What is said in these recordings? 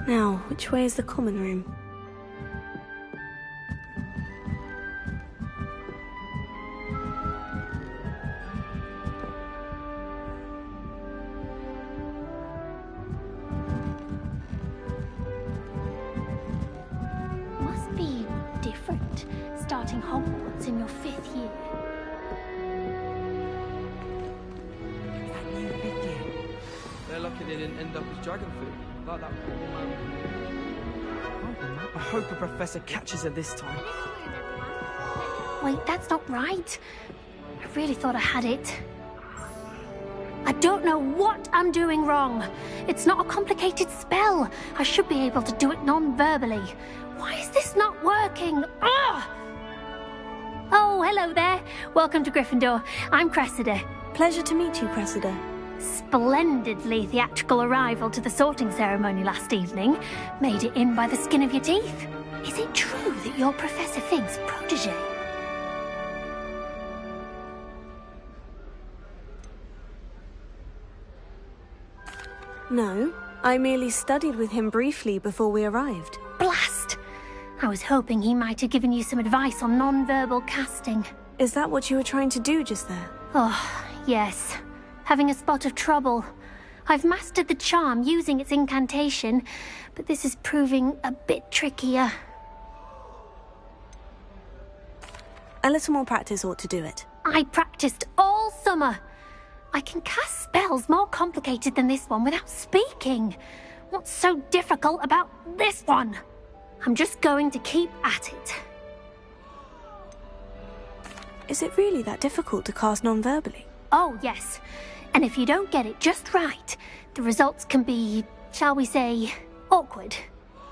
Now, which way is the common room? Must be different, starting Hogwarts in your 5th year. That new 5th year. They're lucky they didn't end up as dragon food. Like that poor man. I hope a professor catches her this time. Wait, that's not right. I really thought I had it. I don't know what I'm doing wrong. It's not a complicated spell. I should be able to do it non-verbally. Why is this not working? Ugh! Oh, hello there. Welcome to Gryffindor. I'm Cressida. Pleasure to meet you, Cressida. Splendidly theatrical arrival to the sorting ceremony last evening. Made it in by the skin of your teeth. Is it true that you're Professor Fig's protege? No, I merely studied with him briefly before we arrived. Blast! I was hoping he might have given you some advice on non-verbal casting. Is that what you were trying to do just there? Oh, yes. Having a spot of trouble. I've mastered the charm using its incantation, but this is proving a bit trickier. A little more practice ought to do it. I practiced all summer. I can cast spells more complicated than this one without speaking. What's so difficult about this one? I'm just going to keep at it. Is it really that difficult to cast non-verbally? Oh, yes. And if you don't get it just right, the results can be, shall we say, awkward.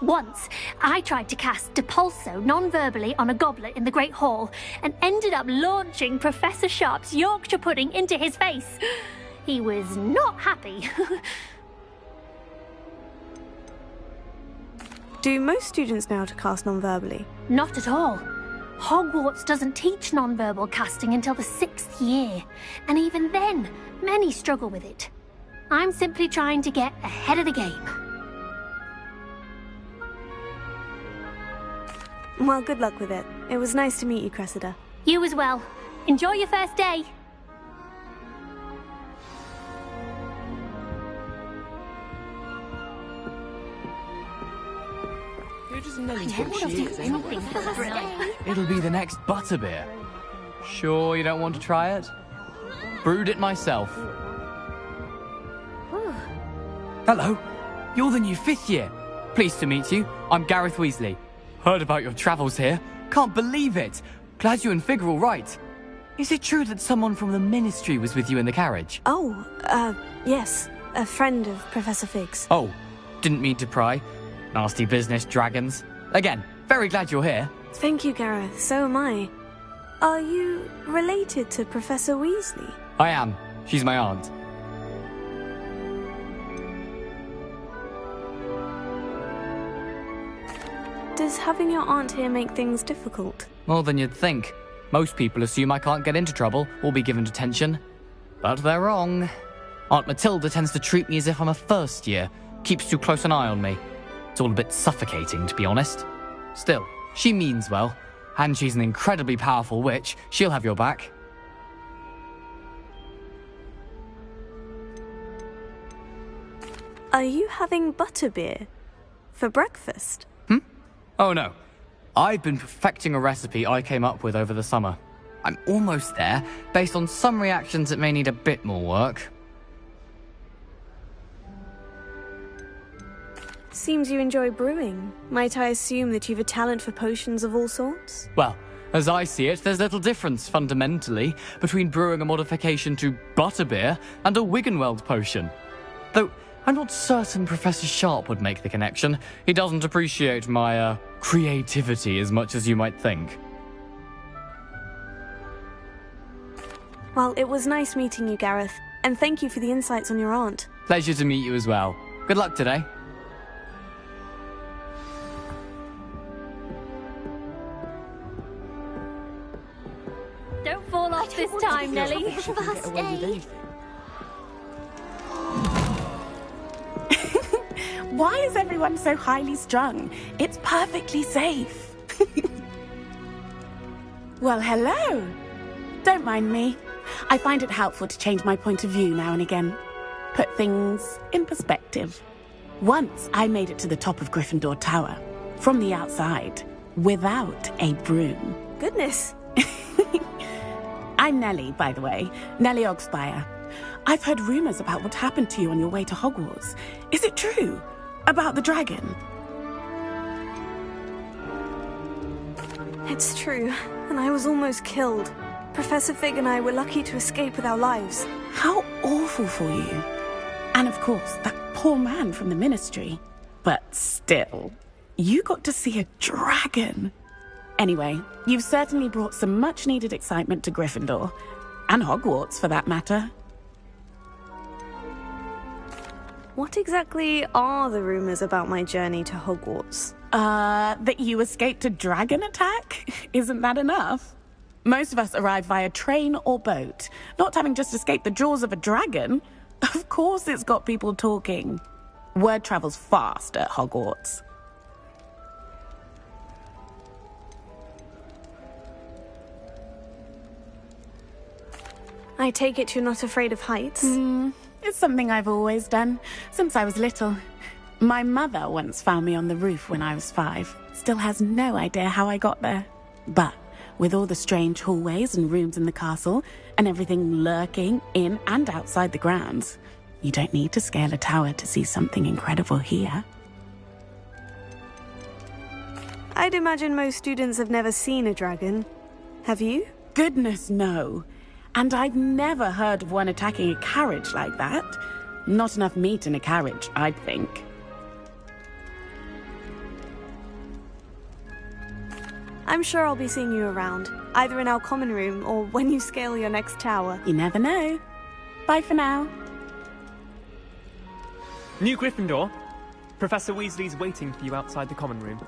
Once, I tried to cast Depulso non-verbally on a goblet in the Great Hall and ended up launching Professor Sharp's Yorkshire pudding into his face. He was not happy. Do most students know how to cast non-verbally? Not at all. Hogwarts doesn't teach non-verbal casting until the 6th year, and even then, many struggle with it. I'm simply trying to get ahead of the game. Well, good luck with it. It was nice to meet you, Cressida. You as well. Enjoy your first day. Who does Nelly think she is? Anything for the thrill. It'll be the next butterbeer. Sure you don't want to try it? Brewed it myself. Hello. You're the new 5th year. Pleased to meet you. I'm Gareth Weasley. Heard about your travels here. Can't believe it. Glad you and Fig are all right. Is it true that someone from the Ministry was with you in the carriage? Oh, yes. A friend of Professor Fig's. Oh, didn't mean to pry. Nasty business, dragons. Again, very glad you're here. Thank you, Gareth. So am I. Are you related to Professor Weasley? I am. She's my aunt. Does having your aunt here make things difficult? More than you'd think. Most people assume I can't get into trouble or be given detention. But they're wrong. Aunt Matilda tends to treat me as if I'm a first year. Keeps too close an eye on me. It's all a bit suffocating, to be honest. Still, she means well. And she's an incredibly powerful witch. She'll have your back. Are you having butterbeer for breakfast? Oh no. I've been perfecting a recipe I came up with over the summer. I'm almost there. Based on some reactions, it may need a bit more work. Seems you enjoy brewing. Might I assume that you've a talent for potions of all sorts? Well, as I see it, there's little difference, fundamentally, between brewing a modification to butterbeer and a Wiggenweld potion. Though, I'm not certain Professor Sharp would make the connection. He doesn't appreciate my, creativity as much as you might think. Well, it was nice meeting you, Gareth. And thank you for the insights on your aunt. Pleasure to meet you as well. Good luck today. Don't fall off this time, Nelly. Why is everyone so highly strung? It's perfectly safe. Well, hello. Don't mind me. I find it helpful to change my point of view now and again. Put things in perspective. Once I made it to the top of Gryffindor Tower, from the outside, without a broom. Goodness. I'm Nellie, by the way. Nellie Ogspire. I've heard rumors about what happened to you on your way to Hogwarts. Is it true? About the dragon? It's true, and I was almost killed. Professor Fig and I were lucky to escape with our lives. How awful for you. And of course, that poor man from the Ministry. But still, you got to see a dragon. Anyway, you've certainly brought some much-needed excitement to Gryffindor. And Hogwarts, for that matter. What exactly are the rumors about my journey to Hogwarts? That you escaped a dragon attack? Isn't that enough? Most of us arrive via train or boat, not having just escaped the jaws of a dragon. Of course it's got people talking. Word travels fast at Hogwarts. I take it you're not afraid of heights? It's something I've always done, since I was little. My mother once found me on the roof when I was 5. Still has no idea how I got there. But with all the strange hallways and rooms in the castle, and everything lurking in and outside the grounds, you don't need to scale a tower to see something incredible here. I'd imagine most students have never seen a dragon. Have you? Goodness, no. And I've never heard of one attacking a carriage like that. Not enough meat in a carriage, I'd think. I'm sure I'll be seeing you around, either in our common room or when you scale your next tower. You never know. Bye for now. New Gryffindor. Professor Weasley's waiting for you outside the common room.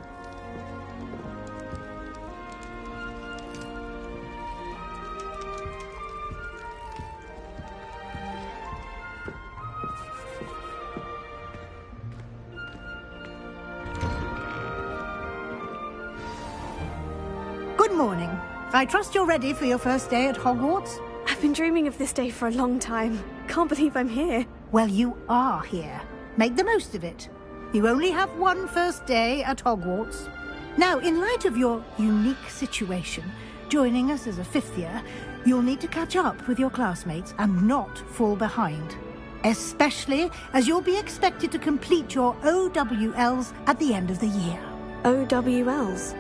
Good morning. I trust you're ready for your first day at Hogwarts? I've been dreaming of this day for a long time. Can't believe I'm here. Well, you are here. Make the most of it. You only have one first day at Hogwarts. Now, in light of your unique situation, joining us as a 5th year, you'll need to catch up with your classmates and not fall behind. Especially as you'll be expected to complete your OWLs at the end of the year. OWLs?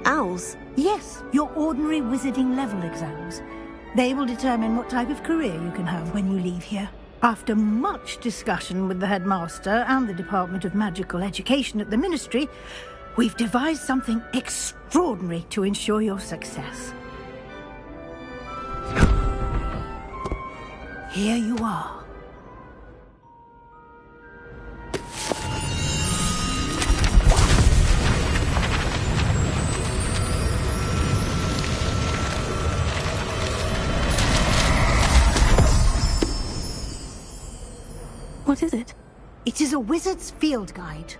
Owls? Yes, your ordinary wizarding level exams. They will determine what type of career you can have when you leave here. After much discussion with the headmaster and the Department of Magical Education at the Ministry, we've devised something extraordinary to ensure your success. Here you are. What is it? It is a wizard's field guide.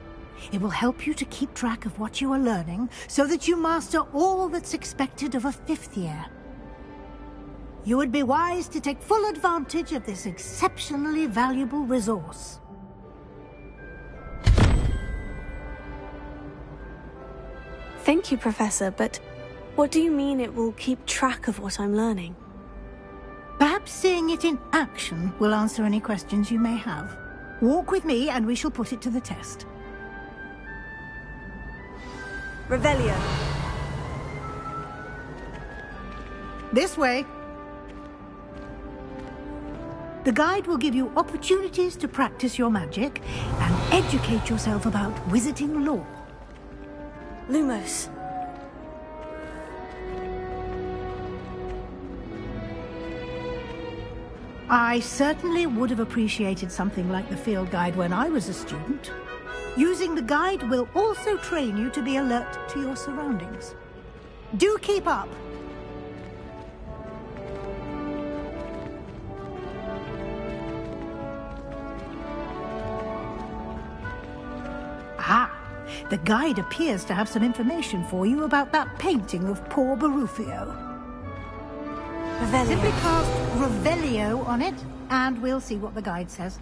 It will help you to keep track of what you are learning so that you master all that's expected of a 5th year. You would be wise to take full advantage of this exceptionally valuable resource. Thank you, Professor, but what do you mean it will keep track of what I'm learning? Perhaps seeing it in action will answer any questions you may have. Walk with me and we shall put it to the test. Revelio. This way. The guide will give you opportunities to practice your magic and educate yourself about wizarding lore. Lumos. I certainly would have appreciated something like the field guide when I was a student. Using the guide will also train you to be alert to your surroundings. Do keep up! The guide appears to have some information for you about that painting of poor Barufio. Revelio. Simply cast Revelio on it, and we'll see what the guide says.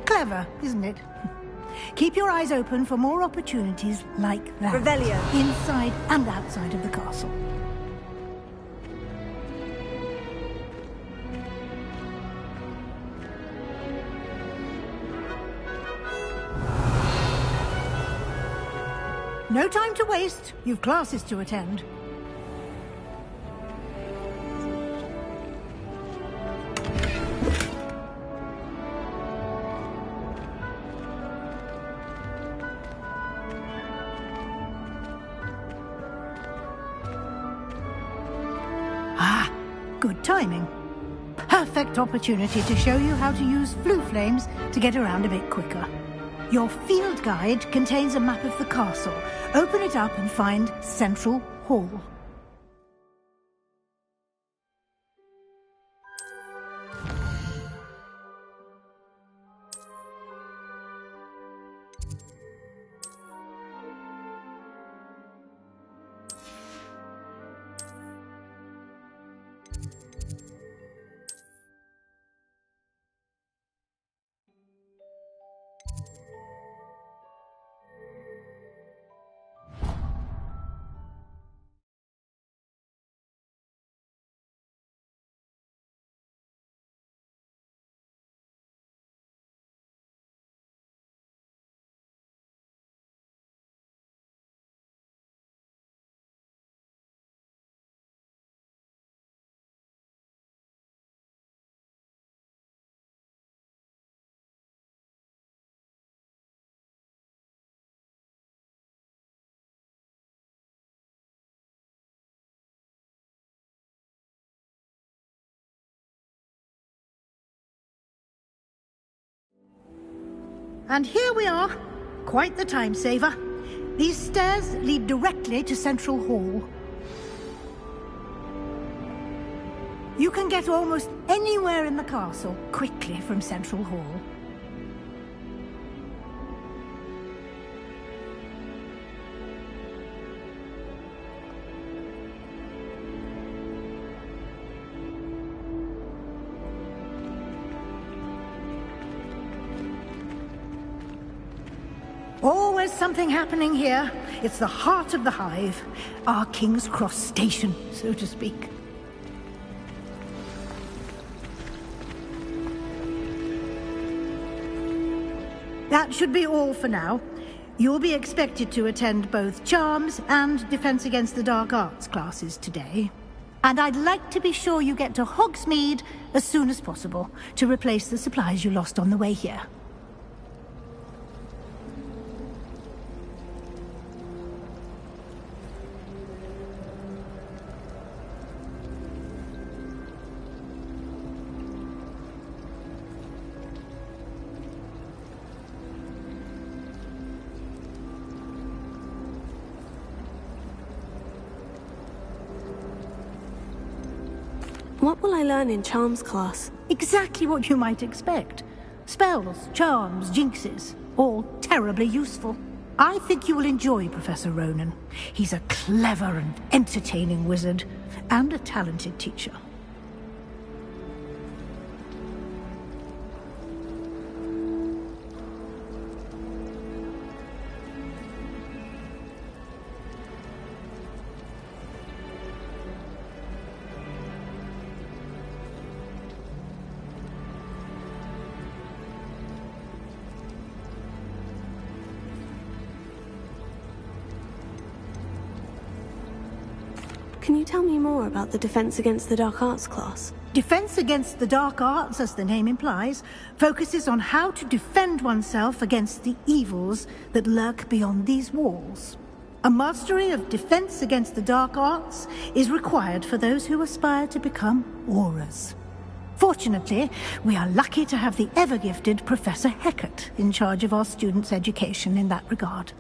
Clever, isn't it? Keep your eyes open for more opportunities like that. Revelio. Inside and outside of the castle. No time to waste. You've classes to attend. Good timing. Perfect opportunity to show you how to use flue flames to get around a bit quicker. Your field guide contains a map of the castle. Open it up and find Central Hall. And here we are. Quite the time saver. These stairs lead directly to Central Hall. You can get almost anywhere in the castle quickly from Central Hall. Always something happening here. It's the heart of the hive. Our King's Cross station, so to speak. That should be all for now. You'll be expected to attend both Charms and Defense Against the Dark Arts classes today. And I'd like to be sure you get to Hogsmeade as soon as possible to replace the supplies you lost on the way here. What will I learn in Charms class? Exactly what you might expect. Spells, charms, jinxes, all terribly useful. I think you will enjoy Professor Ronan. He's a clever and entertaining wizard, and a talented teacher. Can you tell me more about the Defense Against the Dark Arts class? Defense Against the Dark Arts, as the name implies, focuses on how to defend oneself against the evils that lurk beyond these walls. A mastery of Defense Against the Dark Arts is required for those who aspire to become Aurors. Fortunately, we are lucky to have the ever-gifted Professor Heckert in charge of our students' education in that regard.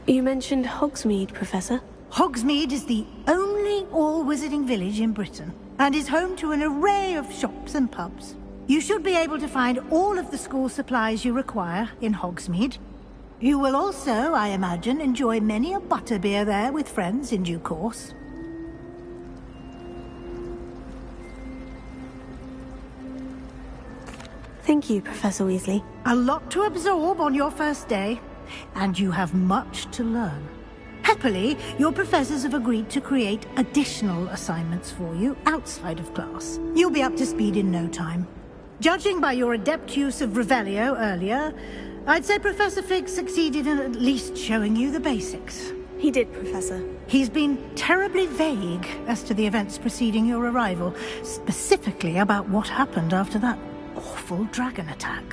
You mentioned Hogsmeade, Professor. Hogsmeade is the only all-wizarding village in Britain, and is home to an array of shops and pubs. You should be able to find all of the school supplies you require in Hogsmeade. You will also, I imagine, enjoy many a butterbeer there with friends in due course. Thank you, Professor Weasley. A lot to absorb on your first day, and you have much to learn. Happily, your professors have agreed to create additional assignments for you outside of class. You'll be up to speed in no time. Judging by your adept use of Revelio earlier, I'd say Professor Fig succeeded in at least showing you the basics. He did, Professor. He's been terribly vague as to the events preceding your arrival, specifically about what happened after that awful dragon attack.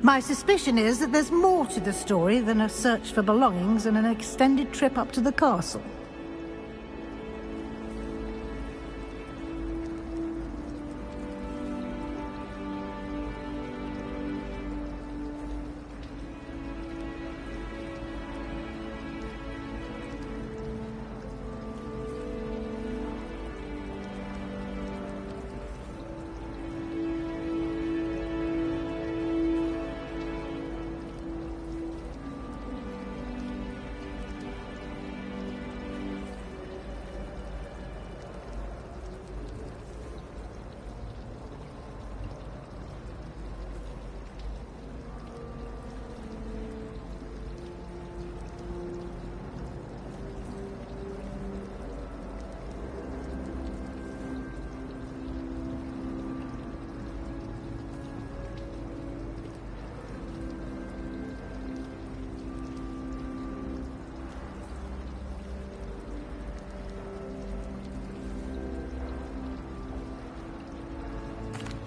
My suspicion is that there's more to the story than a search for belongings and an extended trip up to the castle.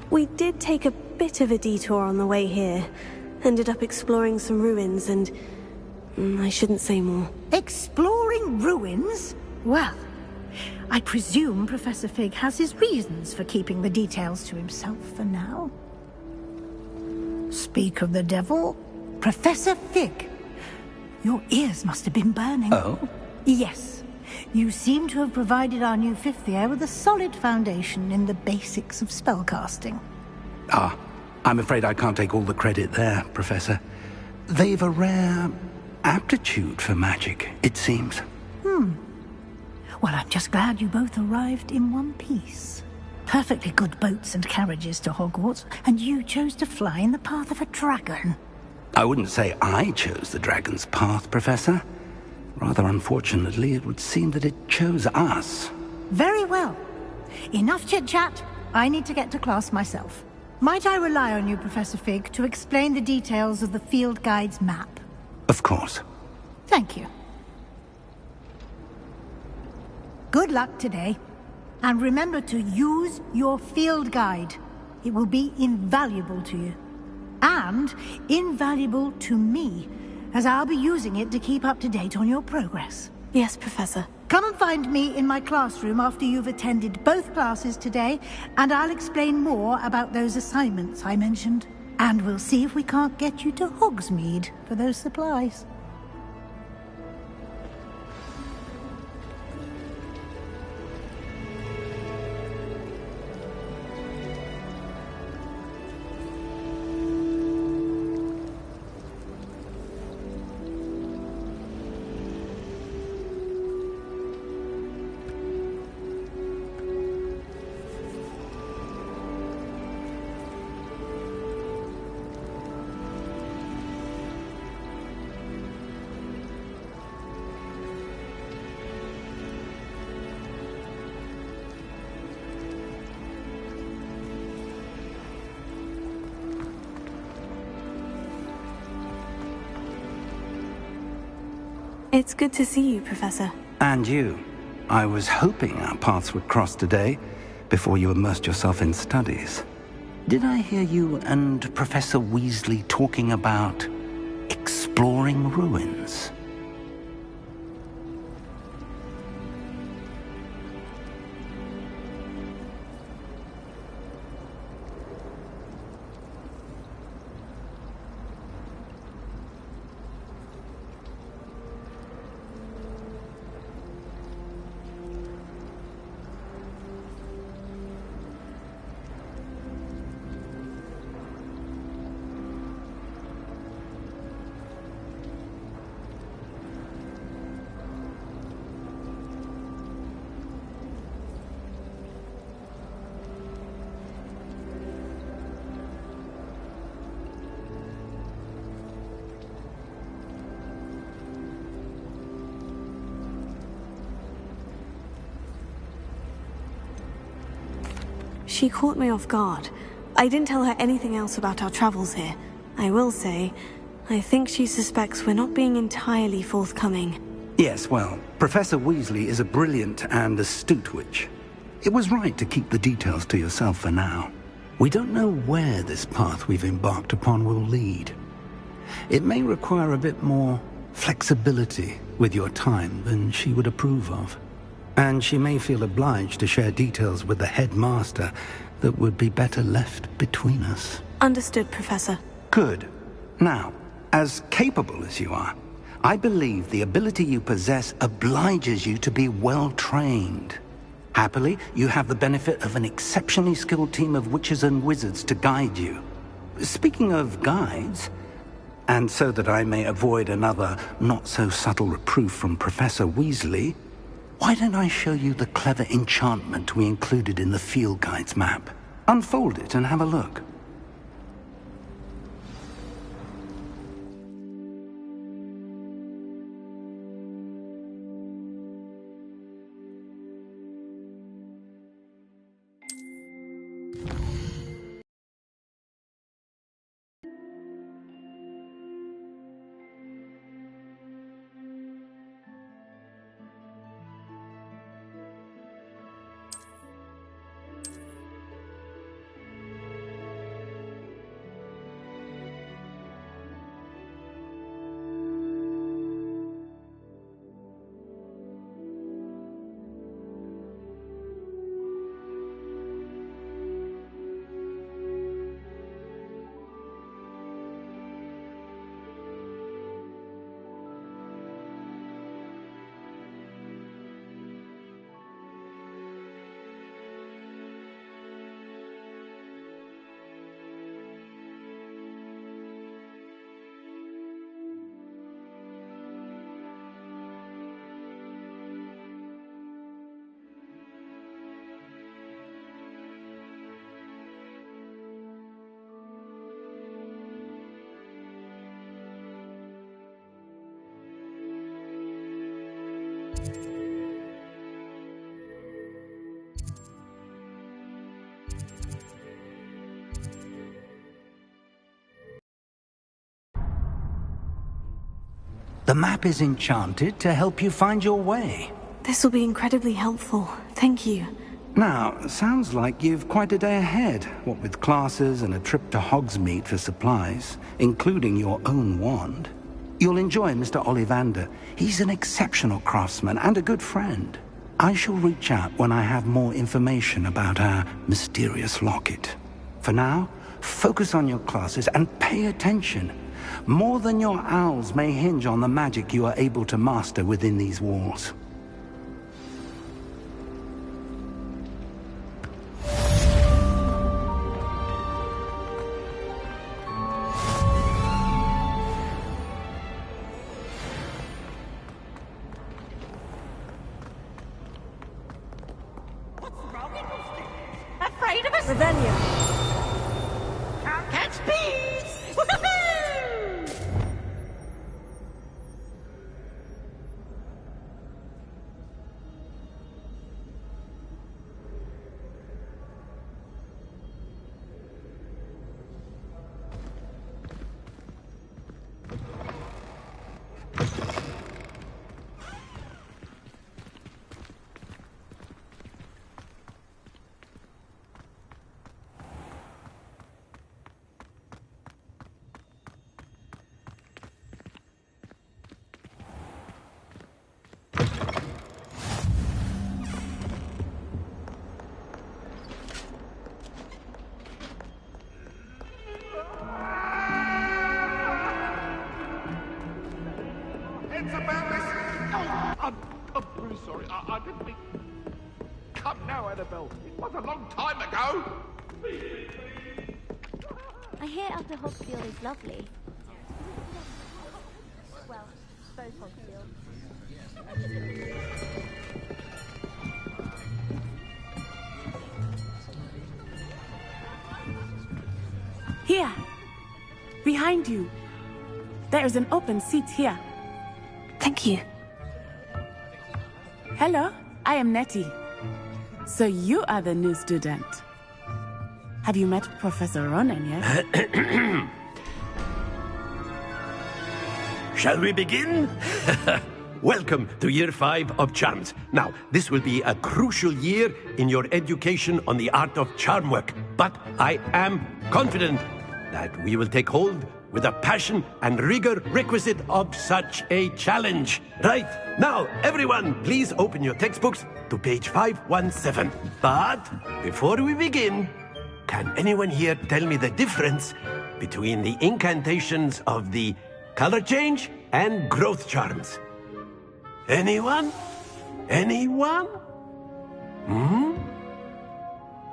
We did take a bit of a detour on the way here. Ended up exploring some ruins and... I shouldn't say more. Exploring ruins? Well, I presume Professor Fig has his reasons for keeping the details to himself for now. Speak of the devil, Professor Fig. Your ears must have been burning. Oh? Yes. You seem to have provided our new fifth year with a solid foundation in the basics of spellcasting. Ah, I'm afraid I can't take all the credit there, Professor. They've a rare aptitude for magic, it seems. Well, I'm just glad you both arrived in one piece. Perfectly good boats and carriages to Hogwarts, and you chose to fly in the path of a dragon. I wouldn't say I chose the dragon's path, Professor. Rather unfortunately, it would seem that it chose us. Very well. Enough chit-chat. I need to get to class myself. Might I rely on you, Professor Fig, to explain the details of the field guide's map? Of course. Thank you. Good luck today. And remember to use your field guide. It will be invaluable to you. And invaluable to me, as I'll be using it to keep up to date on your progress. Yes, Professor. Come and find me in my classroom after you've attended both classes today, and I'll explain more about those assignments I mentioned. And we'll see if we can't get you to Hogsmeade for those supplies. It's good to see you, Professor. And you. I was hoping our paths would cross today, before you immersed yourself in studies. Did I hear you and Professor Weasley talking about exploring ruins? She caught me off guard. I didn't tell her anything else about our travels here. I will say, I think she suspects we're not being entirely forthcoming. Yes, well, Professor Weasley is a brilliant and astute witch. It was right to keep the details to yourself for now. We don't know where this path we've embarked upon will lead. It may require a bit more flexibility with your time than she would approve of. And she may feel obliged to share details with the headmaster that would be better left between us. Understood, Professor. Good. Now, as capable as you are, I believe the ability you possess obliges you to be well trained. Happily, you have the benefit of an exceptionally skilled team of witches and wizards to guide you. Speaking of guides, and so that I may avoid another not-so-subtle reproof from Professor Weasley, why don't I show you the clever enchantment we included in the field guide's map? Unfold it and have a look. The map is enchanted to help you find your way. This will be incredibly helpful. Thank you. Now, sounds like you've quite a day ahead, what with classes and a trip to Hogsmeade for supplies, including your own wand. You'll enjoy Mr. Ollivander. He's an exceptional craftsman and a good friend. I shall reach out when I have more information about our mysterious locket. For now, focus on your classes and pay attention. More than your owls may hinge on the magic you are able to master within these walls. Afraid of us? Ravenia. Can't catch bees! Woohoo! now, Annabelle. It was a long time ago. I hear Upper Hogfield is lovely. Well, both Hogfields. Here. Behind you. There is an open seat here. Thank you. Hello, I am Nettie. So you are the new student. Have you met Professor Ronan yet? Shall we begin? Welcome to Year 5 of Charms. Now, this will be a crucial year in your education on the art of charm work. But I am confident that we will take hold with the passion and rigor requisite of such a challenge. Right, now, everyone, please open your textbooks to page 517. But before we begin, can anyone here tell me the difference between the incantations of the color change and growth charms? Anyone? Anyone?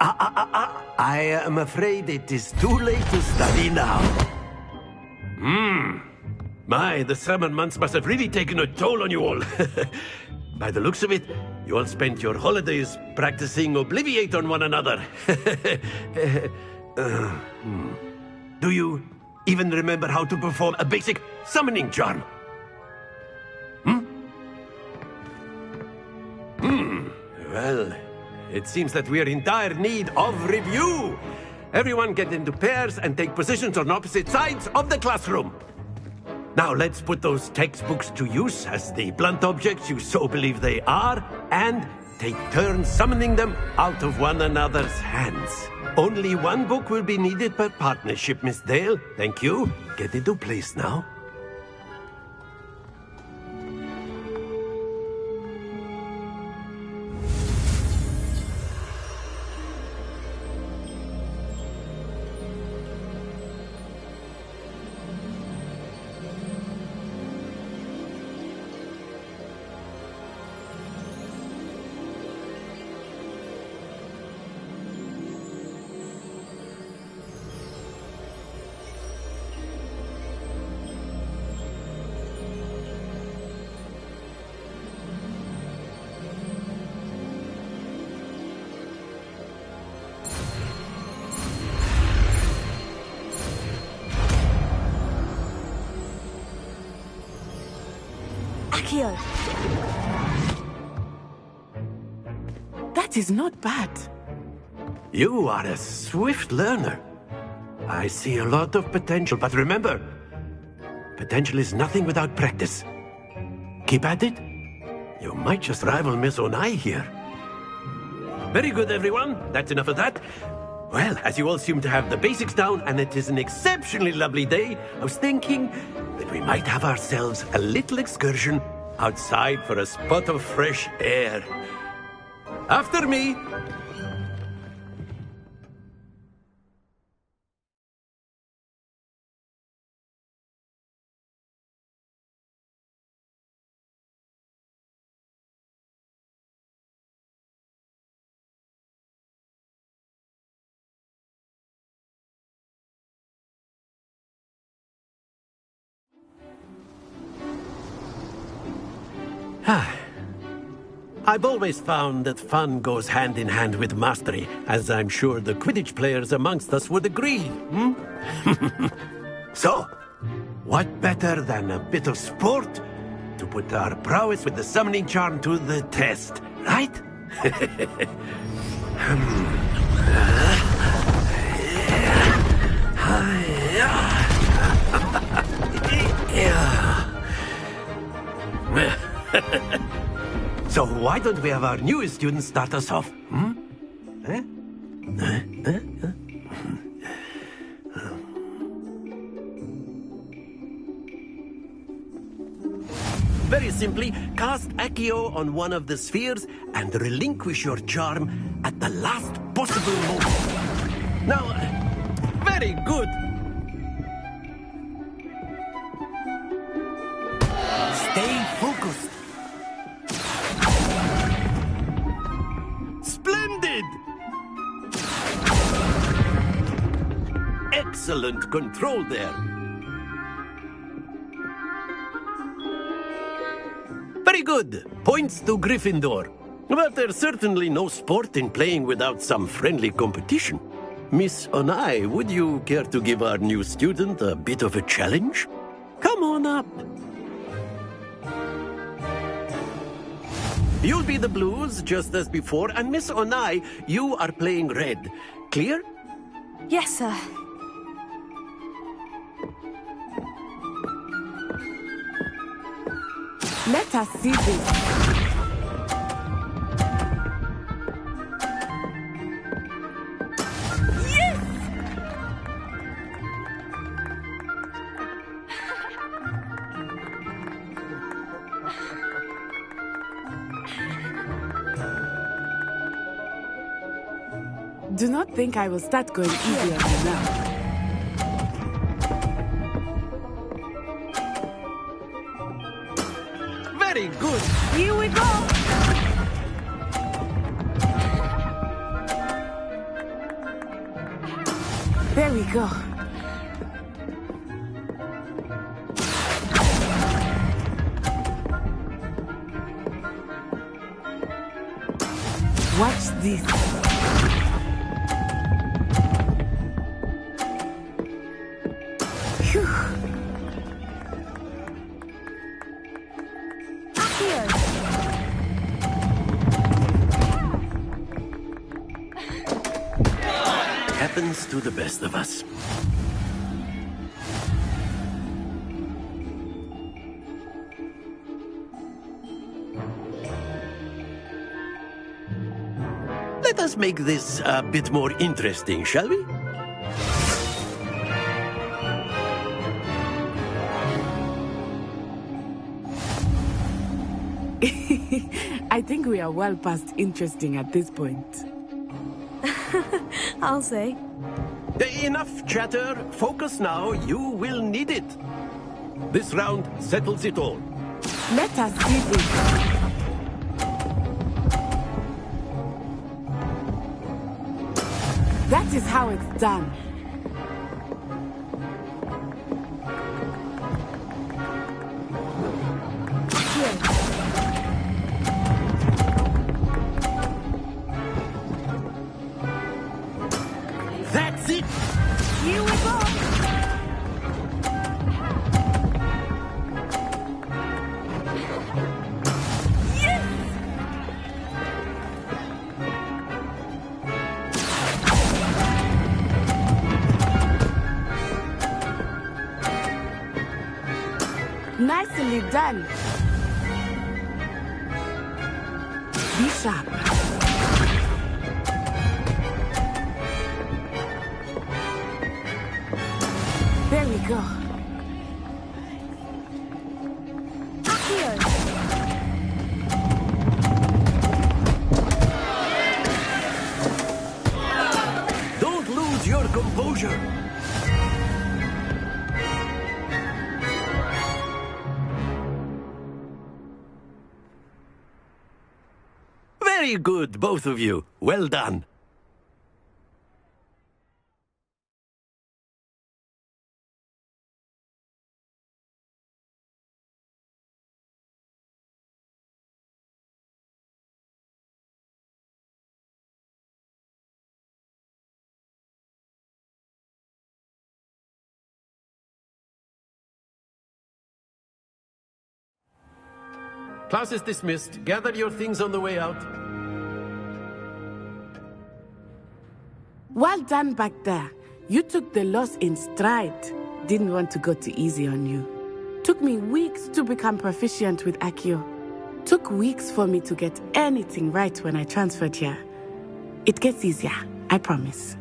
I am afraid it is too late to study now. My, the summer months must have really taken a toll on you all. By the looks of it, you all spent your holidays practicing Obliviate on one another. Do you even remember how to perform a basic summoning charm? Well, it seems that we are in dire need of review. Everyone get into pairs and take positions on opposite sides of the classroom. Now let's put those textbooks to use as the blunt objects you so believe they are, and take turns summoning them out of one another's hands. Only one book will be needed per partnership, Miss Dale. Thank you. Get into place now. That is not bad. You are a swift learner. I see a lot of potential, but remember, potential is nothing without practice. Keep at it. You might just rival Miss Onai here. Very good, everyone. That's enough of that. Well, as you all seem to have the basics down, and it is an exceptionally lovely day, I was thinking that we might have ourselves a little excursion outside for a spot of fresh air. After me! I've always found that fun goes hand in hand with mastery, as I'm sure the Quidditch players amongst us would agree. So, what better than a bit of sport to put our prowess with the summoning charm to the test, right? So why don't we have our newest students start us off? Very simply, cast Accio on one of the spheres and relinquish your charm at the last possible moment. Now, very good. Stay focused. Splendid! red. Excellent control there. Very good. Points to Gryffindor. But there's certainly no sport in playing without some friendly competition. Miss Onai, would you care to give our new student a bit of a challenge? Come on up. You'll be the blues, just as before, and Miss Onai, you are playing red. Clear? Yes, sir. Let us see this. Do not think I will start going easy on you now. Very good. Here we go. There we go. Watch this. Happens to the best of us. Let us make this a bit more interesting, shall we? I think we are well past interesting at this point. I'll say. Enough chatter. Focus now. You will need it. This round settles it all. Let us see this. That is how it's done. That's it. Here we go. Nicely done. Be sharp. There we go. Don't lose your composure. Very good, both of you. Well done. Class is dismissed. Gather your things on the way out. Well done back there. You took the loss in stride. Didn't want to go too easy on you. Took me weeks to become proficient with Accio. Took weeks for me to get anything right when I transferred here. It gets easier, I promise.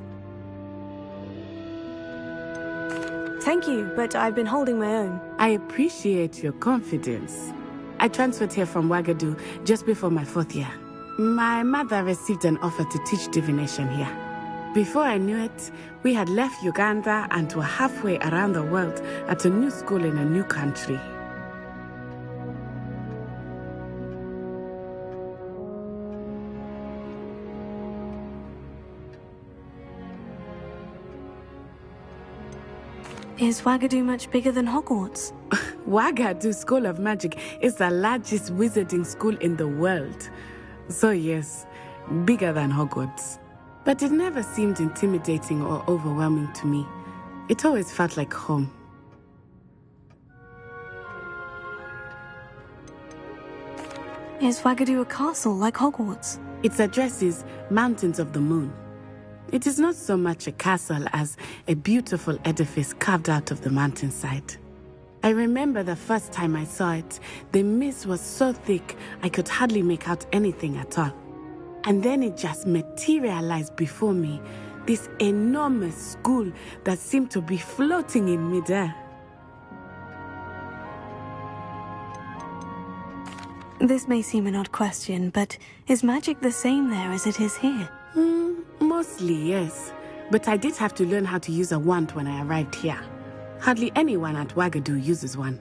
Thank you, but I've been holding my own. I appreciate your confidence. I transferred here from Wagadu just before my 4th year. My mother received an offer to teach divination here. Before I knew it, we had left Uganda and were halfway around the world at a new school in a new country. Is Wagadu much bigger than Hogwarts? Wagadu School of Magic is the largest wizarding school in the world. So yes, bigger than Hogwarts. But it never seemed intimidating or overwhelming to me. It always felt like home. Is Wagadu a castle like Hogwarts? Its address is Mountains of the Moon. It is not so much a castle as a beautiful edifice carved out of the mountainside. I remember the first time I saw it, the mist was so thick I could hardly make out anything at all. And then it just materialized before me, this enormous school that seemed to be floating in midair. This may seem an odd question, but is magic the same there as it is here? Mostly, yes. But I did have to learn how to use a wand when I arrived here. Hardly anyone at Wagadu uses one.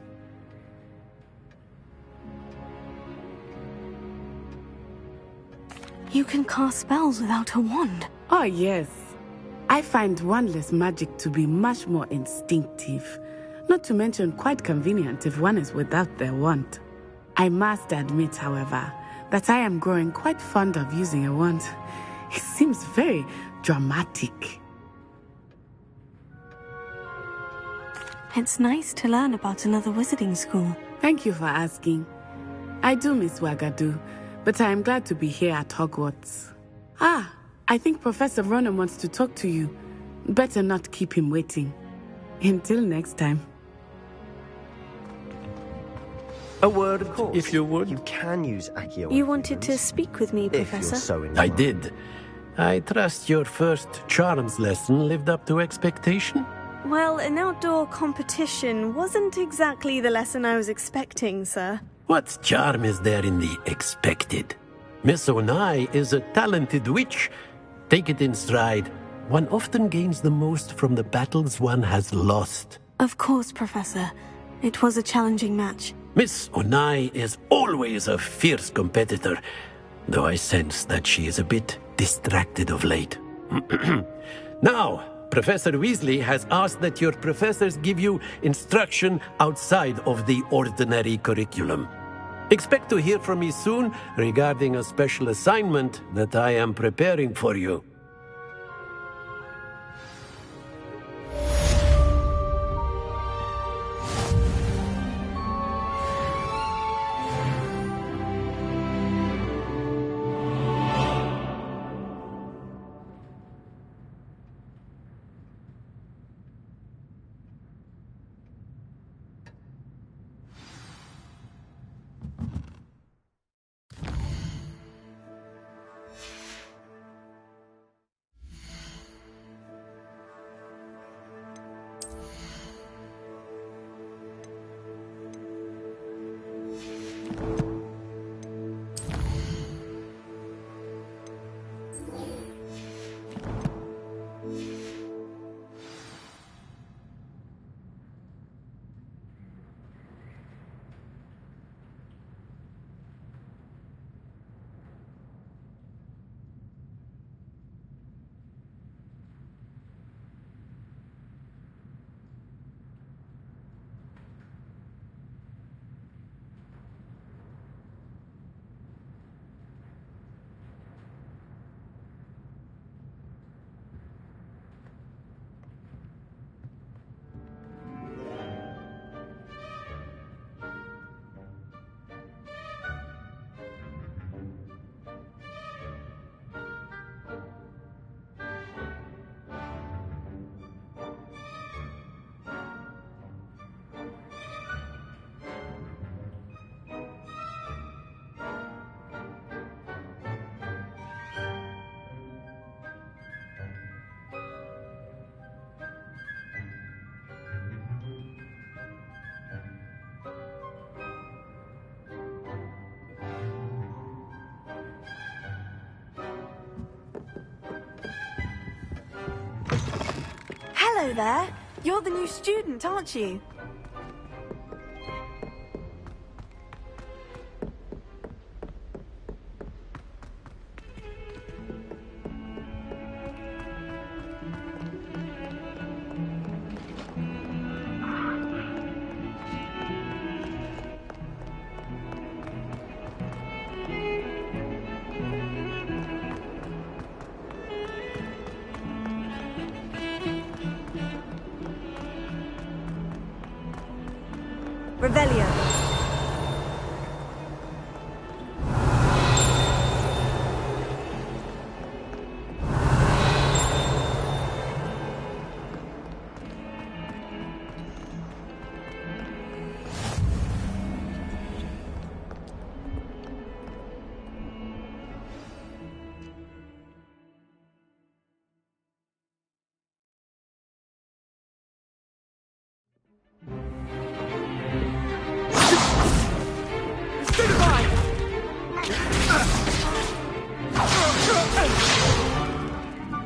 You can cast spells without a wand? Oh, yes. I find wandless magic to be much more instinctive. Not to mention quite convenient if one is without their wand. I must admit, however, that I am growing quite fond of using a wand. It seems very dramatic. It's nice to learn about another wizarding school. Thank you for asking. I do miss Wagadu, but I am glad to be here at Hogwarts. I think Professor Ronan wants to talk to you. Better not keep him waiting. Until next time. A word, if you would. You can use Accio. You wanted to speak with me, Professor? If you're so inclined. I did. I trust your first charms lesson lived up to expectation? Well, an outdoor competition wasn't exactly the lesson I was expecting, sir. What charm is there in the expected? Miss Onai is a talented witch. Take it in stride. One often gains the most from the battles one has lost. Of course, Professor. It was a challenging match. Miss Onai is always a fierce competitor, though I sense that she is a bit distracted of late. Now, Professor Weasley has asked that your professors give you instruction outside of the ordinary curriculum. Expect to hear from me soon regarding a special assignment that I am preparing for you. Hello there. You're the new student, aren't you? Revelio.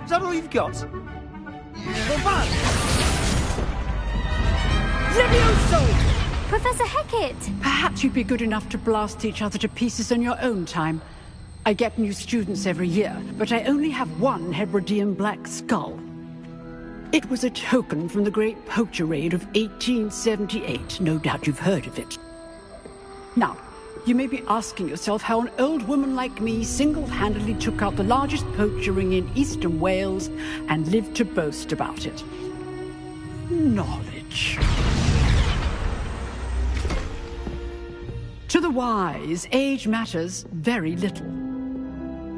Is that all you've got? Levioso! Professor Hecat! Perhaps you'd be good enough to blast each other to pieces in your own time. I get new students every year, but I only have one Hebridean black skull. It was a token from the Great Poacher Raid of 1878. No doubt you've heard of it. Now, you may be asking yourself how an old woman like me single-handedly took out the largest poacher ring in eastern Wales and lived to boast about it. Knowledge. To the wise, age matters very little.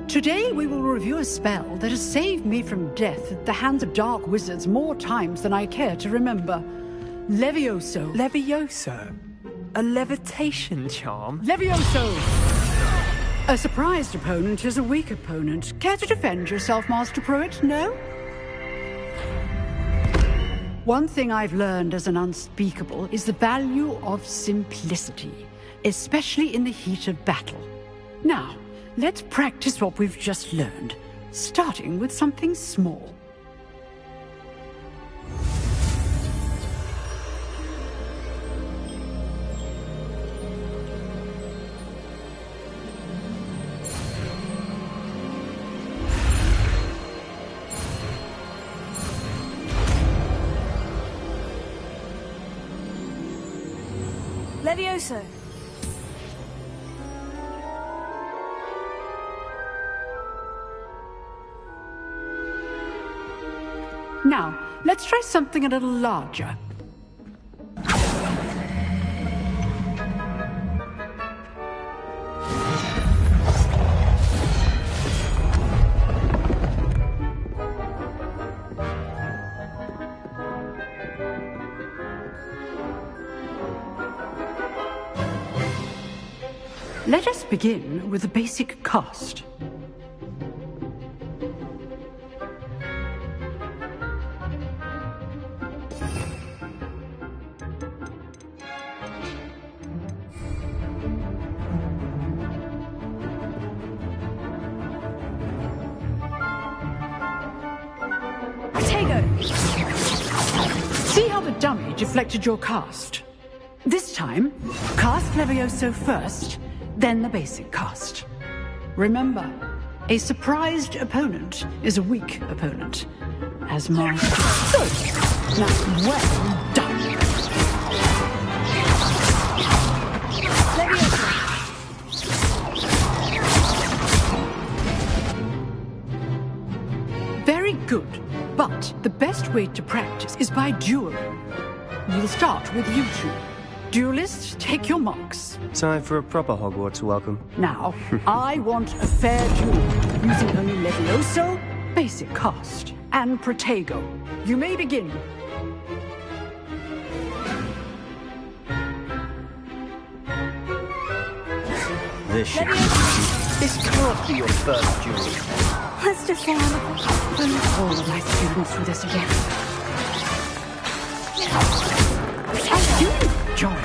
Today we will review a spell that has saved me from death at the hands of dark wizards more times than I care to remember. Levioso. Levioso? A levitation charm? Levioso! A surprised opponent is a weak opponent. Care to defend yourself, Master Pruitt? No? One thing I've learned as an unspeakable is the value of simplicity, especially in the heat of battle. Now, let's practice what we've just learned, starting with something small. Levioso. Now, let's try something a little larger. Let us begin with the basic cast. See how the dummy deflected your cast? This time, cast Levioso first, then the basic cast. Remember, a surprised opponent is a weak opponent. As my... Good! Now, well done! Very good, but the best way to practice is by dueling. We'll start with you two. Duelists, take your marks. Time for a proper Hogwarts welcome. Now, I want a fair duel, using only Levioso, basic cast, and Protego. You may begin. This can't be your first duel. Let's just say I'll all of my students through this again. And you, John.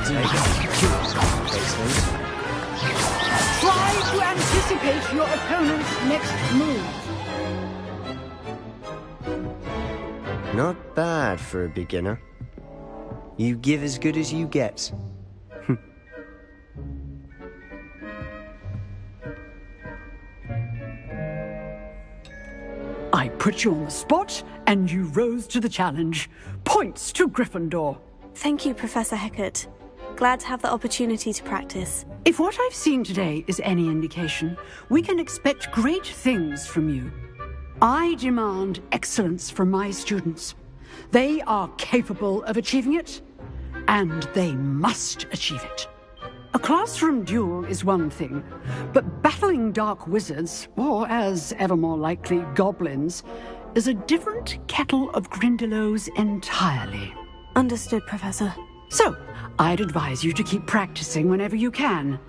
Try to anticipate your opponent's next move. Not bad for a beginner. You give as good as you get. I put you on the spot, and you rose to the challenge. Points to Gryffindor. Thank you, Professor Hecat. Glad to have the opportunity to practice. If what I've seen today is any indication, we can expect great things from you. I demand excellence from my students. They are capable of achieving it. and they must achieve it. A classroom duel is one thing, but battling dark wizards, or as ever more likely, goblins, is a different kettle of Grindylows entirely. Understood, Professor. So, I'd advise you to keep practicing whenever you can.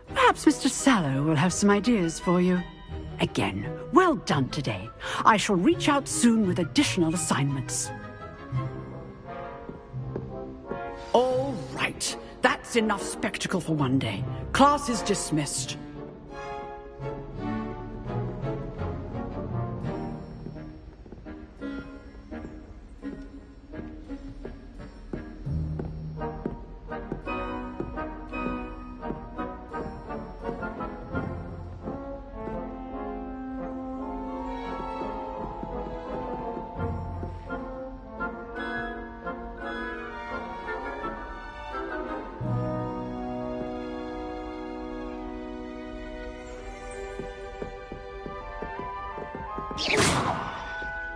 Perhaps Mr. Sallow will have some ideas for you. Again, well done today. I shall reach out soon with additional assignments. All right. That's enough spectacle for one day. Class is dismissed.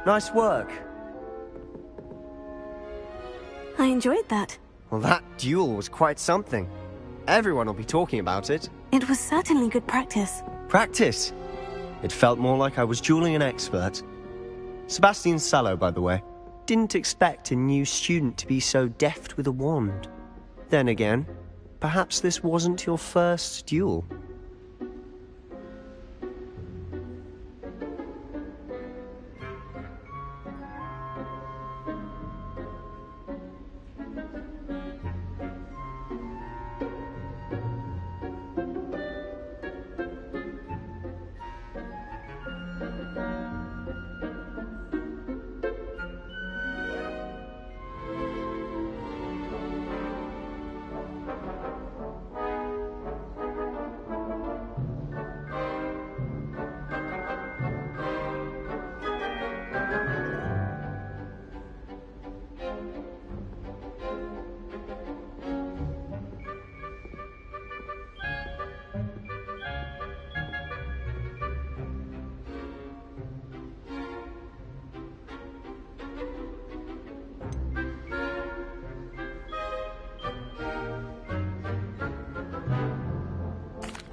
Nice work. I enjoyed that. Well, that duel was quite something. Everyone will be talking about it. It was certainly good practice. Practice? It felt more like I was dueling an expert. Sebastian Sallow, by the way. Didn't expect a new student to be so deft with a wand. Then again, perhaps this wasn't your first duel.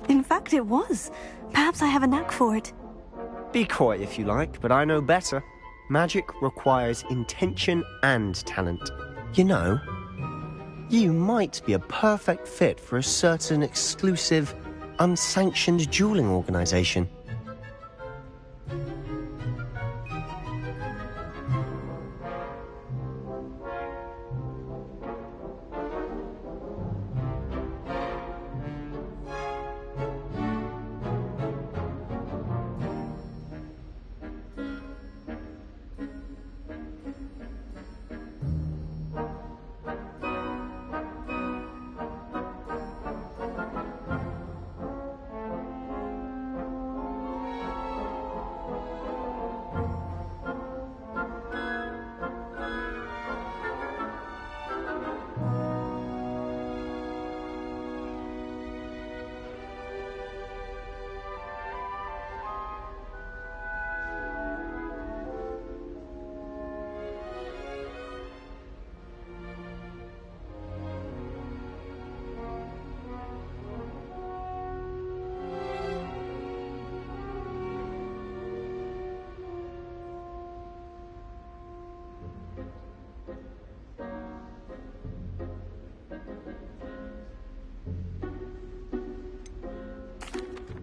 In fact, it was. Perhaps I have a knack for it. Be coy if you like, but I know better. Magic requires intention and talent. You know, you might be a perfect fit for a certain exclusive, unsanctioned dueling organization.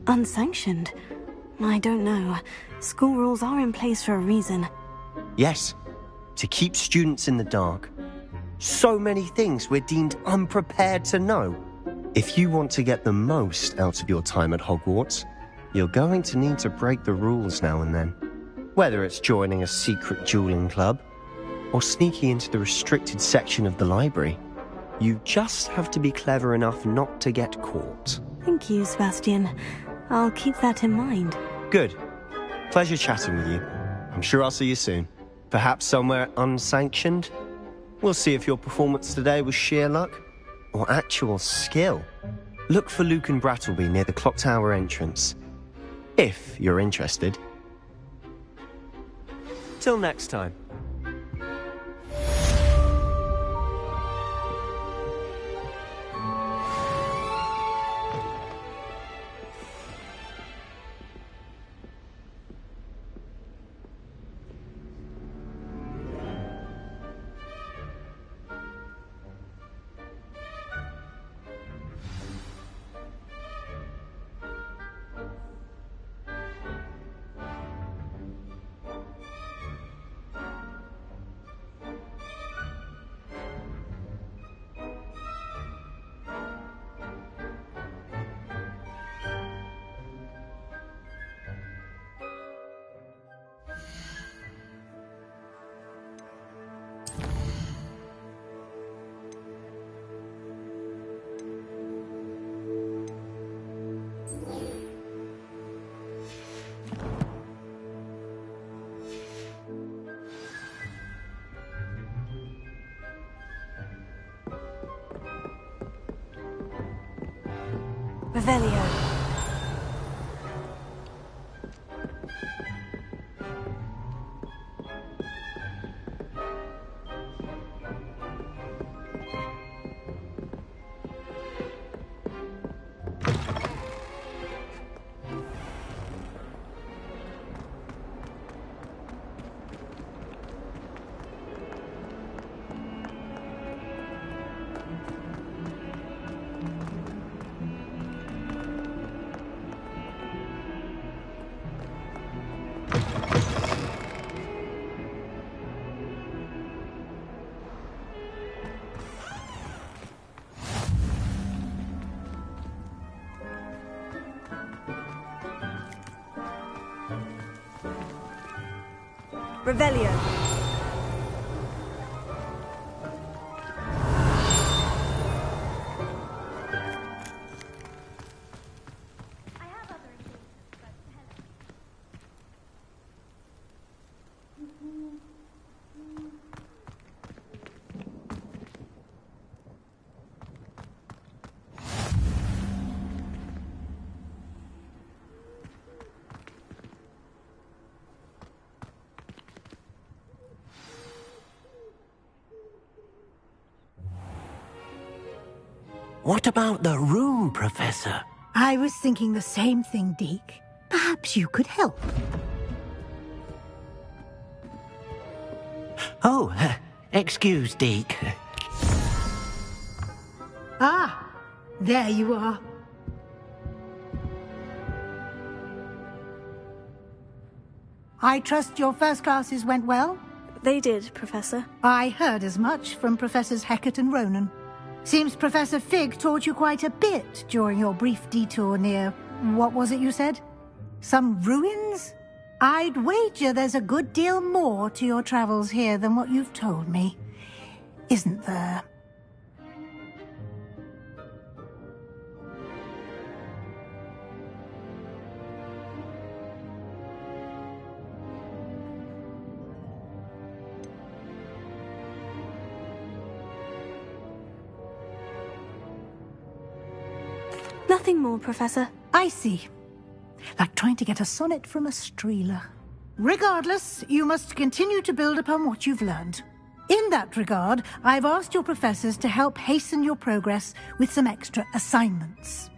Unsanctioned? I don't know. School rules are in place for a reason. Yes, to keep students in the dark. So many things we're deemed unprepared to know. If you want to get the most out of your time at Hogwarts, you're going to need to break the rules now and then. Whether it's joining a secret dueling club, or sneaking into the restricted section of the library, you just have to be clever enough not to get caught. Thank you, Sebastian. I'll keep that in mind. Good. Pleasure chatting with you. I'm sure I'll see you soon. Perhaps somewhere unsanctioned? We'll see if your performance today was sheer luck or actual skill. Look for Luke and Brattleby near the clock tower entrance, if you're interested. Till next time. Revelio. Revelio. What about the room, Professor? I was thinking the same thing, Deke. Perhaps you could help. Oh, excuse, Deke. Ah, there you are. I trust your first classes went well? They did, Professor. I heard as much from Professors Hecat and Ronan. Seems Professor Fig taught you quite a bit during your brief detour near... what was it you said? Some ruins? I'd wager there's a good deal more to your travels here than what you've told me. Isn't there? Nothing more, Professor. I see. Like trying to get a sonnet from a streeler. Regardless, you must continue to build upon what you've learned. In that regard, I've asked your professors to help hasten your progress with some extra assignments.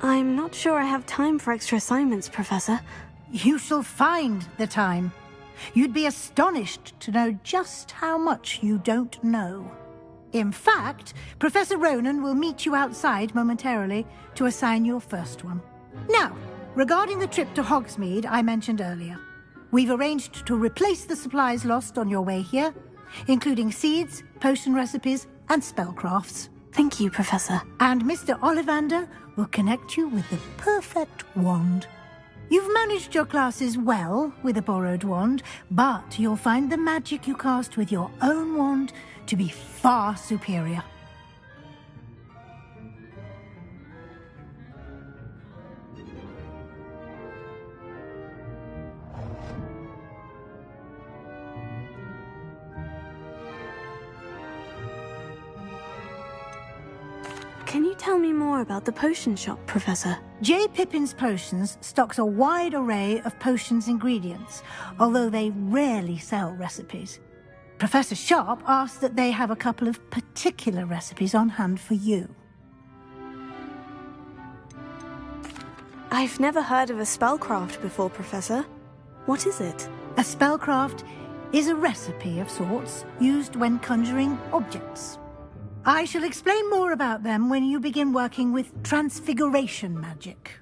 I'm not sure I have time for extra assignments, Professor. You shall find the time. You'd be astonished to know just how much you don't know. In fact, Professor Ronan will meet you outside momentarily to assign your first one. Now, regarding the trip to Hogsmeade I mentioned earlier, we've arranged to replace the supplies lost on your way here, including seeds, potion recipes, and spellcrafts. Thank you, Professor. And Mr. Ollivander will connect you with the perfect wand. You've managed your classes well with a borrowed wand, but you'll find the magic you cast with your own wand to be far superior. Can you tell me more about the potion shop, Professor? J. Pippin's Potions stocks a wide array of potions ingredients, although they rarely sell recipes. Professor Sharp asked that they have a couple of particular recipes on hand for you. I've never heard of a spellcraft before, Professor. What is it? A spellcraft is a recipe of sorts used when conjuring objects. I shall explain more about them when you begin working with transfiguration magic.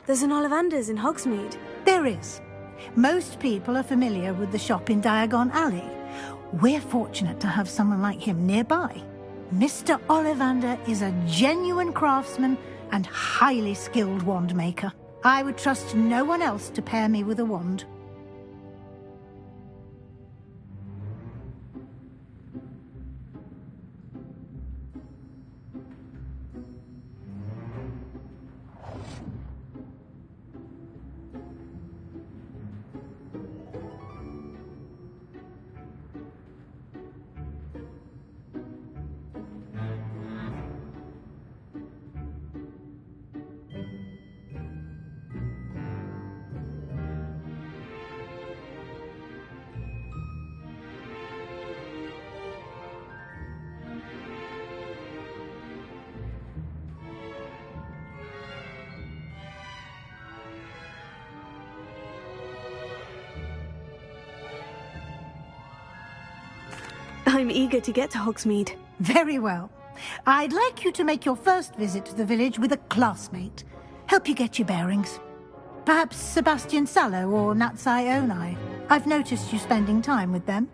There's an Ollivander's in Hogsmeade. There is. Most people are familiar with the shop in Diagon Alley. We're fortunate to have someone like him nearby. Mr. Ollivander is a genuine craftsman and highly skilled wand maker. I would trust no one else to pair me with a wand. I'm eager to get to Hogsmeade. Very well. I'd like you to make your first visit to the village with a classmate. Help you get your bearings. Perhaps Sebastian Sallow or Natsai Onai. I've noticed you spending time with them.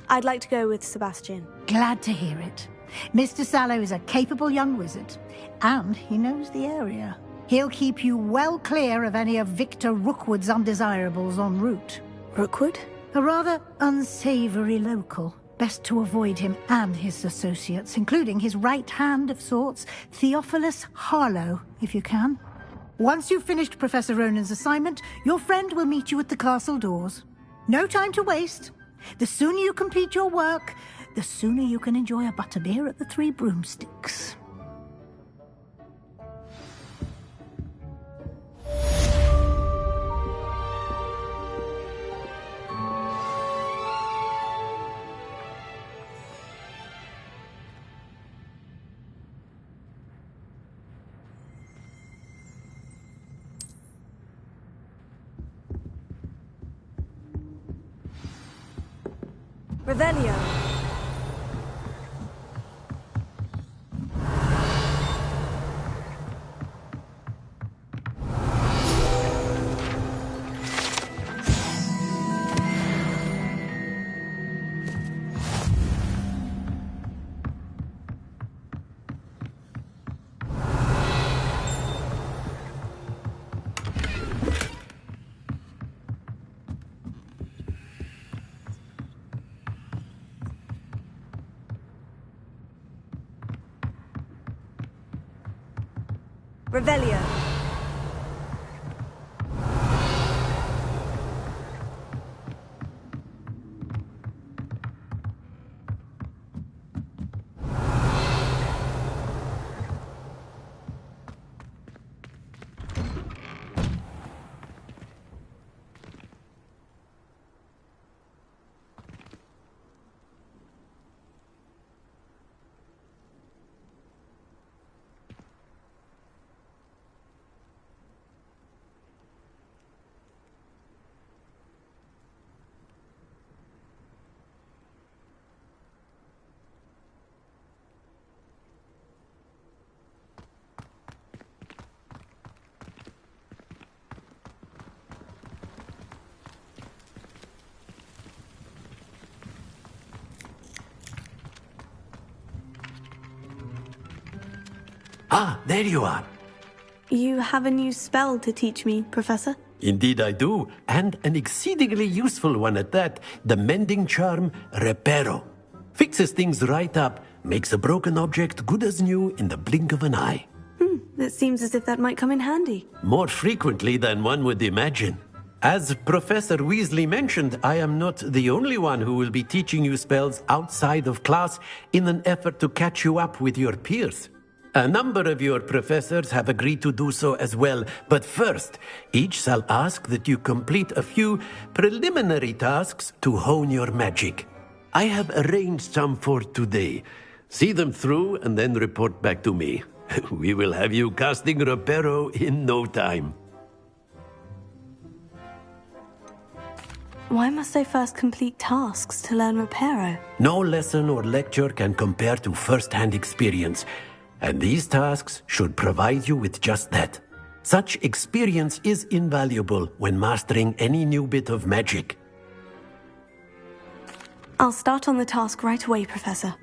I'd like to go with Sebastian. Glad to hear it. Mr. Sallow is a capable young wizard, and he knows the area. He'll keep you well clear of any of Victor Rookwood's undesirables en route. Rookwood? A rather unsavory local. Best to avoid him and his associates, including his right hand of sorts, Theophilus Harlow, if you can. Once you've finished Professor Ronan's assignment, your friend will meet you at the castle doors. No time to waste. The sooner you complete your work, the sooner you can enjoy a butterbeer at the Three Broomsticks. Revelio. Revelio. Ah, there you are. You have a new spell to teach me, Professor? Indeed I do, and an exceedingly useful one at that. The mending charm, Reparo. Fixes things right up, makes a broken object good as new in the blink of an eye. It seems as if that might come in handy. More frequently than one would imagine. As Professor Weasley mentioned, I am not the only one who will be teaching you spells outside of class in an effort to catch you up with your peers. A number of your professors have agreed to do so as well, but first, each shall ask that you complete a few preliminary tasks to hone your magic. I have arranged some for today. See them through and then report back to me. We will have you casting Reparo in no time. Why must I first complete tasks to learn Reparo? No lesson or lecture can compare to first-hand experience. And these tasks should provide you with just that. Such experience is invaluable when mastering any new bit of magic. I'll start on the task right away, Professor.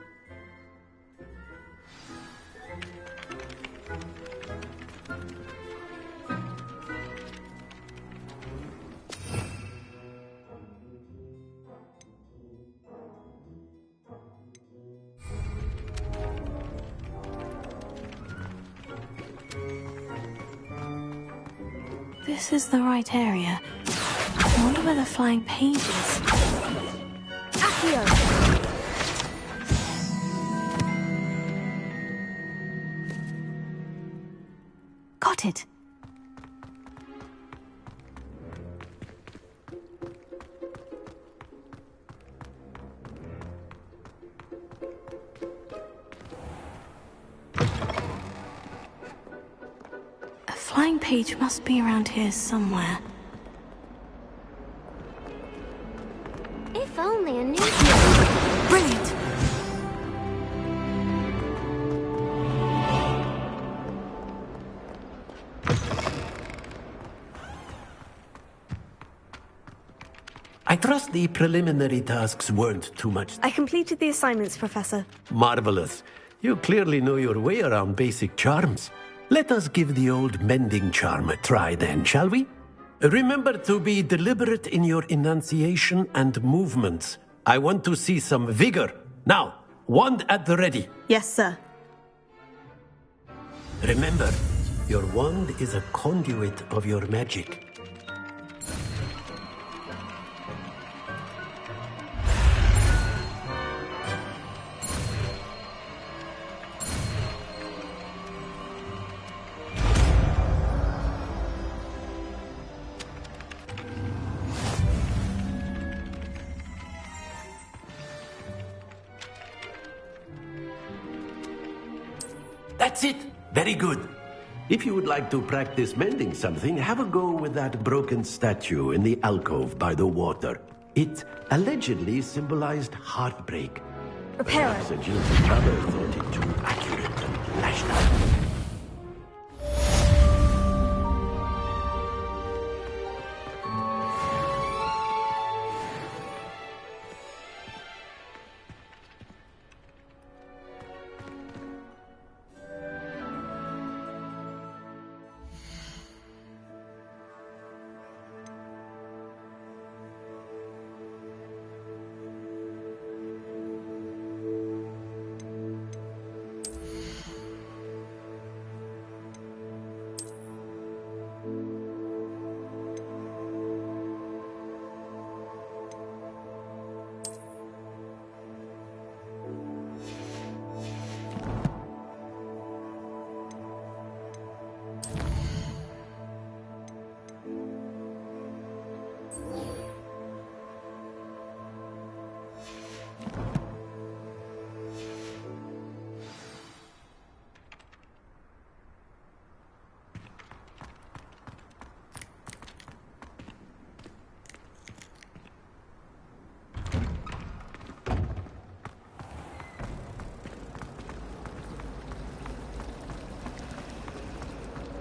This is the right area. I wonder where the flying page is. Accio! Got it. Flying page must be around here somewhere. If only I knew. Brilliant! I trust the preliminary tasks weren't too much. I completed the assignments, Professor. Marvelous. You clearly know your way around basic charms. Let us give the old mending charm a try then, shall we? Remember to be deliberate in your enunciation and movements. I want to see some vigor. Now, wand at the ready. Yes, sir. Remember, your wand is a conduit of your magic. That's it. Very good. If you would like to practice mending something, have a go with that broken statue in the alcove by the water. It allegedly symbolized heartbreak. Perhaps a jilted mother thought it too accurate and lashed out.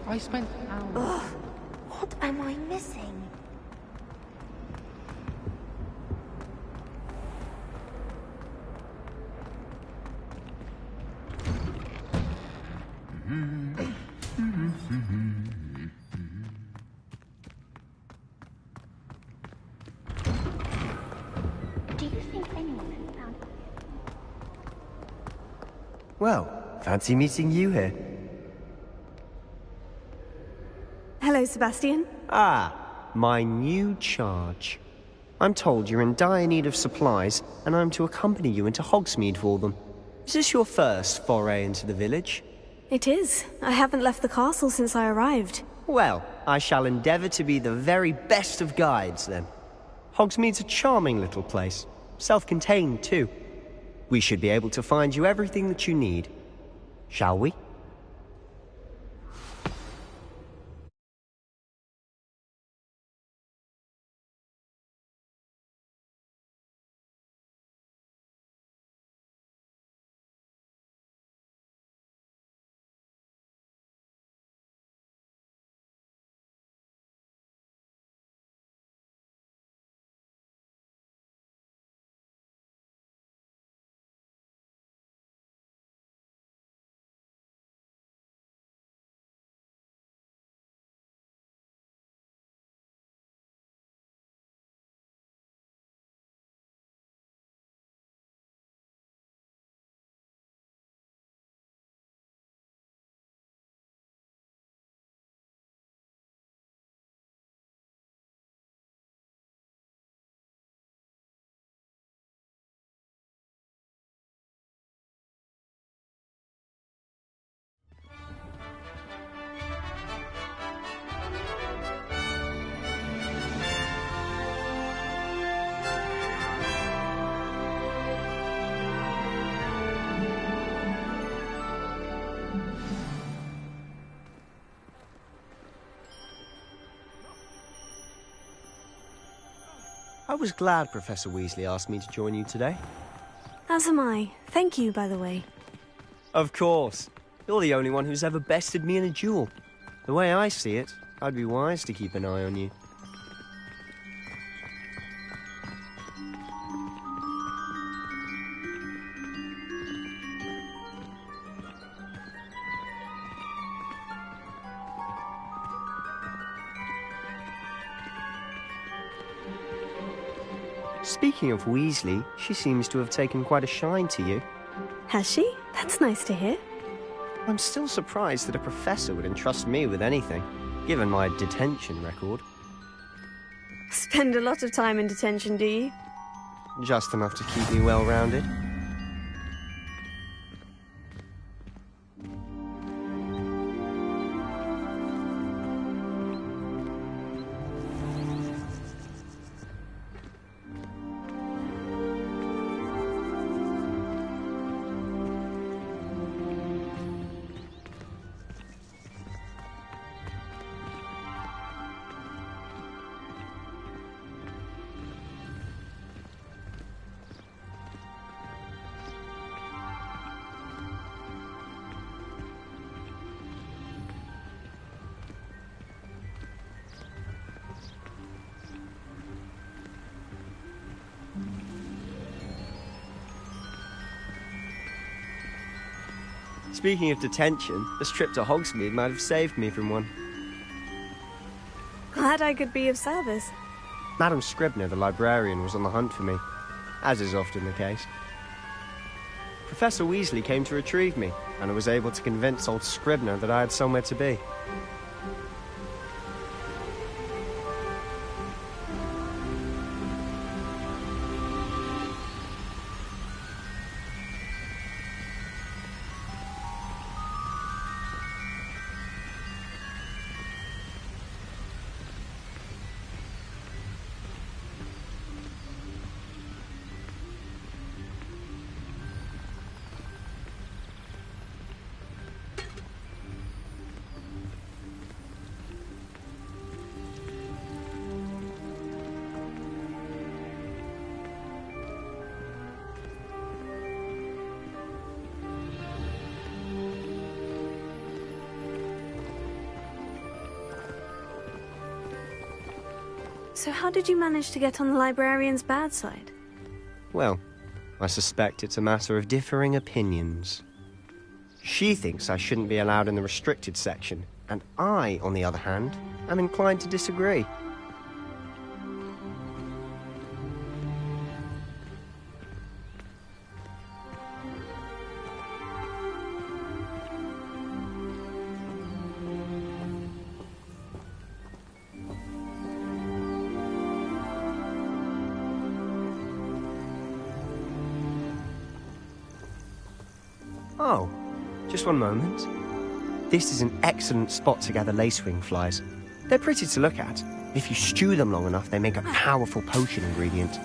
I spent hours. Ugh, what am I missing? Well, fancy meeting you here. Hello, Sebastian. Ah, my new charge. I'm told you're in dire need of supplies, and I'm to accompany you into Hogsmeade for them. Is this your first foray into the village? It is. I haven't left the castle since I arrived. Well, I shall endeavour to be the very best of guides, then. Hogsmeade's a charming little place. Self-contained, too. We should be able to find you everything that you need. Shall we? I was glad Professor Weasley asked me to join you today. As am I. Thank you, by the way. Of course. You're the only one who's ever bested me in a duel. The way I see it, I'd be wise to keep an eye on you. Speaking of Weasley, she seems to have taken quite a shine to you. Has she? That's nice to hear. I'm still surprised that a professor would entrust me with anything, given my detention record. Spend a lot of time in detention, do you? Just enough to keep me well-rounded. Speaking of detention, this trip to Hogsmeade might have saved me from one. Glad I could be of service. Madam Scribner, the librarian, was on the hunt for me, as is often the case. Professor Weasley came to retrieve me, and I was able to convince old Scribner that I had somewhere to be. So how did you manage to get on the librarian's bad side? Well, I suspect it's a matter of differing opinions. She thinks I shouldn't be allowed in the restricted section, and I, on the other hand, am inclined to disagree. Oh, just one moment. This is an excellent spot to gather lacewing flies. They're pretty to look at. If you stew them long enough, they make a powerful potion ingredient.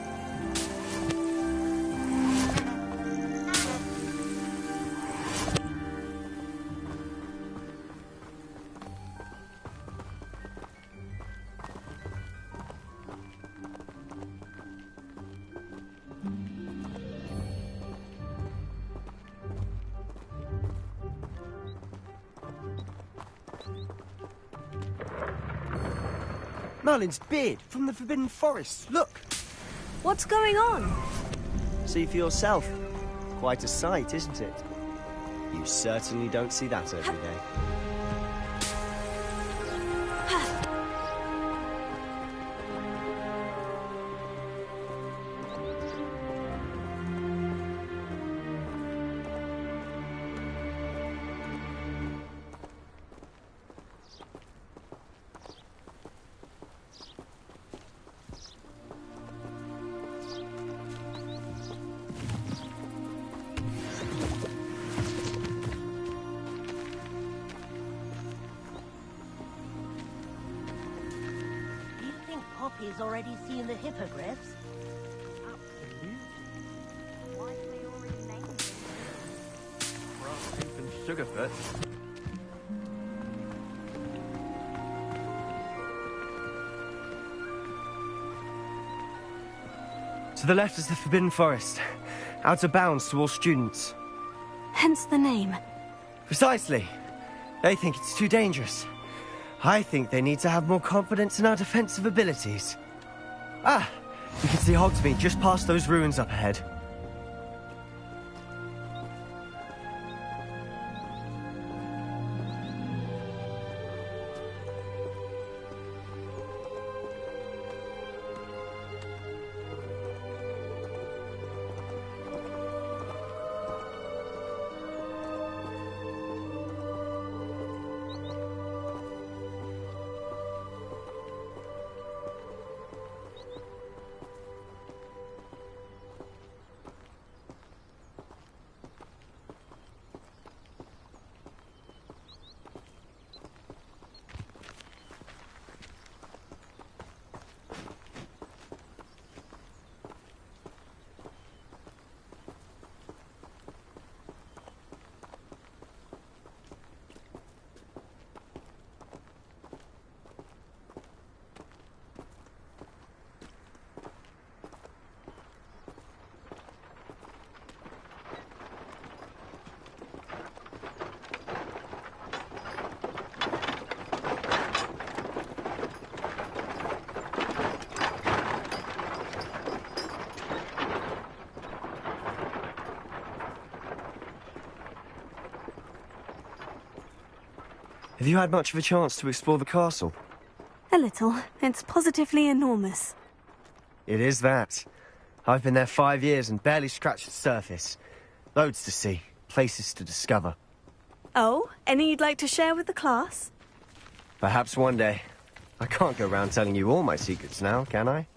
Merlin's beard from the Forbidden Forest. Look! What's going on? See for yourself. Quite a sight, isn't it? You certainly don't see that every day. Poppy's already seen the hippogriffs. Absolutely. Why do they already name them? Brass tooth and sugarfoot. To the left is the Forbidden Forest. Out of bounds to all students. Hence the name. Precisely. They think it's too dangerous. I think they need to have more confidence in our defensive abilities. Ah! You can see Hogsmeade just past those ruins up ahead. Have you had much of a chance to explore the castle? A little. It's positively enormous. It is that. I've been there 5 years and barely scratched the surface. Loads to see, places to discover. Oh, any you'd like to share with the class? Perhaps one day. I can't go around telling you all my secrets now, can I?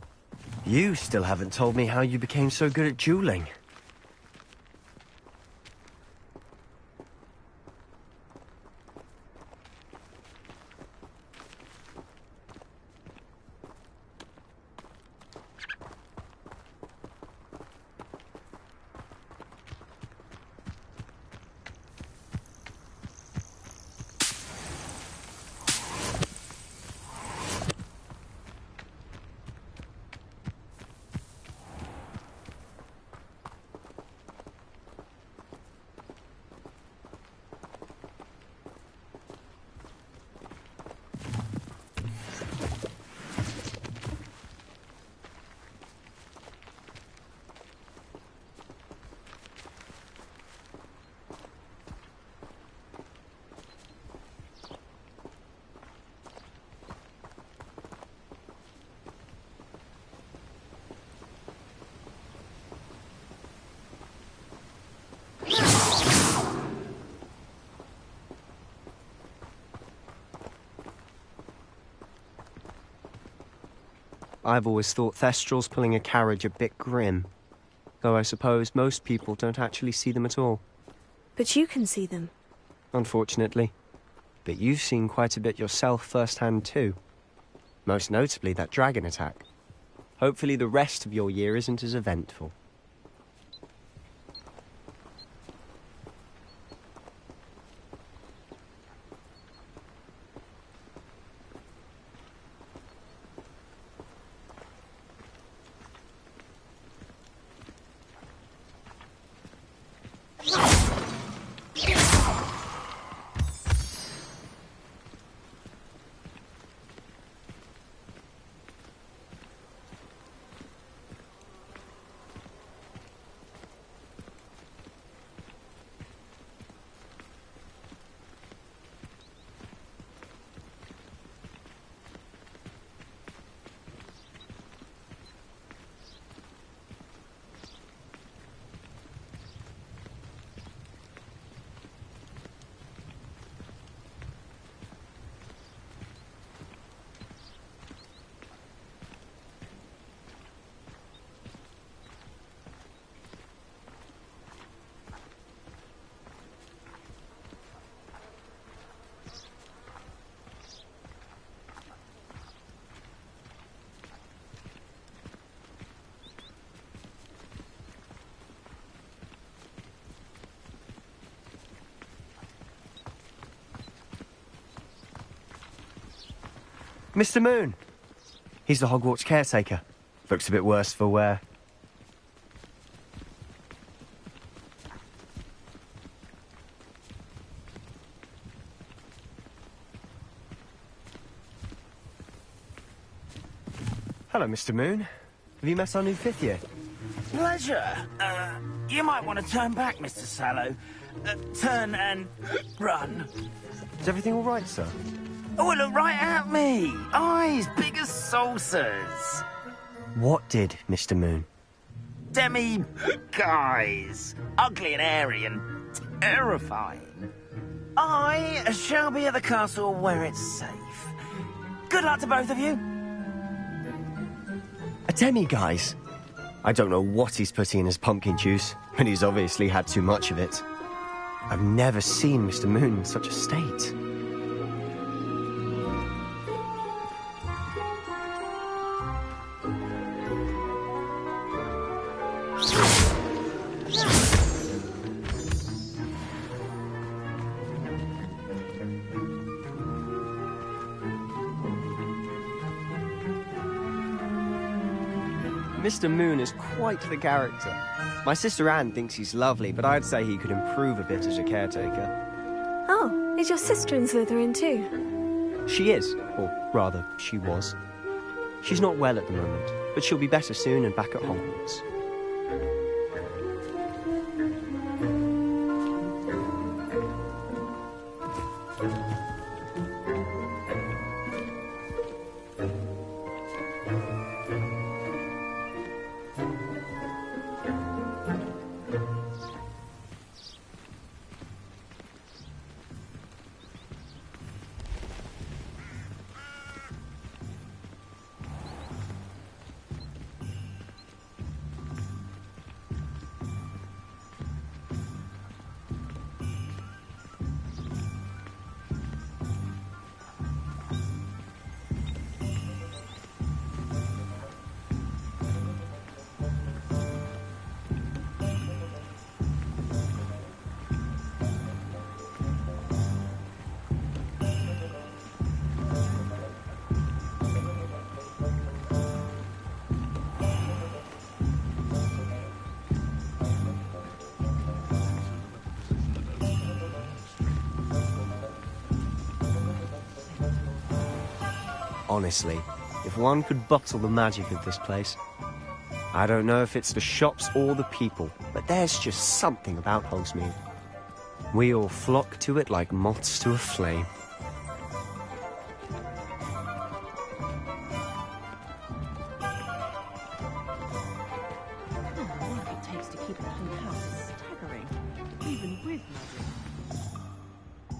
You still haven't told me how you became so good at dueling. I've always thought Thestrals pulling a carriage a bit grim. Though I suppose most people don't actually see them at all. but you can see them. Unfortunately. But you've seen quite a bit yourself firsthand too. Most notably that dragon attack. Hopefully the rest of your year isn't as eventful. Mr. Moon! He's the Hogwarts caretaker. Looks a bit worse for wear. Hello, Mr. Moon. Have you met our new 5th year? Pleasure. You might want to turn back, Mr. Sallow. Turn and run. Is everything all right, sir? Oh, look right at me. Eyes big as saucers. What did, Mr. Moon? Guys. Ugly and hairy and terrifying. I shall be at the castle where it's safe. Good luck to both of you. A demi-guise? I don't know what he's putting in his pumpkin juice, but he's obviously had too much of it. I've never seen Mr. Moon in such a state. Mr. Moon is quite the character. My sister Anne thinks he's lovely, but I'd say he could improve a bit as a caretaker. Oh, is your sister in Slytherin too? She is, or rather, she was. She's not well at the moment, but she'll be better soon and back at Hogwarts. Honestly, if one could bottle the magic of this place. I don't know if it's the shops or the people, but there's just something about Hogsmeade. We all flock to it like moths to a flame.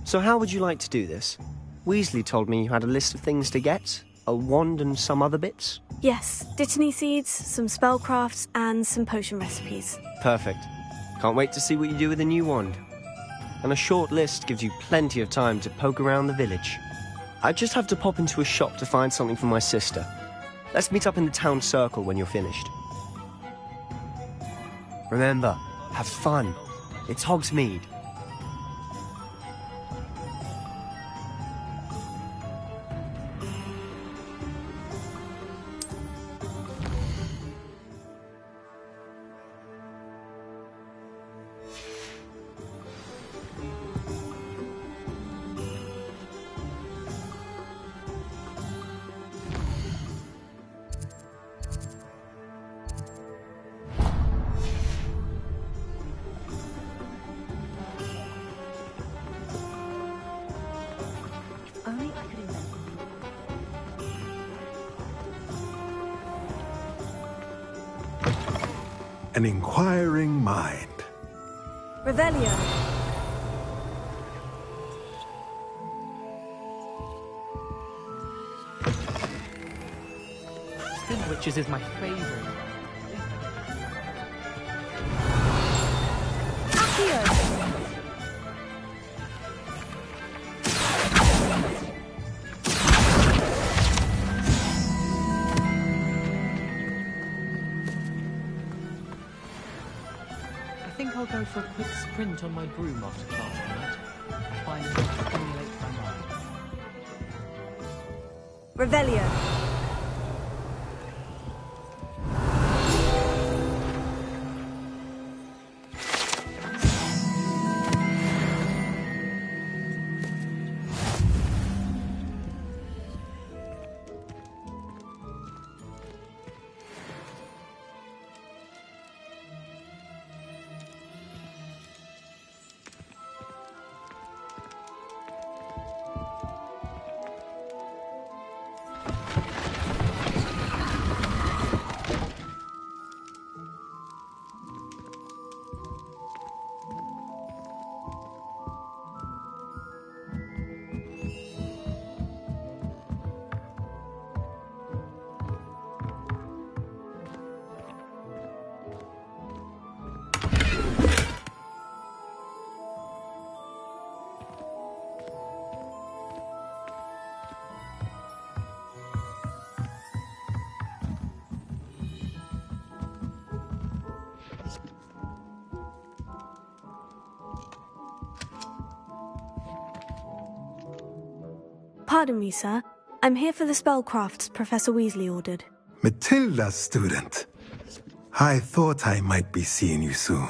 So how would you like to do this? Weasley told me you had a list of things to get, a wand and some other bits. Yes, Dittany seeds, some spellcrafts, and some potion recipes. Perfect. Can't wait to see what you do with the new wand. and a short list gives you plenty of time to poke around the village. I just have to pop into a shop to find something for my sister. Let's meet up in the town circle when you're finished. Remember, have fun. It's Hogsmeade. An inquiring mind. Revelio. Spin Witches is my favorite. I think I'll go for a quick sprint on my broom after class tonight. Find a way to stimulate my mind. Revelio. Pardon me, sir. I'm here for the spellcrafts Professor Weasley ordered. Matilda's student. I thought I might be seeing you soon.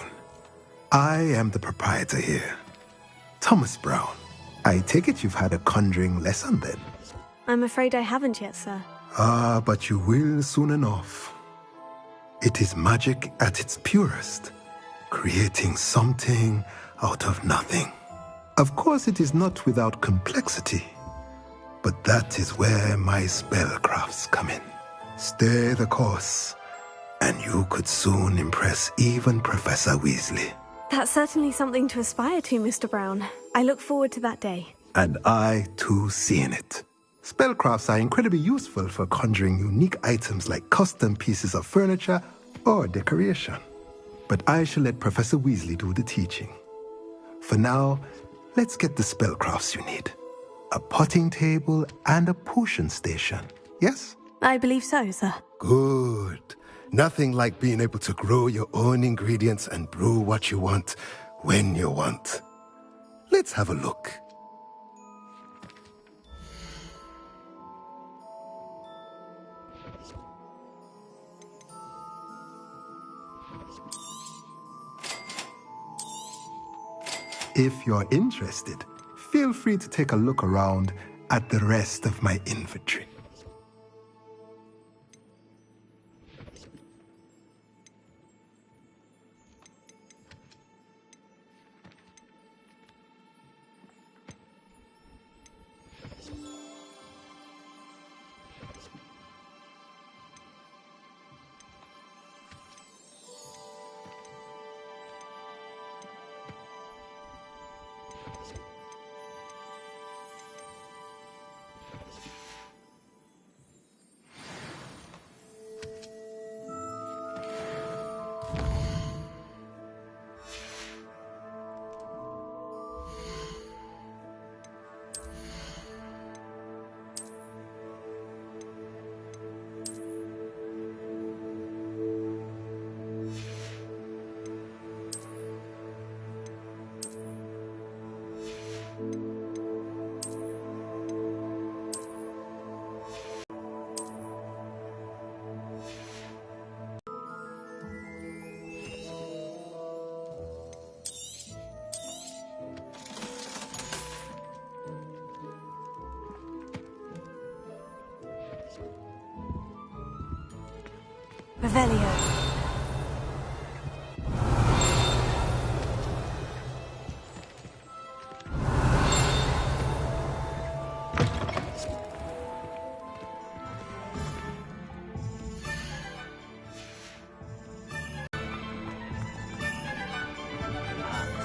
I am the proprietor here. Thomas Brown. I take it you've had a conjuring lesson then? I'm afraid I haven't yet, sir. Ah, but you will soon enough. It is magic at its purest, creating something out of nothing. Of course, it is not without complexity, but that is where my spellcrafts come in. Stay the course, and you could soon impress even Professor Weasley. That's certainly something to aspire to, Mr. Brown. I look forward to that day. And I, too, seeing it. Spellcrafts are incredibly useful for conjuring unique items like custom pieces of furniture or decoration. But I shall let Professor Weasley do the teaching. For now, let's get the spellcrafts you need. A potting table and a potion station, yes? I believe so, sir. Good. Nothing like being able to grow your own ingredients and brew what you want when you want. Let's have a look. If you're interested, feel free to take a look around at the rest of my inventory. Revelio.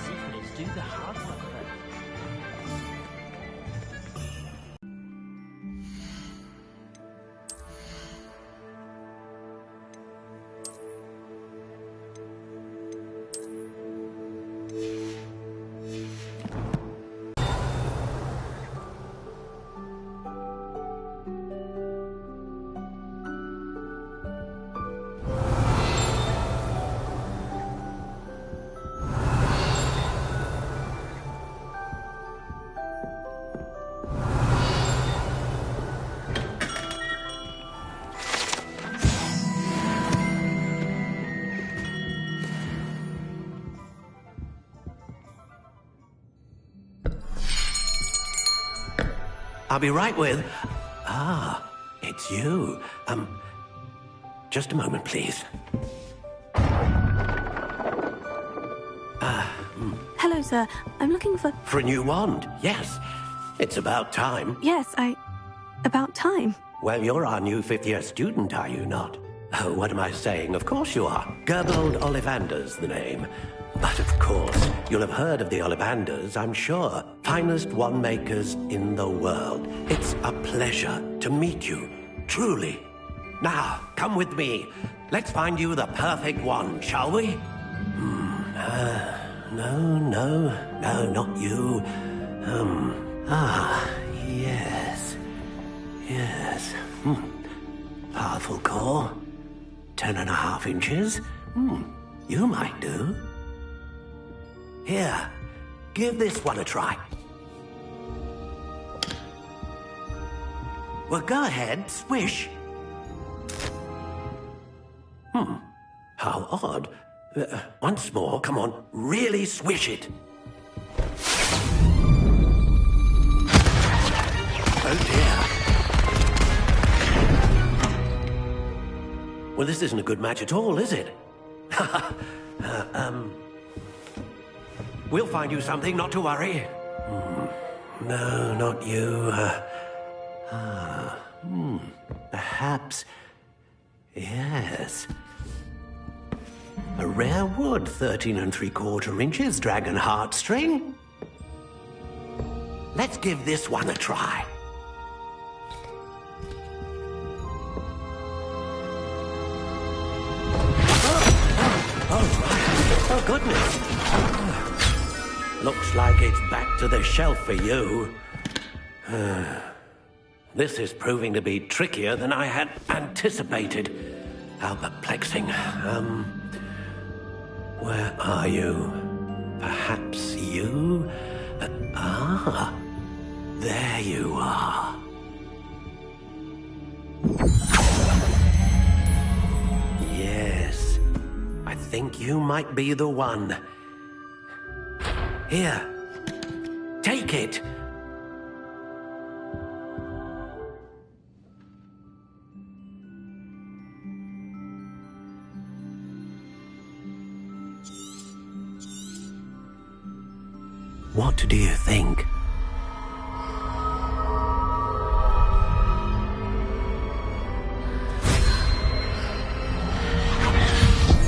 Secrets do the hard work first. I'll be right with... Ah, it's you. Just a moment, please. Hello, sir. I'm looking for... For a new wand, yes. It's about time. Yes, about time. Well, you're our new fifth-year student, are you not? Oh, what am I saying? Of course you are. Gerbold Ollivander's the name. But of course, you'll have heard of the Ollivanders, I'm sure. Finest wand makers in the world. It's a pleasure to meet you, truly. Now, come with me. Let's find you the perfect wand, shall we? No, not you. Yes. Powerful core. 10.5 inches. You might do. Here, give this one a try. Well, go ahead, swish. How odd. Once more, come on, really swish it. Oh dear. Well, this isn't a good match at all, is it? We'll find you something, not to worry. No, not you. Perhaps... Yes. A rare wood, 13 3/4 inches, dragon heartstring. Let's give this one a try. Oh, goodness. Looks like it's back to the shelf for you. This is proving to be trickier than I had anticipated. How perplexing. Where are you? Perhaps you? There you are. Yes, I think you might be the one. Here, take it. What do you think?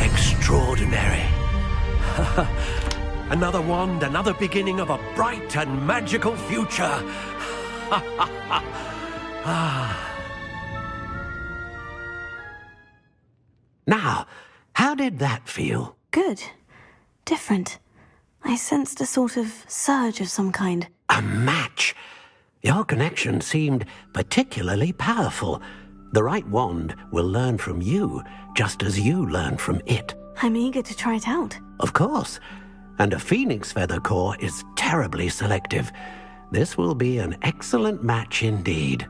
Extraordinary. Another wand, another beginning of a bright and magical future. Now, how did that feel? Good. Different. I sensed a sort of surge of some kind. A match. Your connection seemed particularly powerful. The right wand will learn from you, just as you learn from it. I'm eager to try it out. Of course. And a phoenix feather core is terribly selective. This will be an excellent match indeed.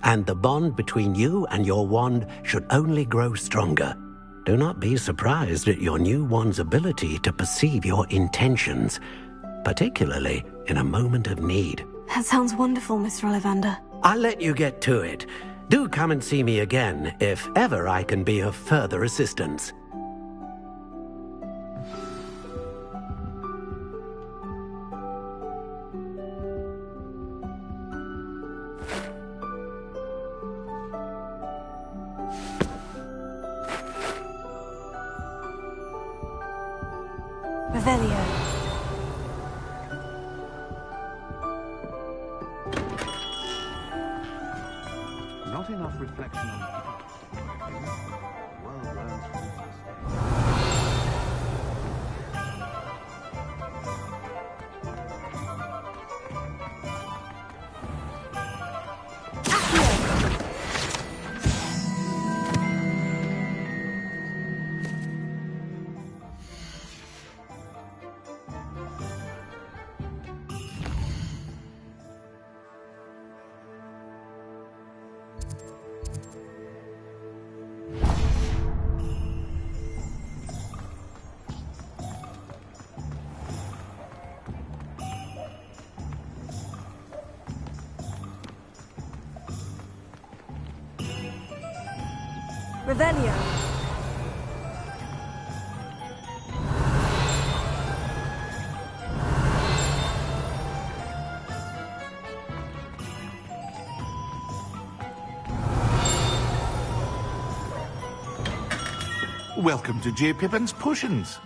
And the bond between you and your wand should only grow stronger. Do not be surprised at your new wand's ability to perceive your intentions, particularly in a moment of need. That sounds wonderful, Mr. Ollivander. I'll let you get to it. Do come and see me again if ever I can be of further assistance. Revelio. Not enough reflection on the world learns from its mistakes. Revelio. Welcome to J. Pippin's Potions.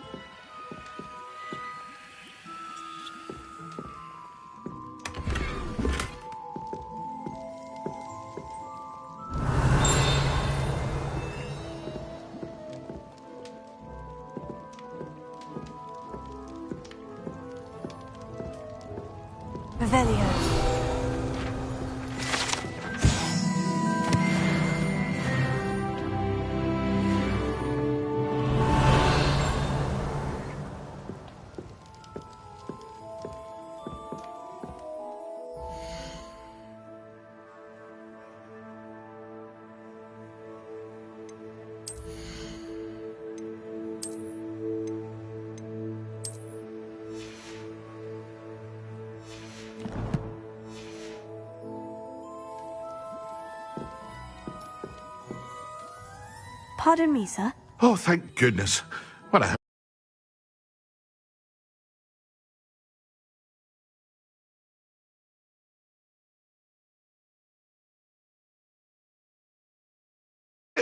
Revelio. Pardon me, sir. Oh, thank goodness. What a...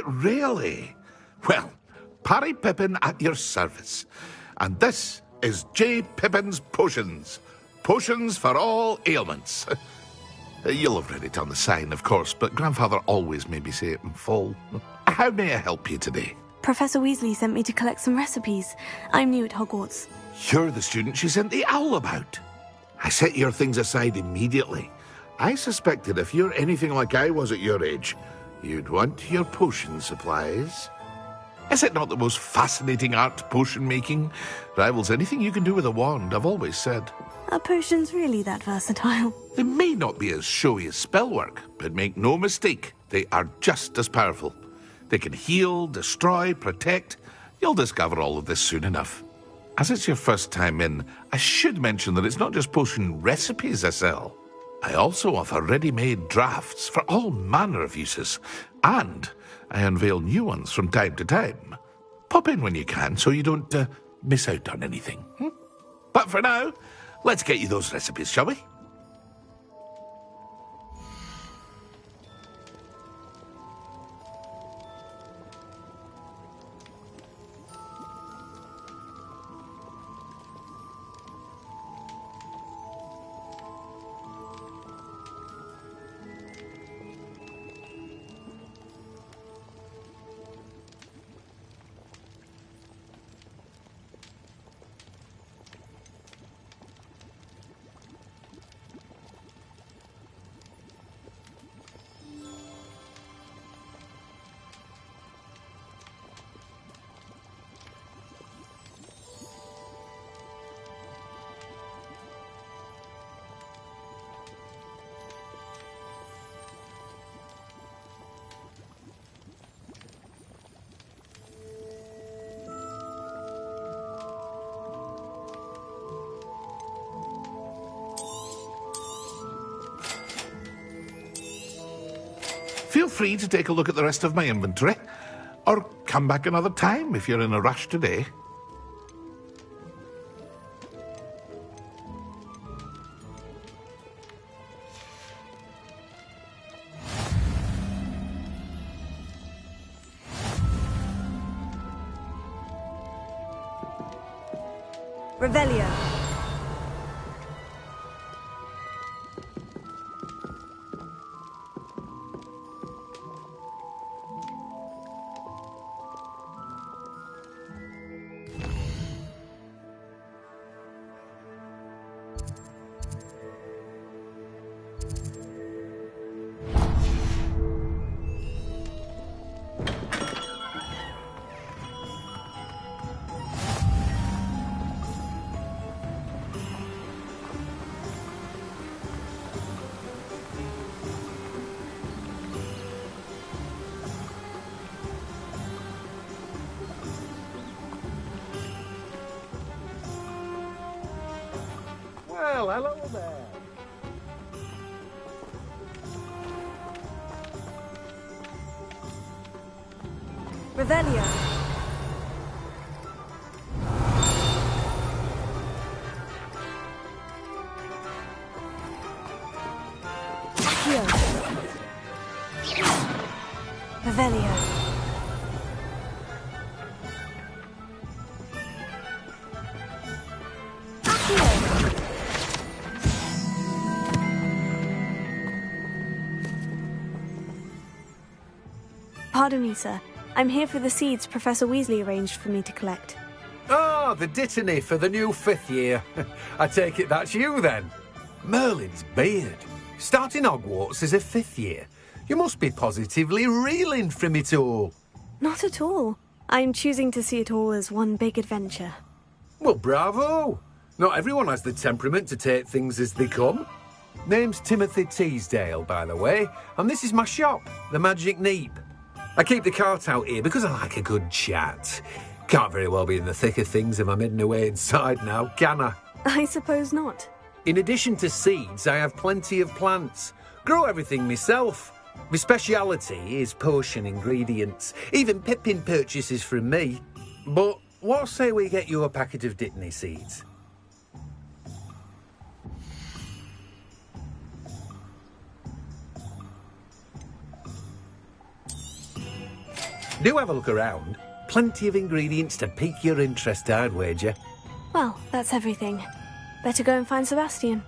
Really? Well, Parry Pippin at your service. And this is J. Pippin's Potions. Potions for all ailments. You'll have read it on the sign, of course, but Grandfather always made me say it in full. How may I help you today? Professor Weasley sent me to collect some recipes. I'm new at Hogwarts. You're the student she sent the owl about. I set your things aside immediately. I suspected if you're anything like I was at your age, you'd want your potion supplies. Is it not the most fascinating art, potion making? Rivals anything you can do with a wand, I've always said. Are potions really that versatile? They may not be as showy as spellwork, but make no mistake, they are just as powerful. They can heal, destroy, protect. You'll discover all of this soon enough. As it's your first time in, I should mention that it's not just potion recipes I sell. I also offer ready-made drafts for all manner of uses, and I unveil new ones from time to time. Pop in when you can so you don't miss out on anything. But for now, let's get you those recipes, shall we? Feel free to take a look at the rest of my inventory, or come back another time if you're in a rush today. Revelio. Well, hello there. Revelio. Accio. Revelio. Pardon me, sir. I'm here for the seeds Professor Weasley arranged for me to collect. Ah, the dittany for the new 5th year. I take it that's you, then. Merlin's beard. Starting Hogwarts as a 5th year. You must be positively reeling from it all. Not at all. I'm choosing to see it all as one big adventure. Well, bravo. Not everyone has the temperament to take things as they come. Name's Timothy Teasdale, by the way, and this is my shop, the Magic Neep. I keep the cart out here because I like a good chat. Can't very well be in the thick of things if I'm hidden away inside now, can I? I suppose not. In addition to seeds, I have plenty of plants. Grow everything myself. My speciality is potion ingredients. Even Pippin purchases from me. But what say we get you a packet of Dittany seeds? Do have a look around. Plenty of ingredients to pique your interest, I'd wager. Well, that's everything. Better go and find Sebastian.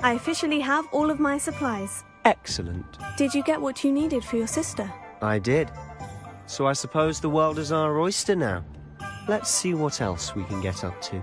I officially have all of my supplies. Excellent. Did you get what you needed for your sister? I did. So I suppose the world is our oyster now. Let's see what else we can get up to.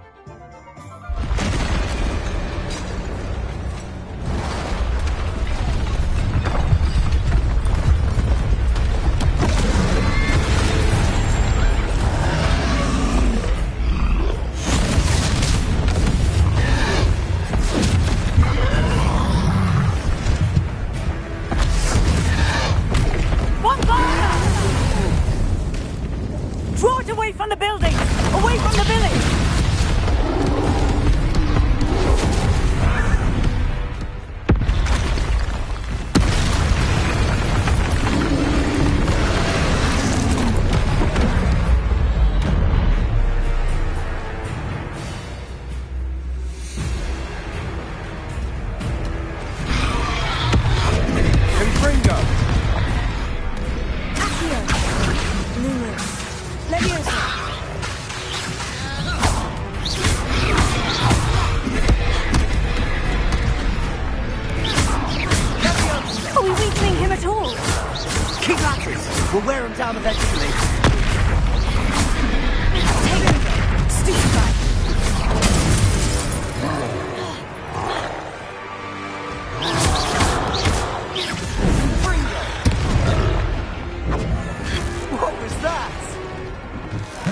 Draw it away from the building! Away from the village! We'll wear him down eventually. What was that?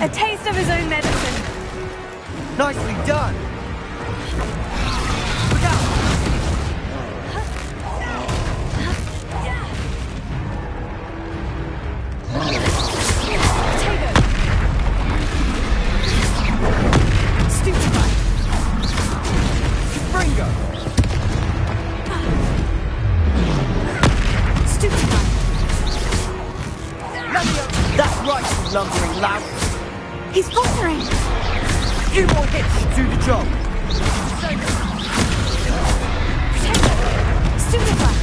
A taste of his own medicine. Nicely done. Lumbering loud. He's faltering. A few more hits to do the job. Stupefy.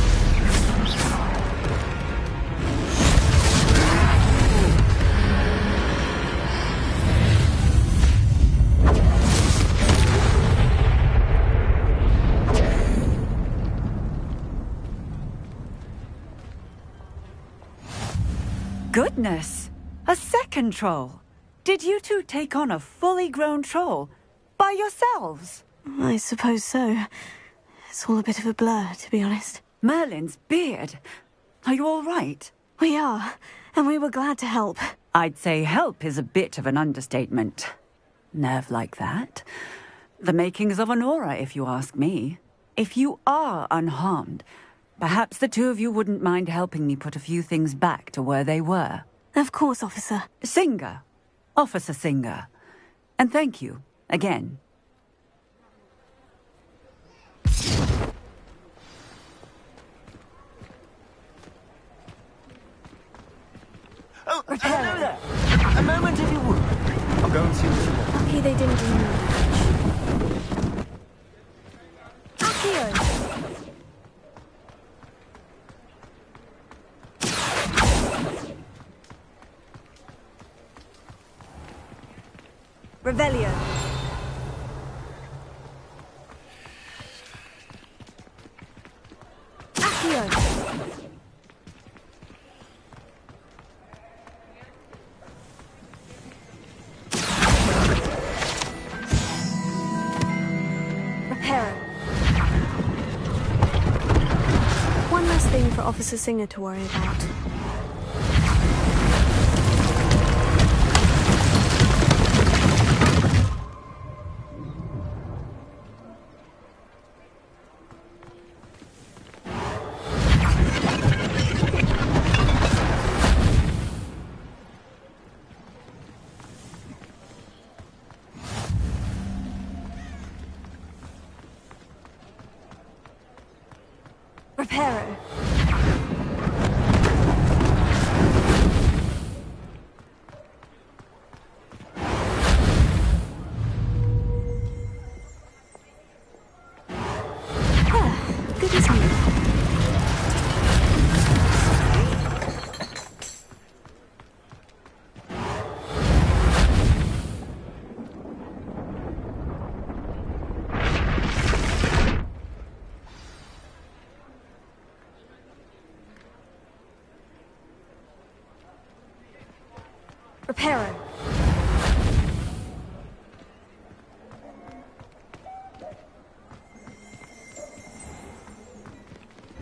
Goodness! A second troll. Did you two take on a fully grown troll by yourselves? I suppose so. It's all a bit of a blur, to be honest. Merlin's beard. Are you all right? We are, and we were glad to help. I'd say help is a bit of an understatement. Nerve like that. The makings of an aura, if you ask me. If you are unharmed, perhaps the two of you wouldn't mind helping me put a few things back to where they were. Of course, officer. Singer. Officer Singer. And thank you, again. Oh, hello there. A moment if you would. I'll go and see what you want. Lucky they didn't do me. Accio! Revelio. Accio. Reparo. One less thing for Officer Singer to worry about. Reparo. Good as new.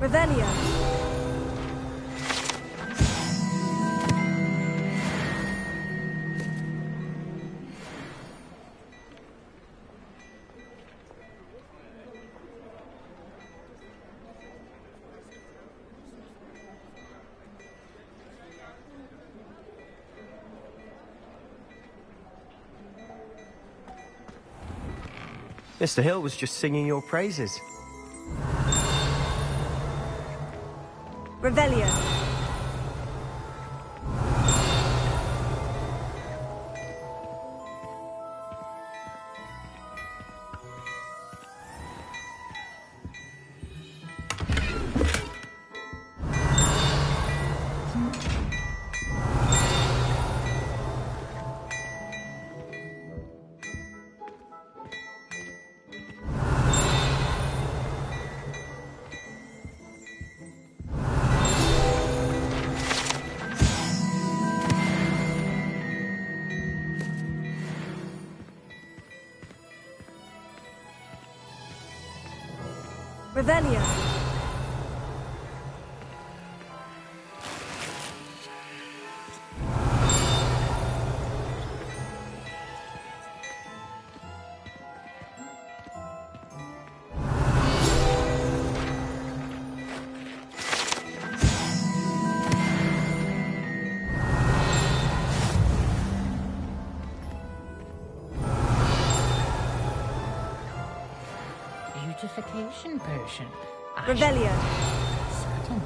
Revelio. Mr. Hill was just singing your praises. Revelio. Revelio. Beautification potion. Revelio. Certain.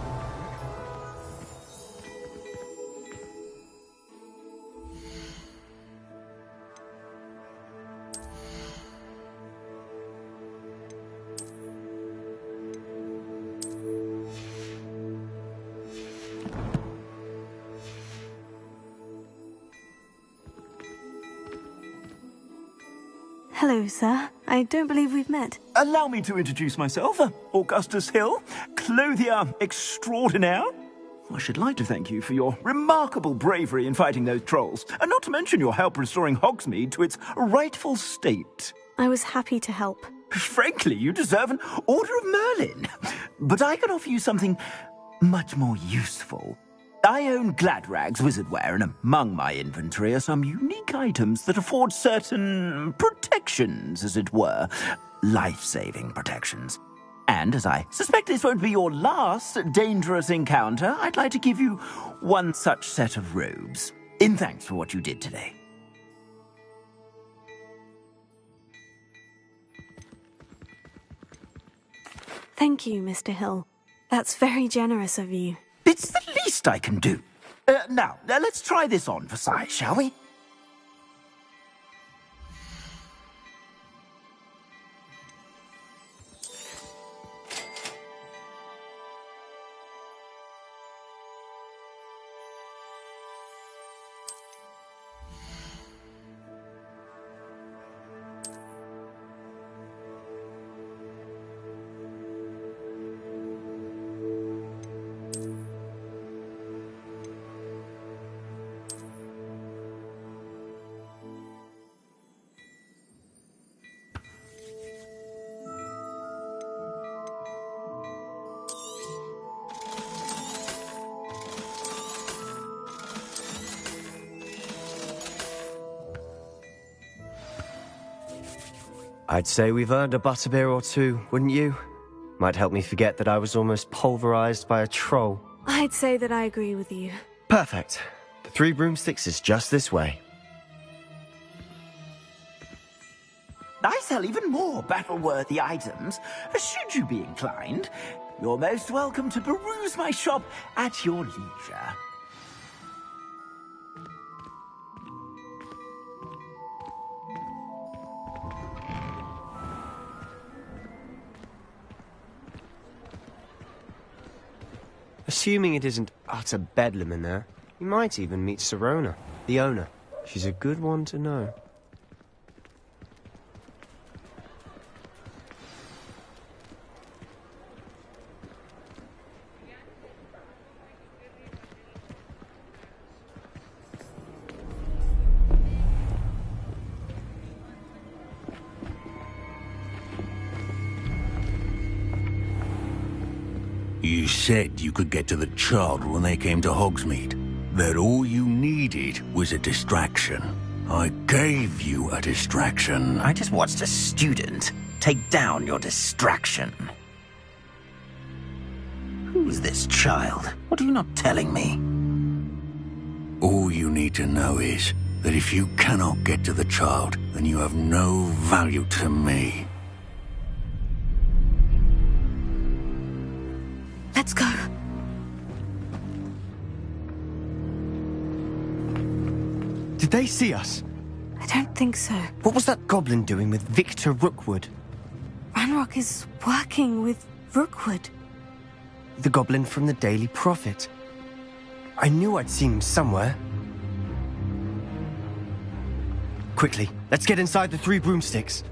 Hello, sir. I don't believe we've met. Allow me to introduce myself. Augustus Hill, clothier extraordinaire. I should like to thank you for your remarkable bravery in fighting those trolls, and not to mention your help restoring Hogsmeade to its rightful state. I was happy to help. Frankly, you deserve an Order of Merlin. But I can offer you something much more useful. I own Gladrag's wizardware, and among my inventory are some unique items that afford certain protections, as it were. Life-saving protections. And as I suspect this won't be your last dangerous encounter, I'd like to give you one such set of robes, in thanks for what you did today. Thank you, Mr. Hill. That's very generous of you. It's the least I can do. Now, let's try this on for size, shall we? I'd say we've earned a butterbeer or two, wouldn't you? Might help me forget that I was almost pulverized by a troll. I'd say that I agree with you. Perfect. The 3 broomsticks is just this way. I sell even more battle-worthy items. Should you be inclined, you're most welcome to peruse my shop at your leisure. Assuming it isn't utter bedlam in there, you might even meet Sirona, the owner. She's a good one to know. You said you could get to the child when they came to Hogsmeade. That all you needed was a distraction. I gave you a distraction. I just watched a student take down your distraction. Who's this child? What are you not telling me? All you need to know is that if you cannot get to the child, then you have no value to me. Let's go. Did they see us? I don't think so. What was that goblin doing with Victor Rookwood? Ranrock is working with Rookwood. The goblin from the Daily Prophet. I knew I'd seen him somewhere. Quickly, let's get inside the 3 broomsticks.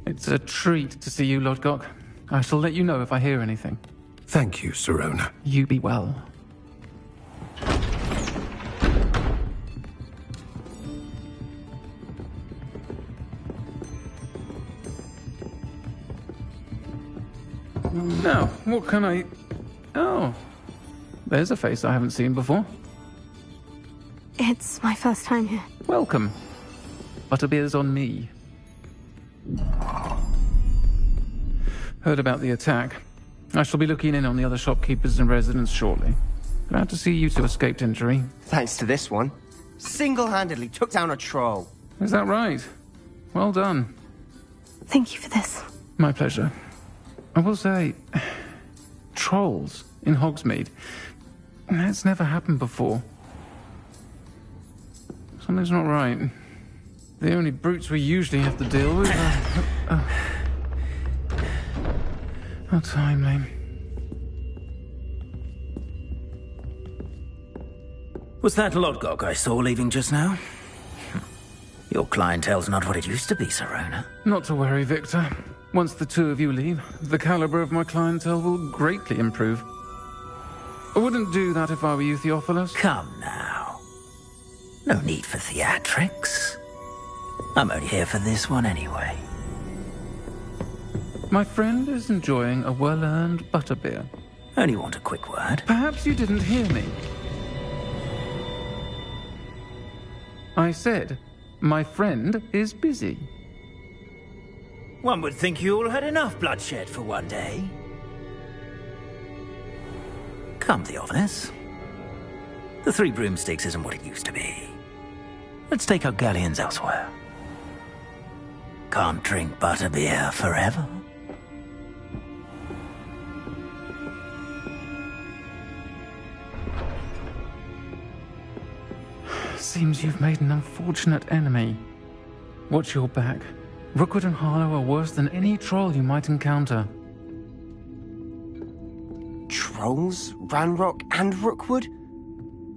It's a treat to see you, Lodgok. I shall let you know if I hear anything. Thank you, Sirona. You be well. Now, what can I... Oh, there's a face I haven't seen before. It's my first time here. Welcome. Butterbeer's on me. Heard about the attack. I shall be looking in on the other shopkeepers and residents shortly. Glad to see you two escaped injury. Thanks to this one. Single-handedly took down a troll. Is that right? Well done. Thank you for this. My pleasure. I will say, trolls in Hogsmeade. That's never happened before. Something's not right. The only brutes we usually have to deal with are... How timely. Was that Lodgok I saw leaving just now? Your clientele's not what it used to be, Sirona. Not to worry, Victor. Once the two of you leave, the caliber of my clientele will greatly improve. I wouldn't do that if I were you, Theophilus. Come now. No need for theatrics. I'm only here for this one anyway. My friend is enjoying a well-earned butterbeer. Only want a quick word. Perhaps you didn't hear me. I said, my friend is busy. One would think you all had enough bloodshed for one day. Come, Theophilus. The 3 broomsticks isn't what it used to be. Let's take our galleons elsewhere. Can't drink butterbeer forever. Seems you've made an unfortunate enemy. Watch your back. Rookwood and Harlow are worse than any troll you might encounter. Trolls? Ranrock and Rookwood?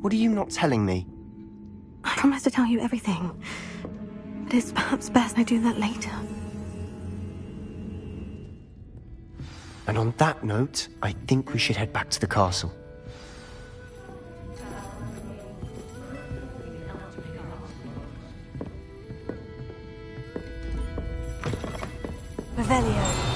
What are you not telling me? I promise to tell you everything. But it's perhaps best I do that later. And on that note, I think we should head back to the castle. Revelio.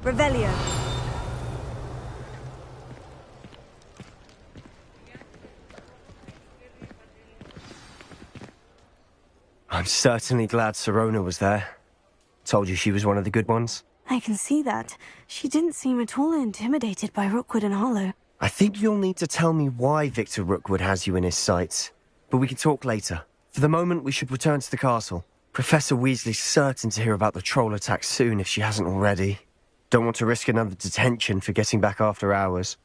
Revelio. I'm certainly glad Sirona was there. Told you she was one of the good ones. I can see that. She didn't seem at all intimidated by Rookwood and Harlow. I think you'll need to tell me why Victor Rookwood has you in his sights. But we can talk later. For the moment, we should return to the castle. Professor Weasley's certain to hear about the troll attack soon if she hasn't already. Don't want to risk another detention for getting back after hours.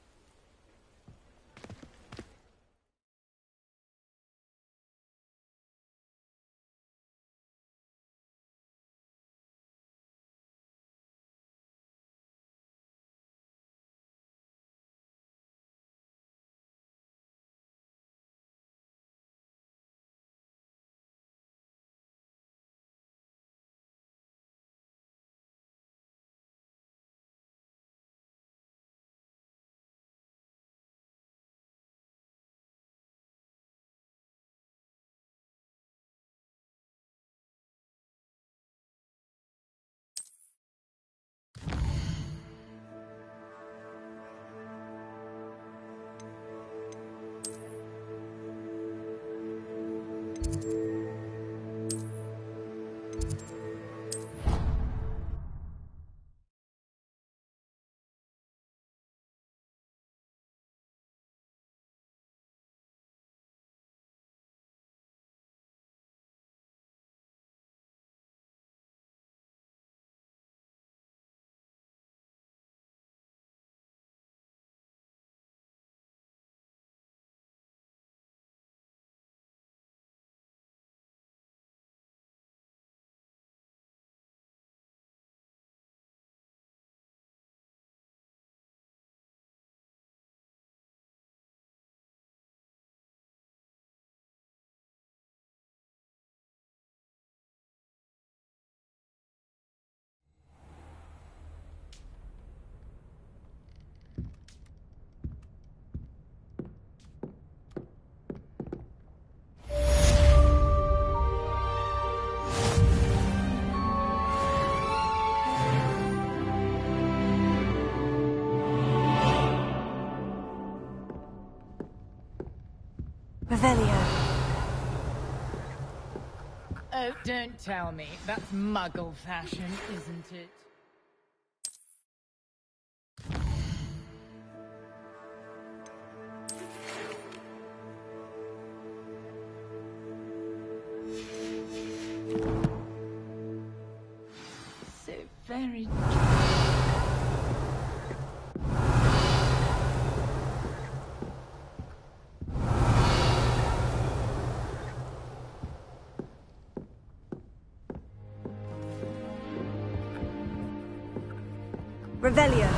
Revelio. Oh, don't tell me. That's Muggle fashion, isn't it? So very... Revelio.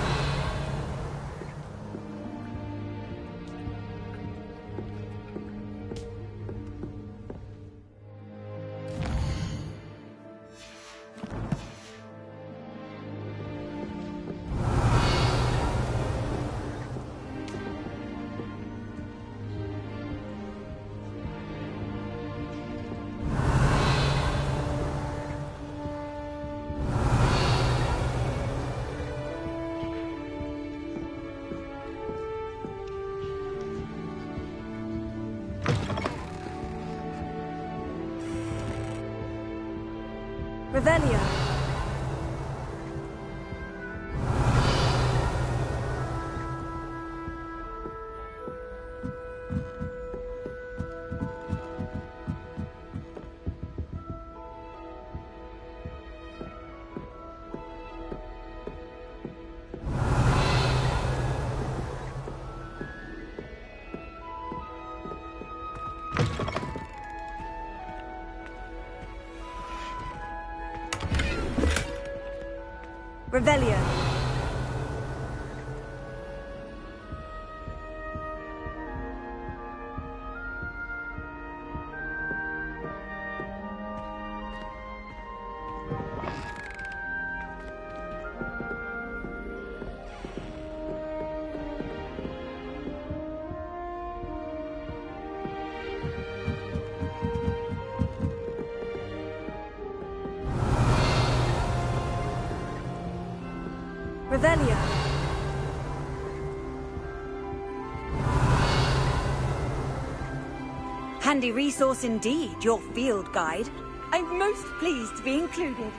Revelio. Revelio. Revelio. Handy resource indeed, your field guide. I'm most pleased to be included.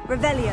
Revelio.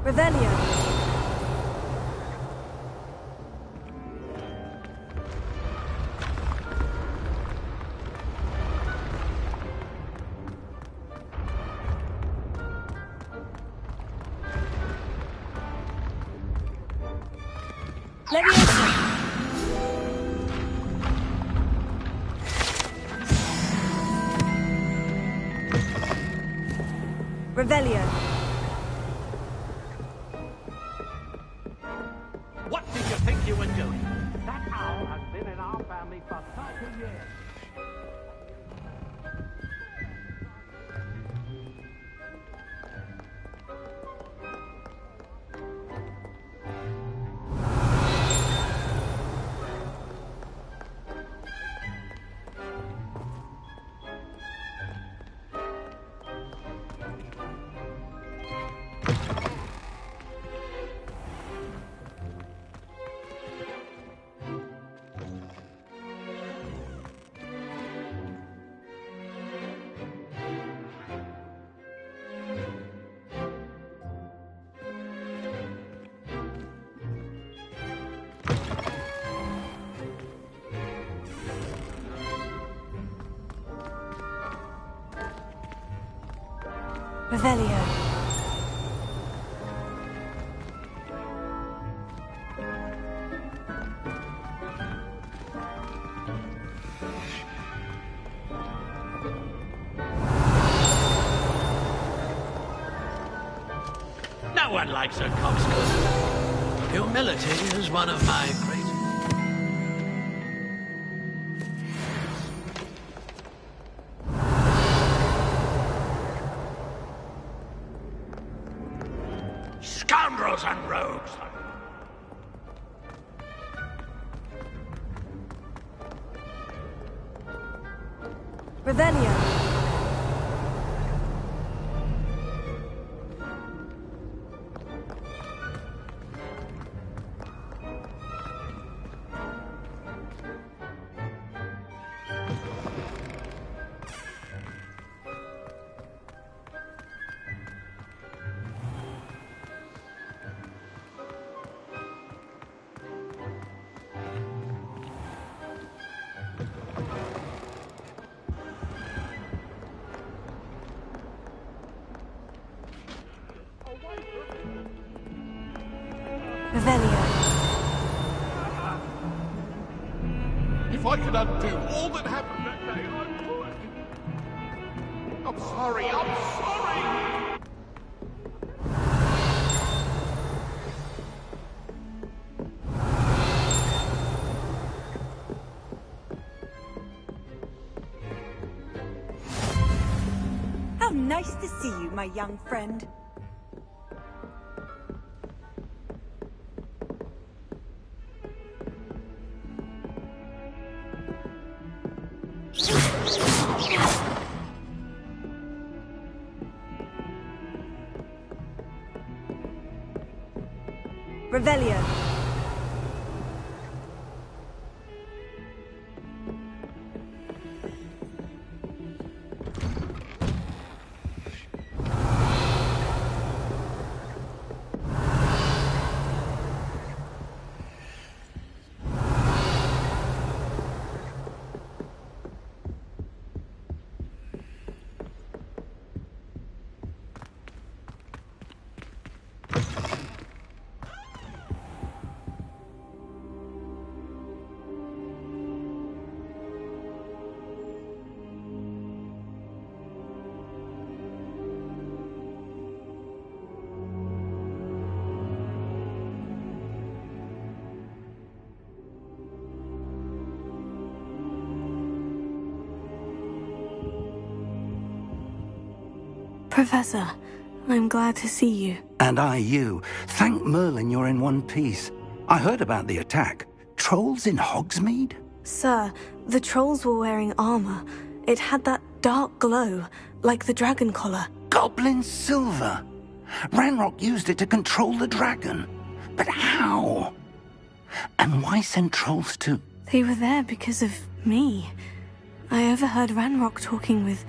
Revelio. Leviosa. Revelio. What did you think you were doing? That owl has been in our family for 30 years. Revelio. No one likes a coxcomb. Humility is one of my greatest. Scoundrels and rogues! Revelio. Revelio. If I could undo all that happened that day, I would. I'm sorry, I'm sorry! How nice to see you, my young friend. Revelio. Professor, I'm glad to see you. And I you. Thank Merlin you're in one piece. I heard about the attack. Trolls in Hogsmeade? Sir, the trolls were wearing armor. It had that dark glow, like the dragon collar. Goblin silver! Ranrock used it to control the dragon. But how? And why send trolls to... They were there because of me. I overheard Ranrock talking with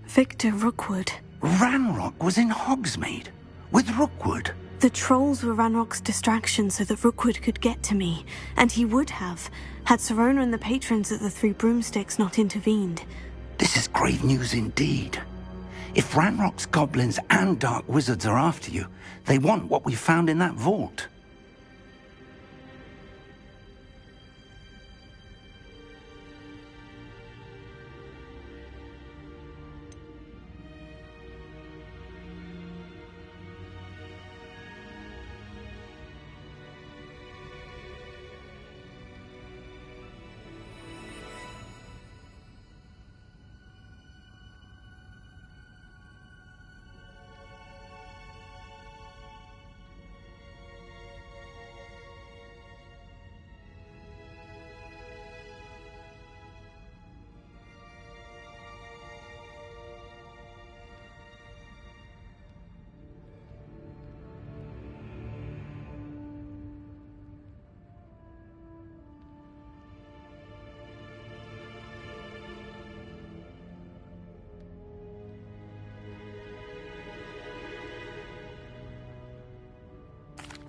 Victor Rookwood. Ranrock was in Hogsmeade? With Rookwood? The trolls were Ranrock's distraction so that Rookwood could get to me. And he would have, had Sirona and the patrons at the Three Broomsticks not intervened. This is grave news indeed. If Ranrock's goblins and dark wizards are after you, they want what we found in that vault.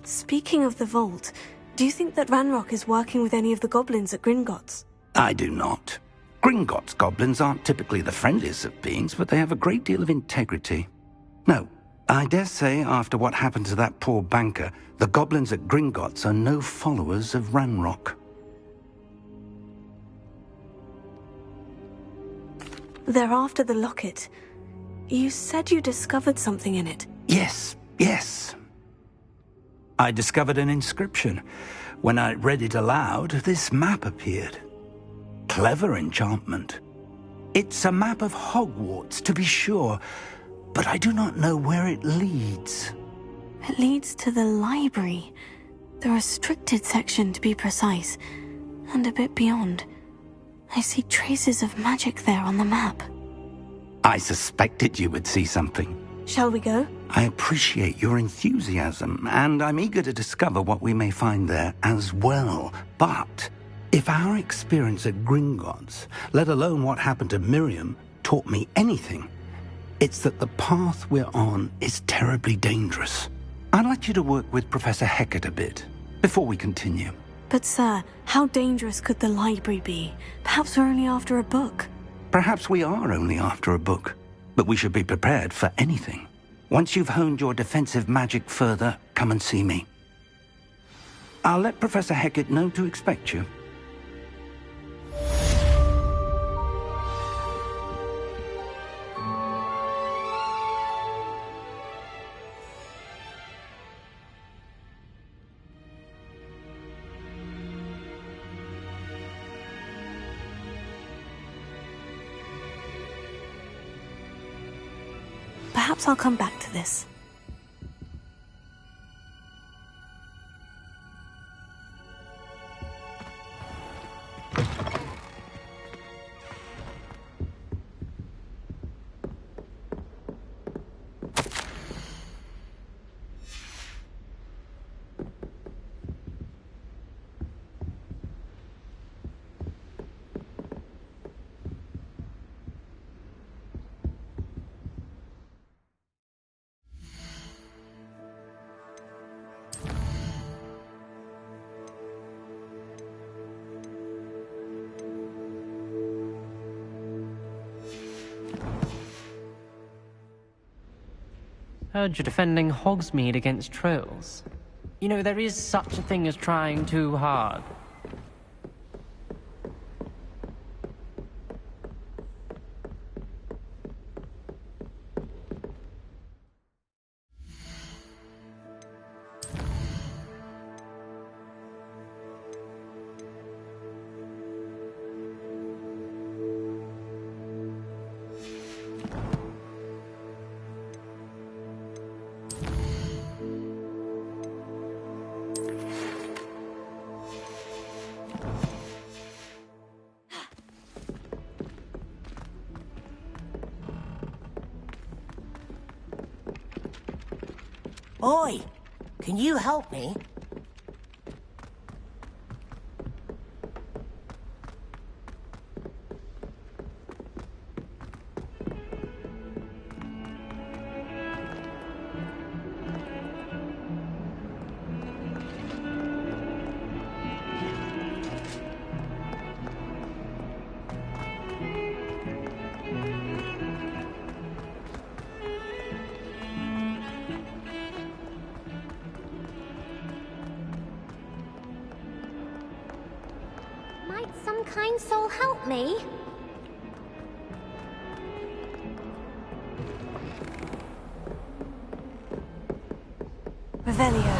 Speaking of the vault, do you think that Ranrock is working with any of the goblins at Gringotts? I do not. Gringotts goblins aren't typically the friendliest of beings, but they have a great deal of integrity. No, I dare say after what happened to that poor banker, the goblins at Gringotts are no followers of Ranrock. They're after the locket. You said you discovered something in it. Yes. I discovered an inscription. When I read it aloud, this map appeared. Clever enchantment. It's a map of Hogwarts, to be sure, but I do not know where it leads. It leads to the library. The restricted section, to be precise, and a bit beyond. I see traces of magic there on the map. I suspected you would see something. Shall we go? I appreciate your enthusiasm, and I'm eager to discover what we may find there as well. But if our experience at Gringotts, let alone what happened to Miriam, taught me anything, it's that the path we're on is terribly dangerous. I'd like you to work with Professor Hecat a bit before we continue. But sir, how dangerous could the library be? Perhaps we're only after a book. Perhaps we are only after a book, but we should be prepared for anything. Once you've honed your defensive magic further, come and see me. I'll let Professor Hecat know to expect you. Perhaps I'll come back to this. Heard you're defending Hogsmeade against trolls. You know, there is such a thing as trying too hard. Oi! Can you help me? Might some kind soul help me? Revelio.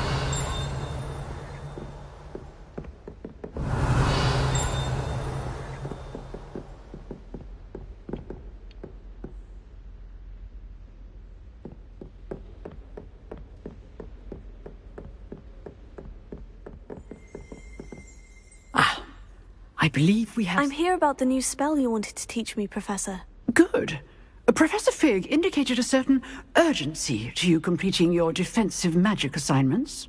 I believe we have... I'm here about the new spell you wanted to teach me, Professor. Good. Professor Fig indicated a certain urgency to you completing your defensive magic assignments.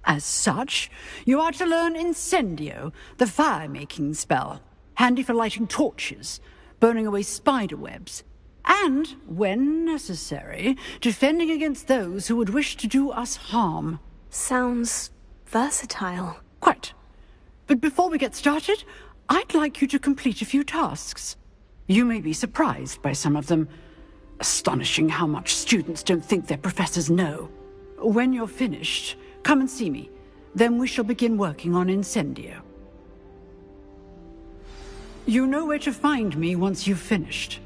As such, you are to learn Incendio, the fire-making spell, handy for lighting torches, burning away spider webs, and, when necessary, defending against those who would wish to do us harm. Sounds versatile. Quite. But before we get started, I'd like you to complete a few tasks. You may be surprised by some of them. Astonishing how much students don't think their professors know. When you're finished, come and see me. Then we shall begin working on Incendio. You know where to find me once you've finished.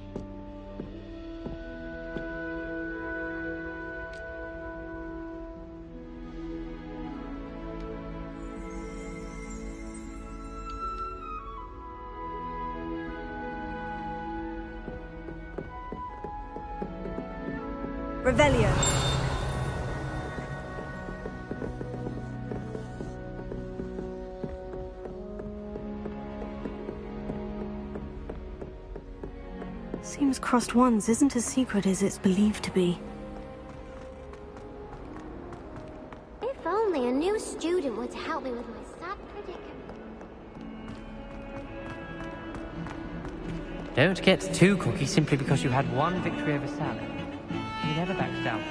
Revelio. Seems crossed ones isn't as secret as it's believed to be. If only a new student would help me with my sad predicament. Don't get too cocky simply because you had one victory over Sally. He never backs down.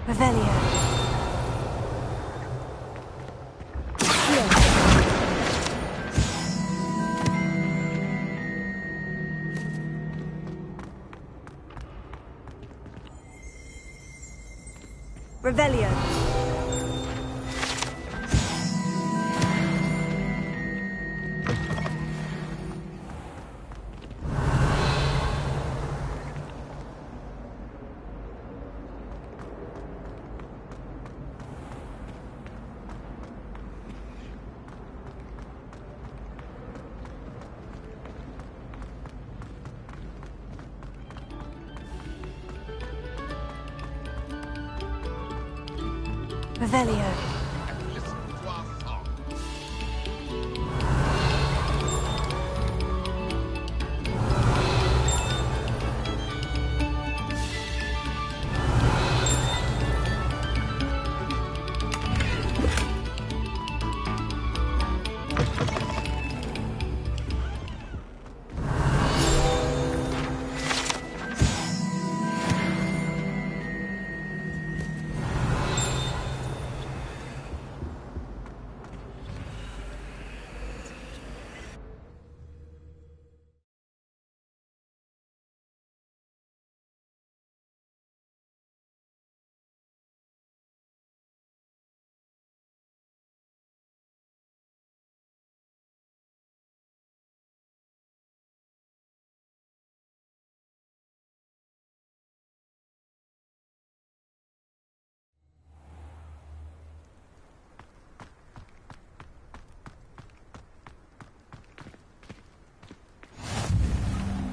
Revelio. Revelio. Revelio.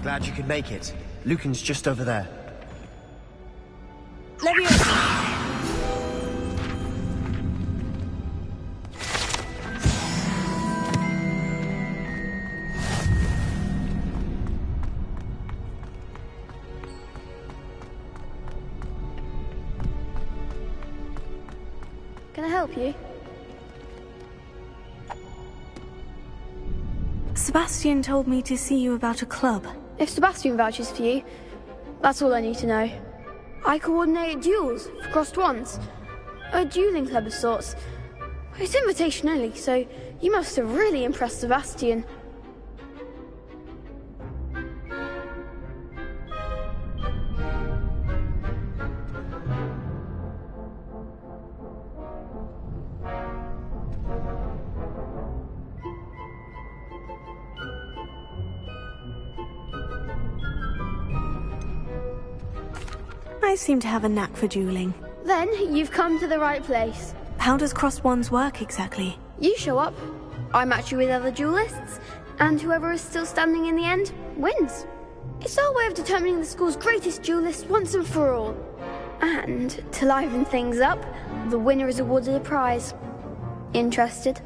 Glad you could make it. Lucan's just over there. Can I help you? Sebastian told me to see you about a club. If Sebastian vouches for you, that's all I need to know. I coordinate duels for crossed wands. A dueling club of sorts. It's invitation only, so you must have really impressed Sebastian. I seem to have a knack for dueling. Then you've come to the right place. How does crossed wands work exactly? You show up, I match you with other duelists, and whoever is still standing in the end wins. It's our way of determining the school's greatest duelist once and for all. And to liven things up, the winner is awarded a prize. Interested?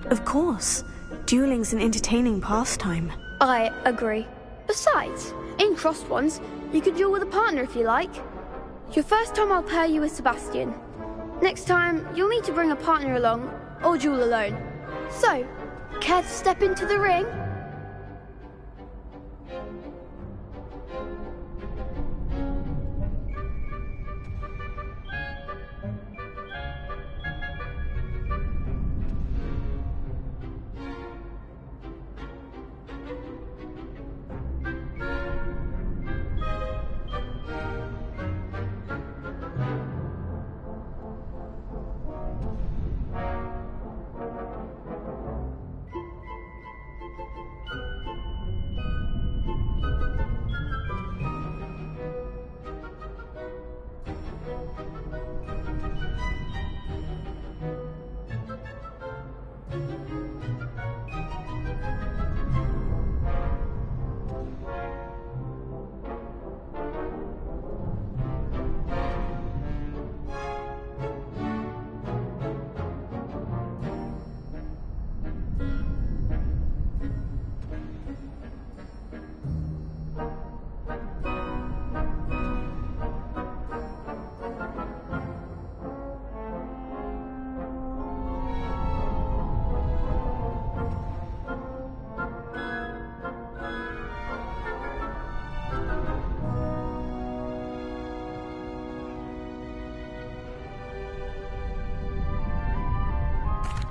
Of course. Dueling's an entertaining pastime. I agree. Besides, in crossed wands, you could duel with a partner if you like. Your first time I'll pair you with Sebastian. Next time, you'll need to bring a partner along, or duel alone. So, care to step into the ring?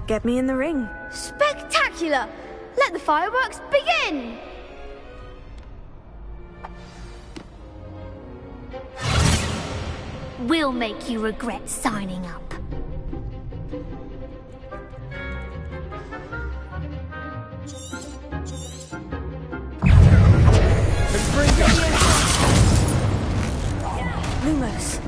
Get me in the ring. Spectacular! Let the fireworks begin! We'll make you regret signing up. Lumos.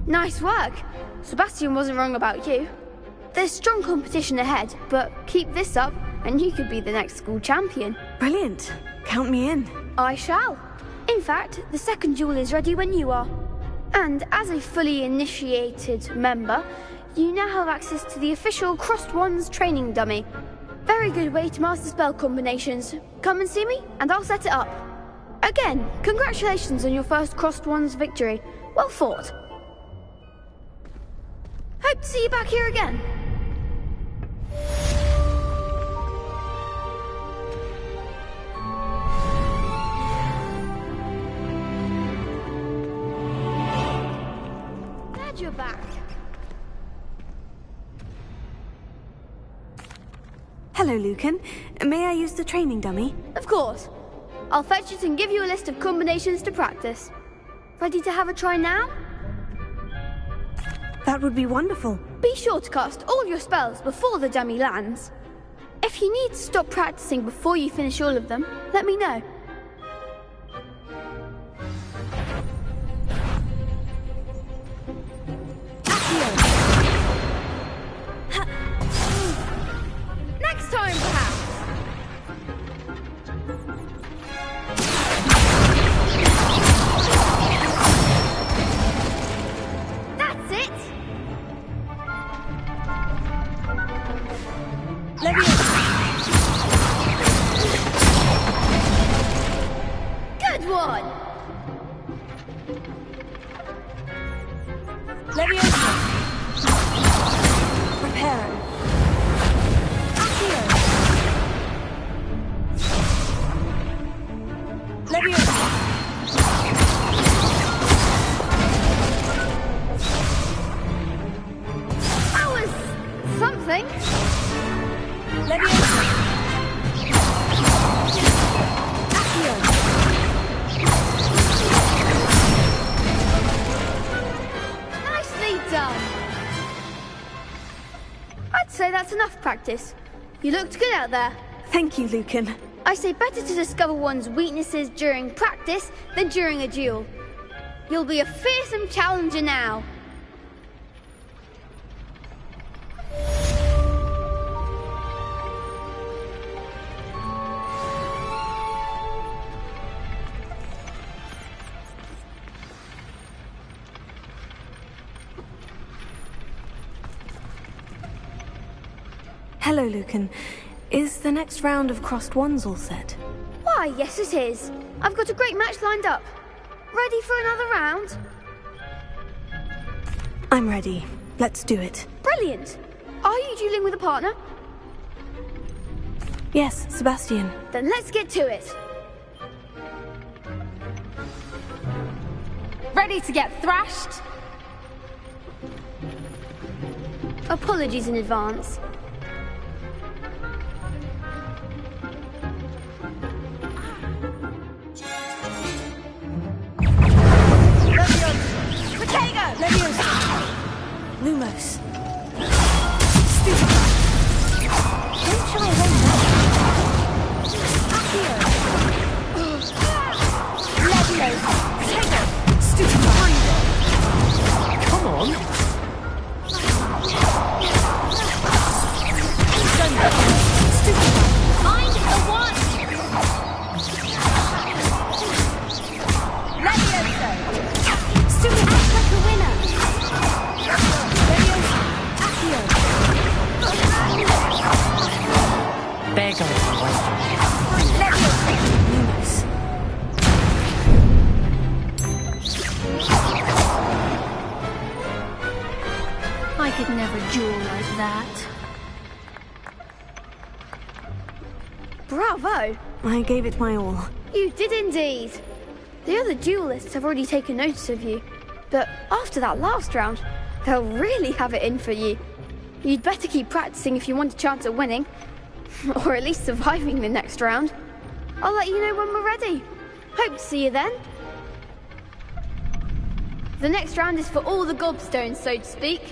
Nice work. Sebastian wasn't wrong about you. There's strong competition ahead, but keep this up and you could be the next school champion. Brilliant. Count me in. I shall. In fact, the second duel is ready when you are. And as a fully initiated member, you now have access to the official Crossed Wands training dummy. Very good way to master spell combinations. Come and see me, and I'll set it up. Again, congratulations on your first Crossed Wands victory. Well fought. Hope to see you back here again. Glad you're back. Hello, Lucan. May I use the training dummy? Of course. I'll fetch it and give you a list of combinations to practice. Ready to have a try now? That would be wonderful. Be sure to cast all your spells before the dummy lands. If you need to stop practicing before you finish all of them, let me know. Next time, perhaps. That's it. Good one. Leviosa. Reparo. Accio. Leviosa. That was something. Leviosa. Accio. Nicely done. I'd say that's enough practice. You looked good out there. Thank you, Lucan. I say better to discover one's weaknesses during practice than during a duel. You'll be a fearsome challenger now. Hello, Lucan. Is the next round of Crossed Wands all set? Why, yes it is. I've got a great match lined up. Ready for another round? I'm ready. Let's do it. Brilliant. Are you dueling with a partner? Yes, Sebastian. Then let's get to it. Ready to get thrashed? Apologies in advance. Leviosa. Lumos. Don't shy away now. Accio. Leviosa. Potato. Stupid behind it. Come on. Stupid. Mind the one. Leviosa. Stupid. Act like a winner. Leviosa. Accio. There goes my wager. Leviosa. Lumos. I could never duel like that. Bravo. I gave it my all. You did indeed. The other duelists have already taken notice of you. But after that last round, they'll really have it in for you. You'd better keep practicing if you want a chance at winning. Or at least surviving the next round. I'll let you know when we're ready. Hope to see you then. The next round is for all the gobstones, so to speak.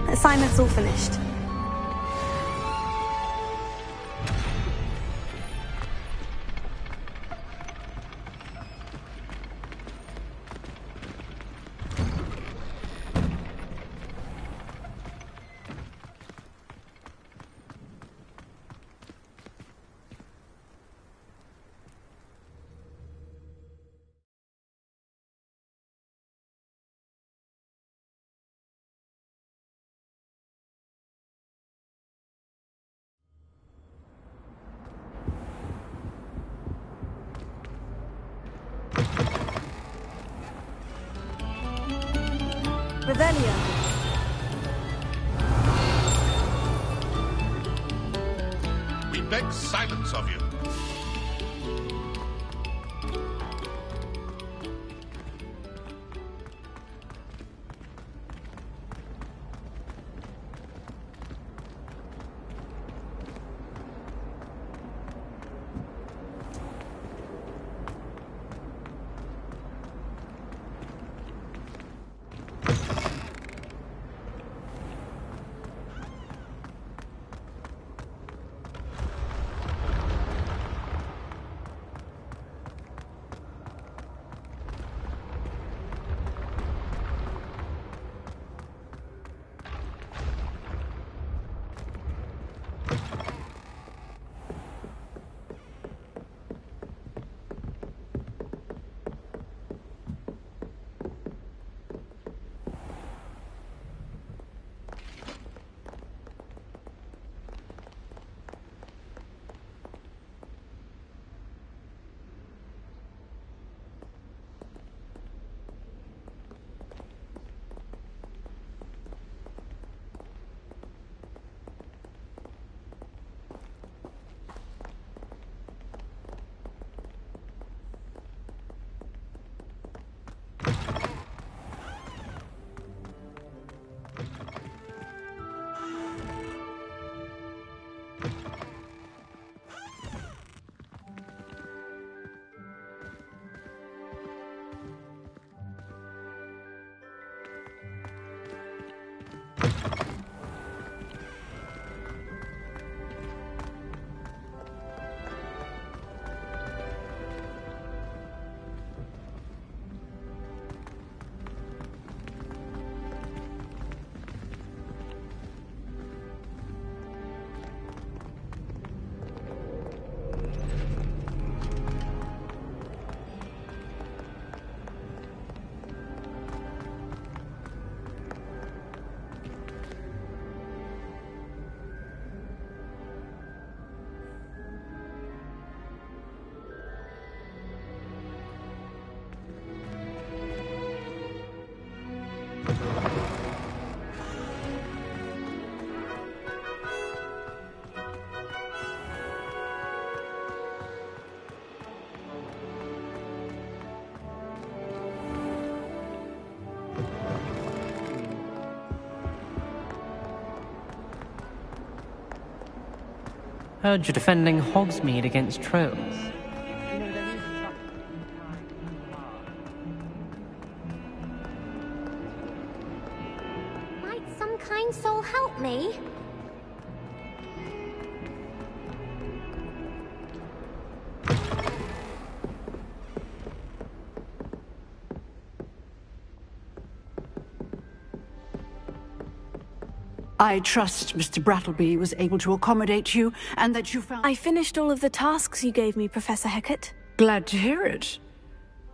Assignment's all finished. Revelio. We beg silence of you. Heard you're defending Hogsmeade against trolls. Might some kind soul help me? I trust Mr. Brattleby was able to accommodate you, and that you found... I finished all of the tasks you gave me, Professor Hecat. Glad to hear it.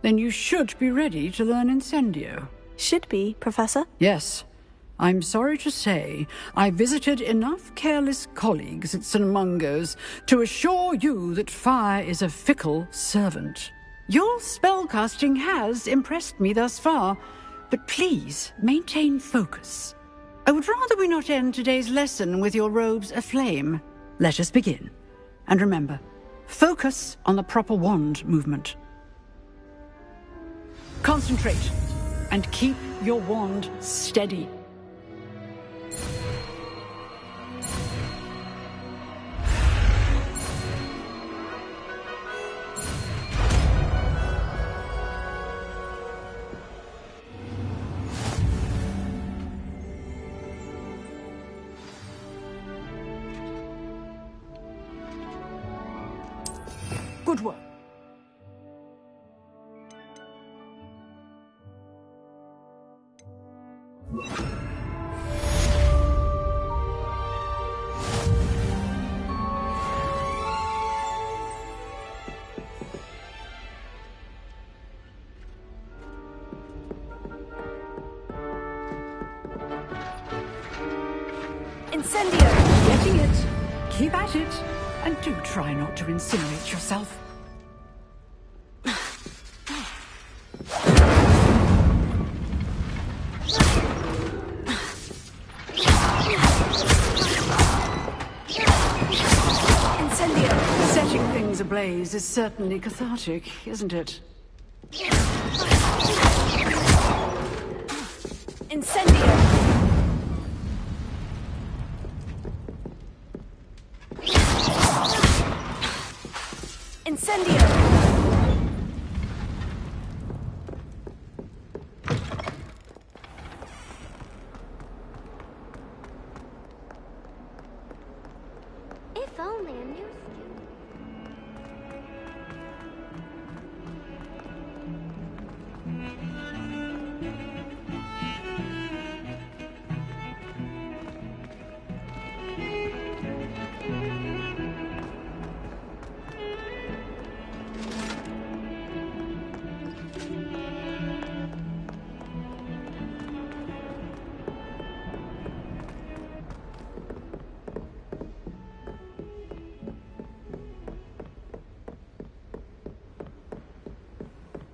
Then you should be ready to learn Incendio. Should be, Professor? Yes. I'm sorry to say, I visited enough careless colleagues at St. Mungo's to assure you that fire is a fickle servant. Your spellcasting has impressed me thus far, but please maintain focus. I would rather we not end today's lesson with your robes aflame. Let us begin. And remember, focus on the proper wand movement. Concentrate, and keep your wand steady. Good work. Incendio! Getting it. Keep at it. And do try not to incinerate yourself. ways is certainly cathartic, isn't it? Incendio! Incendio! If only I knew.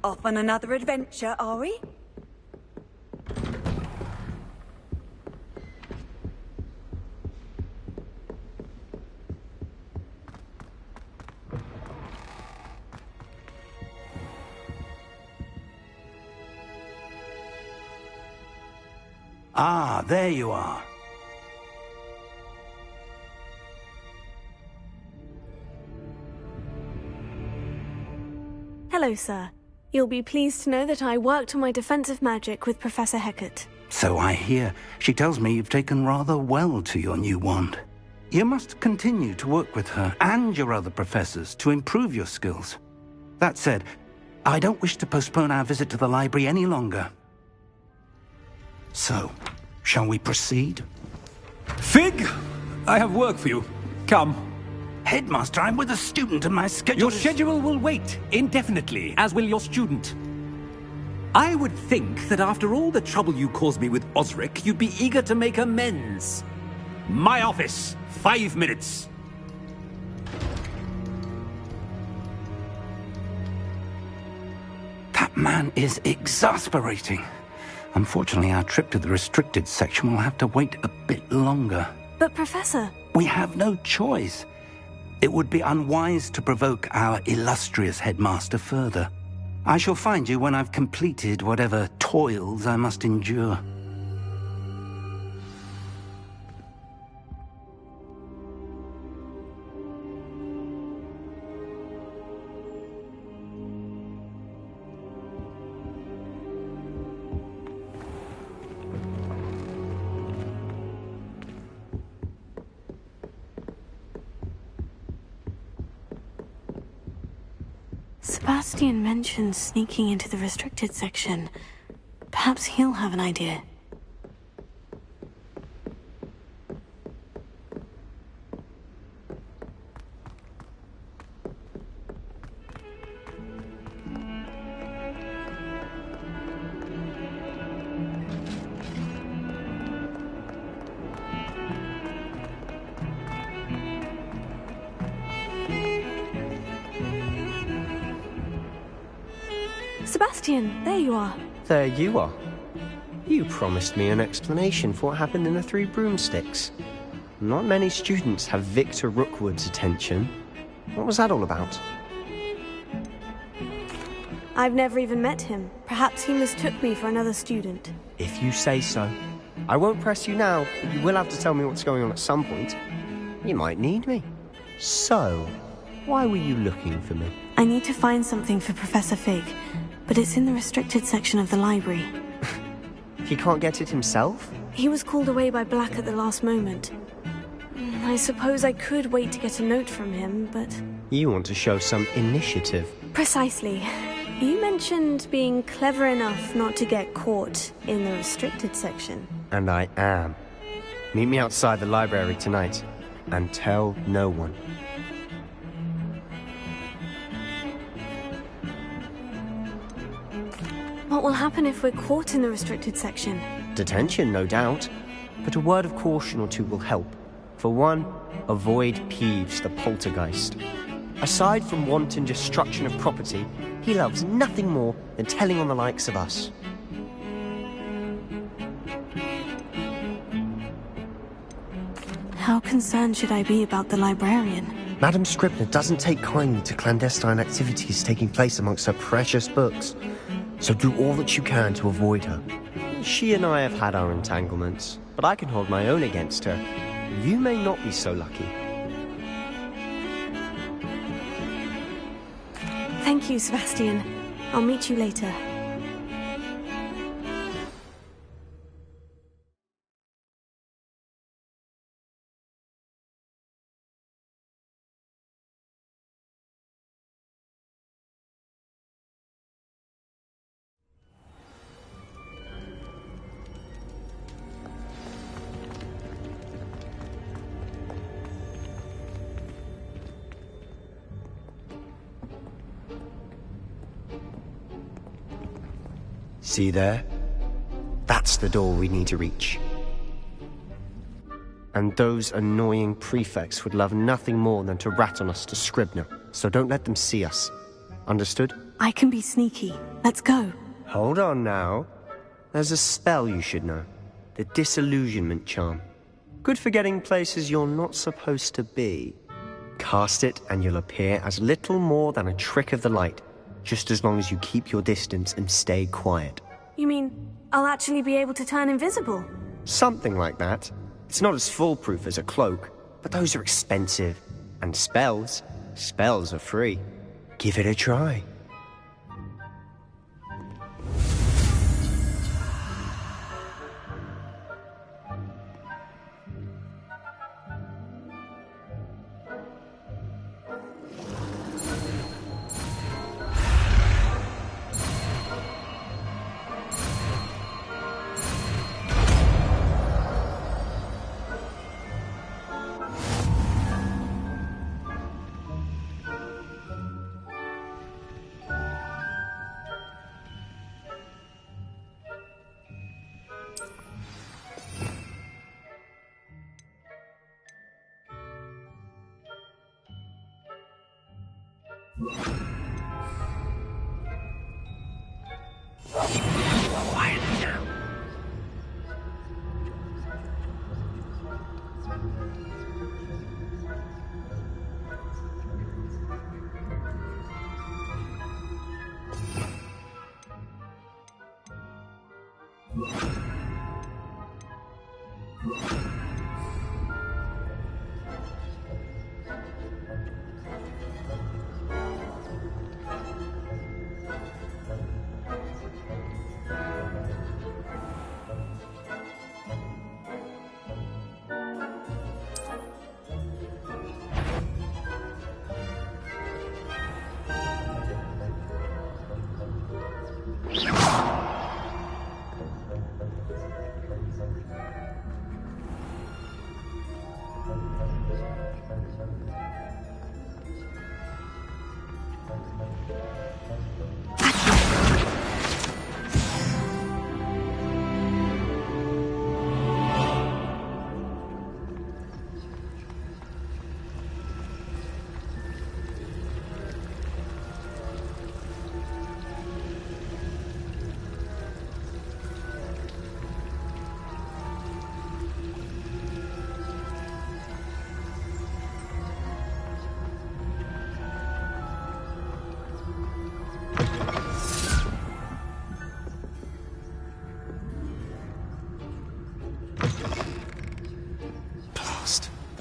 Off on another adventure, are we? Ah, there you are. Hello, sir. You'll be pleased to know that I worked on my defensive magic with Professor Hecat. So I hear. She tells me you've taken rather well to your new wand. You must continue to work with her and your other professors to improve your skills. That said, I don't wish to postpone our visit to the library any longer. So, shall we proceed? Fig, I have work for you. Come. Headmaster, I'm with a student and my schedule Your schedule will wait indefinitely, as will your student. I would think that after all the trouble you caused me with Osric, you'd be eager to make amends. My office, 5 minutes. That man is exasperating. Unfortunately, our trip to the restricted section will have to wait a bit longer. But, Professor... We have no choice. It would be unwise to provoke our illustrious headmaster further. I shall find you when I've completed whatever toils I must endure. Sebastian mentioned sneaking into the restricted section. Perhaps he'll have an idea. Sebastian, there you are. There you are. You promised me an explanation for what happened in the Three Broomsticks. Not many students have Victor Rookwood's attention. What was that all about? I've never even met him. Perhaps he mistook me for another student. If you say so. I won't press you now, but you will have to tell me what's going on at some point. You might need me. So, why were you looking for me? I need to find something for Professor Fig, but it's in the restricted section of the library. He can't get it himself? He was called away by Black at the last moment. I suppose I could wait to get a note from him, but... You want to show some initiative. Precisely. You mentioned being clever enough not to get caught in the restricted section. And I am. Meet me outside the library tonight, and tell no one. What will happen if we're caught in the restricted section? Detention, no doubt. But a word of caution or two will help. For one, avoid Peeves, the poltergeist. Aside from wanton destruction of property, he loves nothing more than telling on the likes of us. How concerned should I be about the librarian? Madam Scribner doesn't take kindly to clandestine activities taking place amongst her precious books, so do all that you can to avoid her. She and I have had our entanglements, but I can hold my own against her. You may not be so lucky. Thank you, Sebastian. I'll meet you later. See there? That's the door we need to reach. And those annoying prefects would love nothing more than to rat on us to Scribner, so don't let them see us. Understood? I can be sneaky. Let's go. Hold on now. There's a spell you should know. The Disillusionment Charm. Good for getting places you're not supposed to be. Cast it and you'll appear as little more than a trick of the light, just as long as you keep your distance and stay quiet. You mean I'll actually be able to turn invisible? Something like that. It's not as foolproof as a cloak, but those are expensive. And spells are free. Give it a try.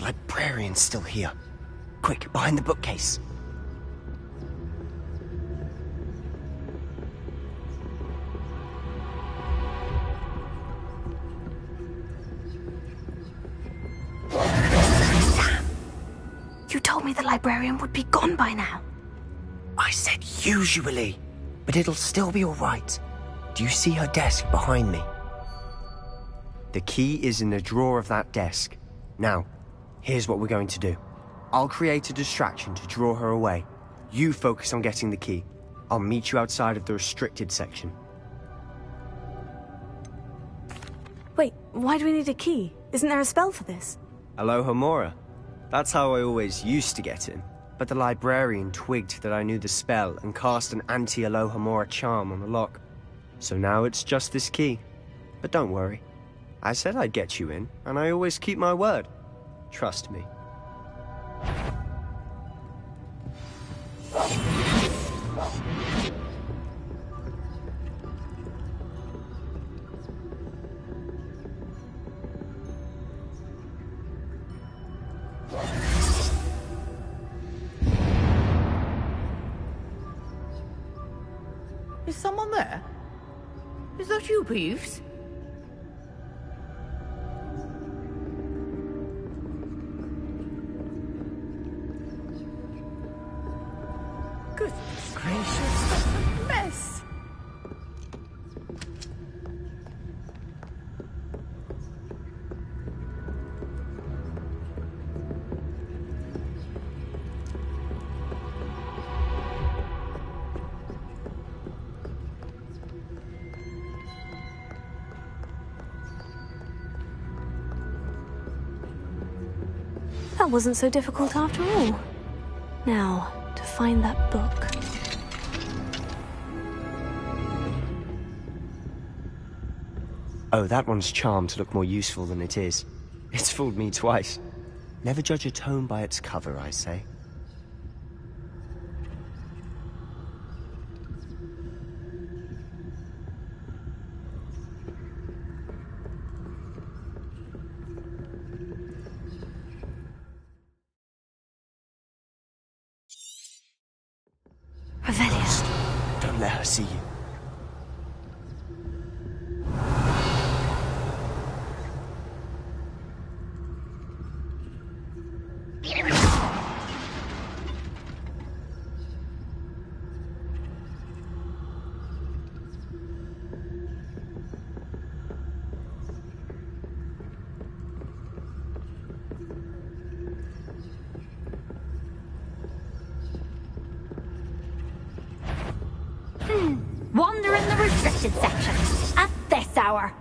Librarian's still here. Quick, behind the bookcase. Sam! You told me the librarian would be gone by now. I said usually, but it'll still be all right. Do you see her desk behind me? The key is in the drawer of that desk. Now, here's what we're going to do. I'll create a distraction to draw her away. You focus on getting the key. I'll meet you outside of the restricted section. Wait, why do we need a key? Isn't there a spell for this? Alohomora. That's how I always used to get in. But the librarian twigged that I knew the spell and cast an anti-Alohomora charm on the lock. So now it's just this key. But don't worry. I said I'd get you in, and I always keep my word. Trust me. there? Is that you, Peeves? Goodness gracious, what a mess! That wasn't so difficult after all. Now, to find that book. Oh, that one's charmed to look more useful than it is. It's fooled me twice. Never judge a tome by its cover, I say. Don't let her see you. Wander in the restricted section at this hour.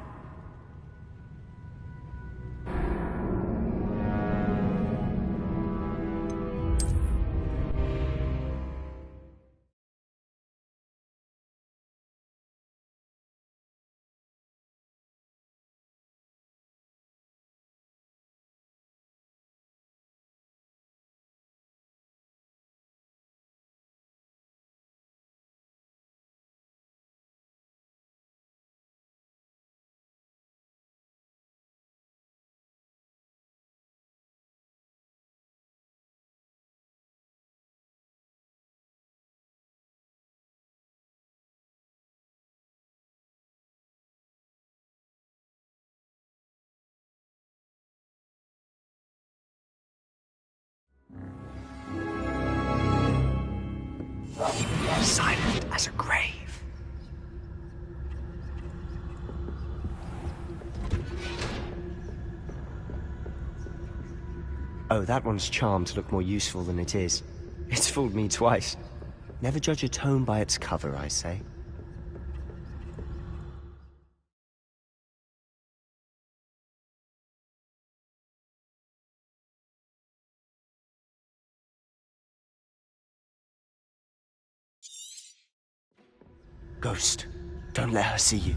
Silent as a grave. Oh, that one's charmed to look more useful than it is. It's fooled me twice. Never judge a tome by its cover, I say. Ghost, don't let her see you.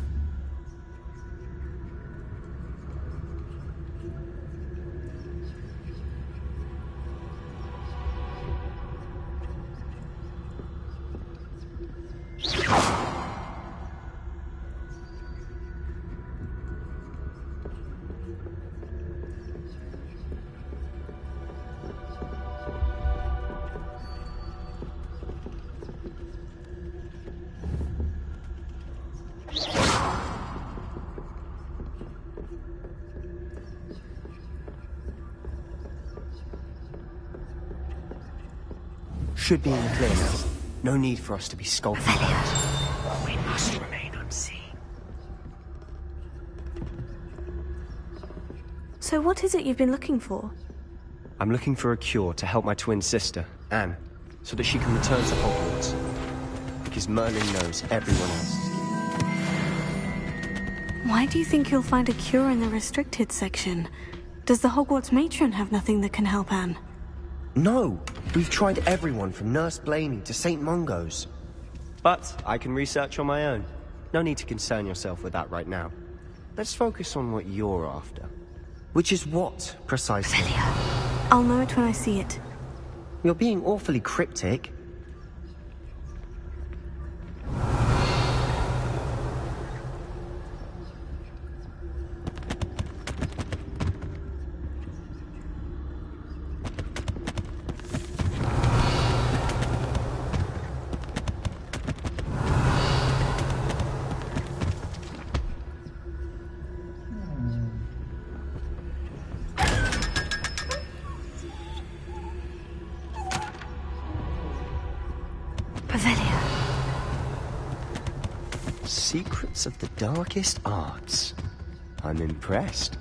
Should be in the clear now. No need for us to be skulking. We must remain unseen. So what is it you've been looking for? I'm looking for a cure to help my twin sister, Anne, so that she can return to Hogwarts. Because Merlin knows everyone else. Why do you think you'll find a cure in the restricted section? Does the Hogwarts matron have nothing that can help Anne? No! We've tried everyone from Nurse Blaney to St. Mungo's. But I can research on my own. No need to concern yourself with that right now. Let's focus on what you're after. Which is what, precisely? I'll know it when I see it. You're being awfully cryptic. Lots of the darkest arts. I'm impressed.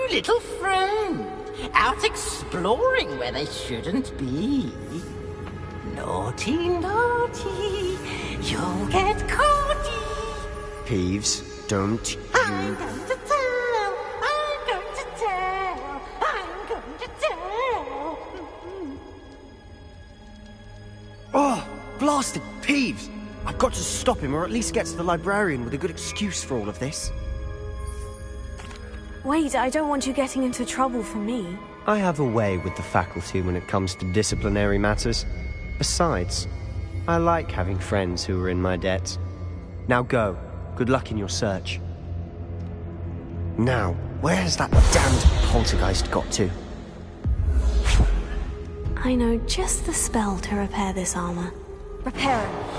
Little friend, out exploring where they shouldn't be. Naughty, naughty, you'll get caughty. Peeves, don't you... I'm going to tell, I'm going to tell, I'm going to tell. Oh, blasted Peeves! I've got to stop him, or at least get to the librarian with a good excuse for all of this. Wait, I don't want you getting into trouble for me. I have a way with the faculty when it comes to disciplinary matters. Besides, I like having friends who are in my debt. Now go. Good luck in your search. Now, where's that damned poltergeist got to? I know just the spell to repair this armor. Repair it.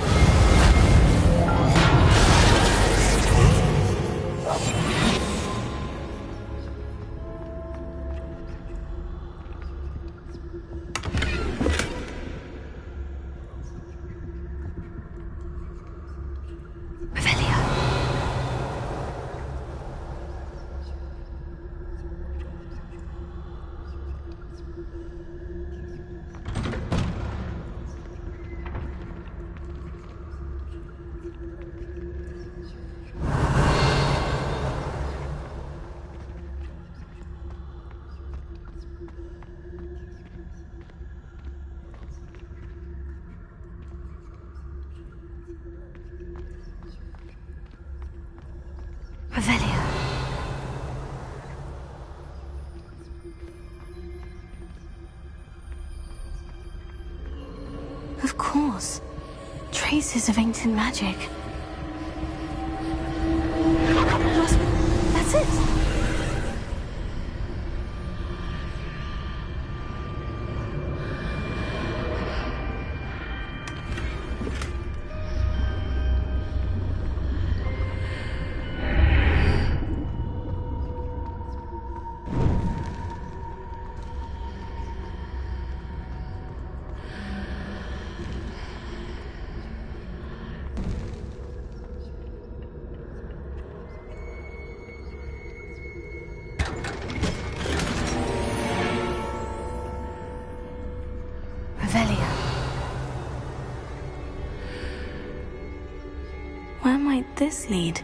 Of course. Traces of ancient magic. That's it. Where might this lead?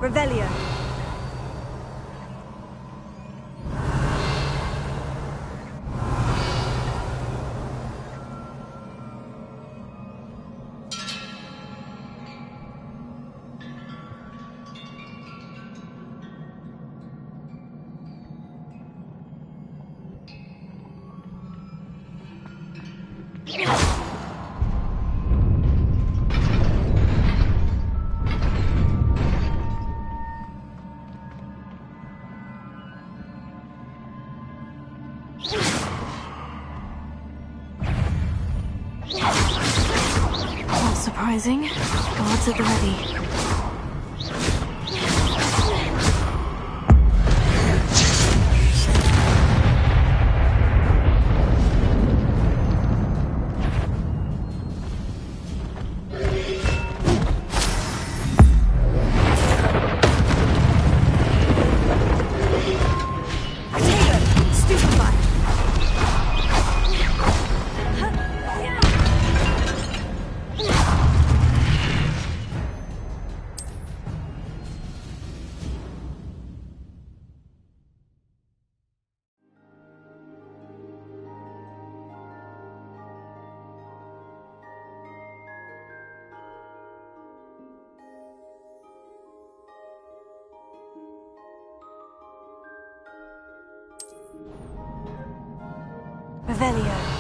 Revelio. Not surprising. Guards at the ready. Revelio.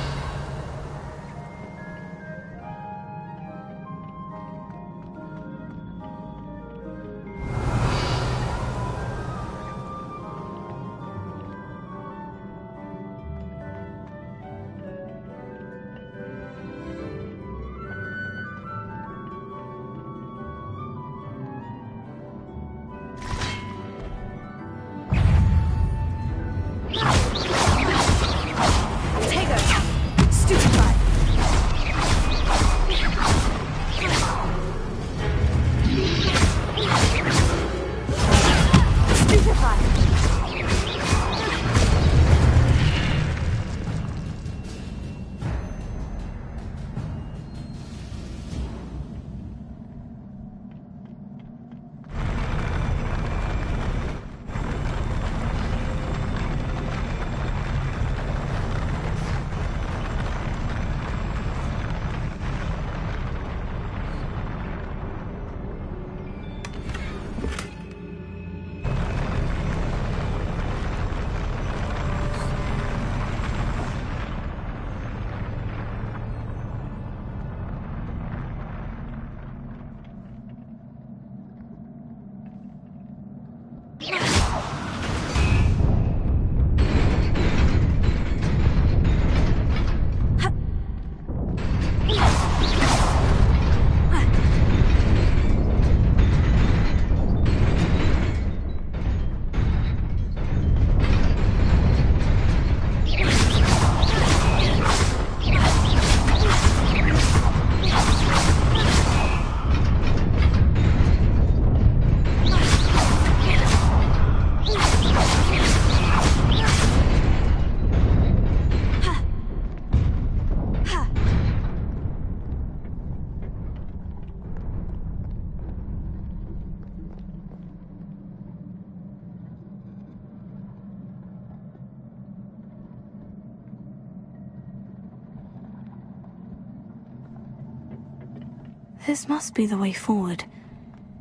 This must be the way forward.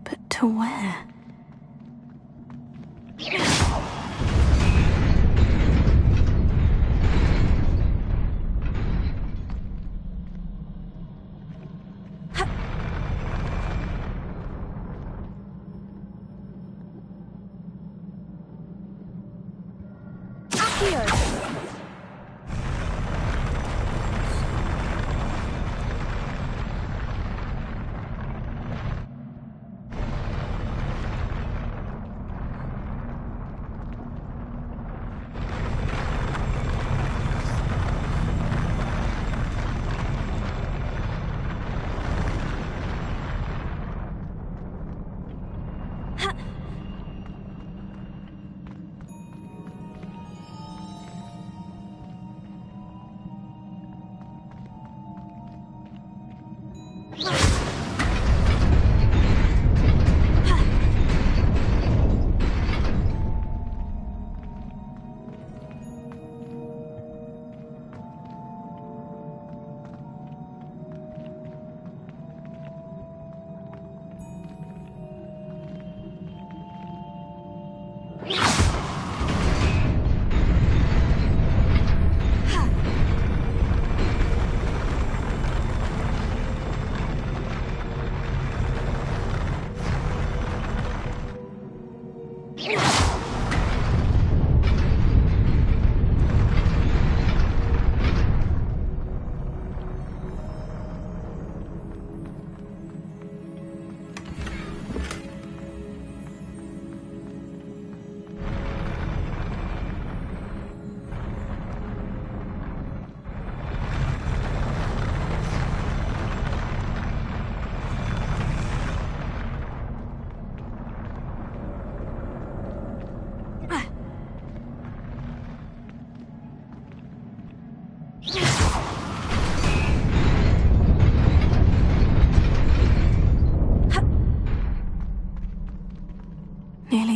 But to where?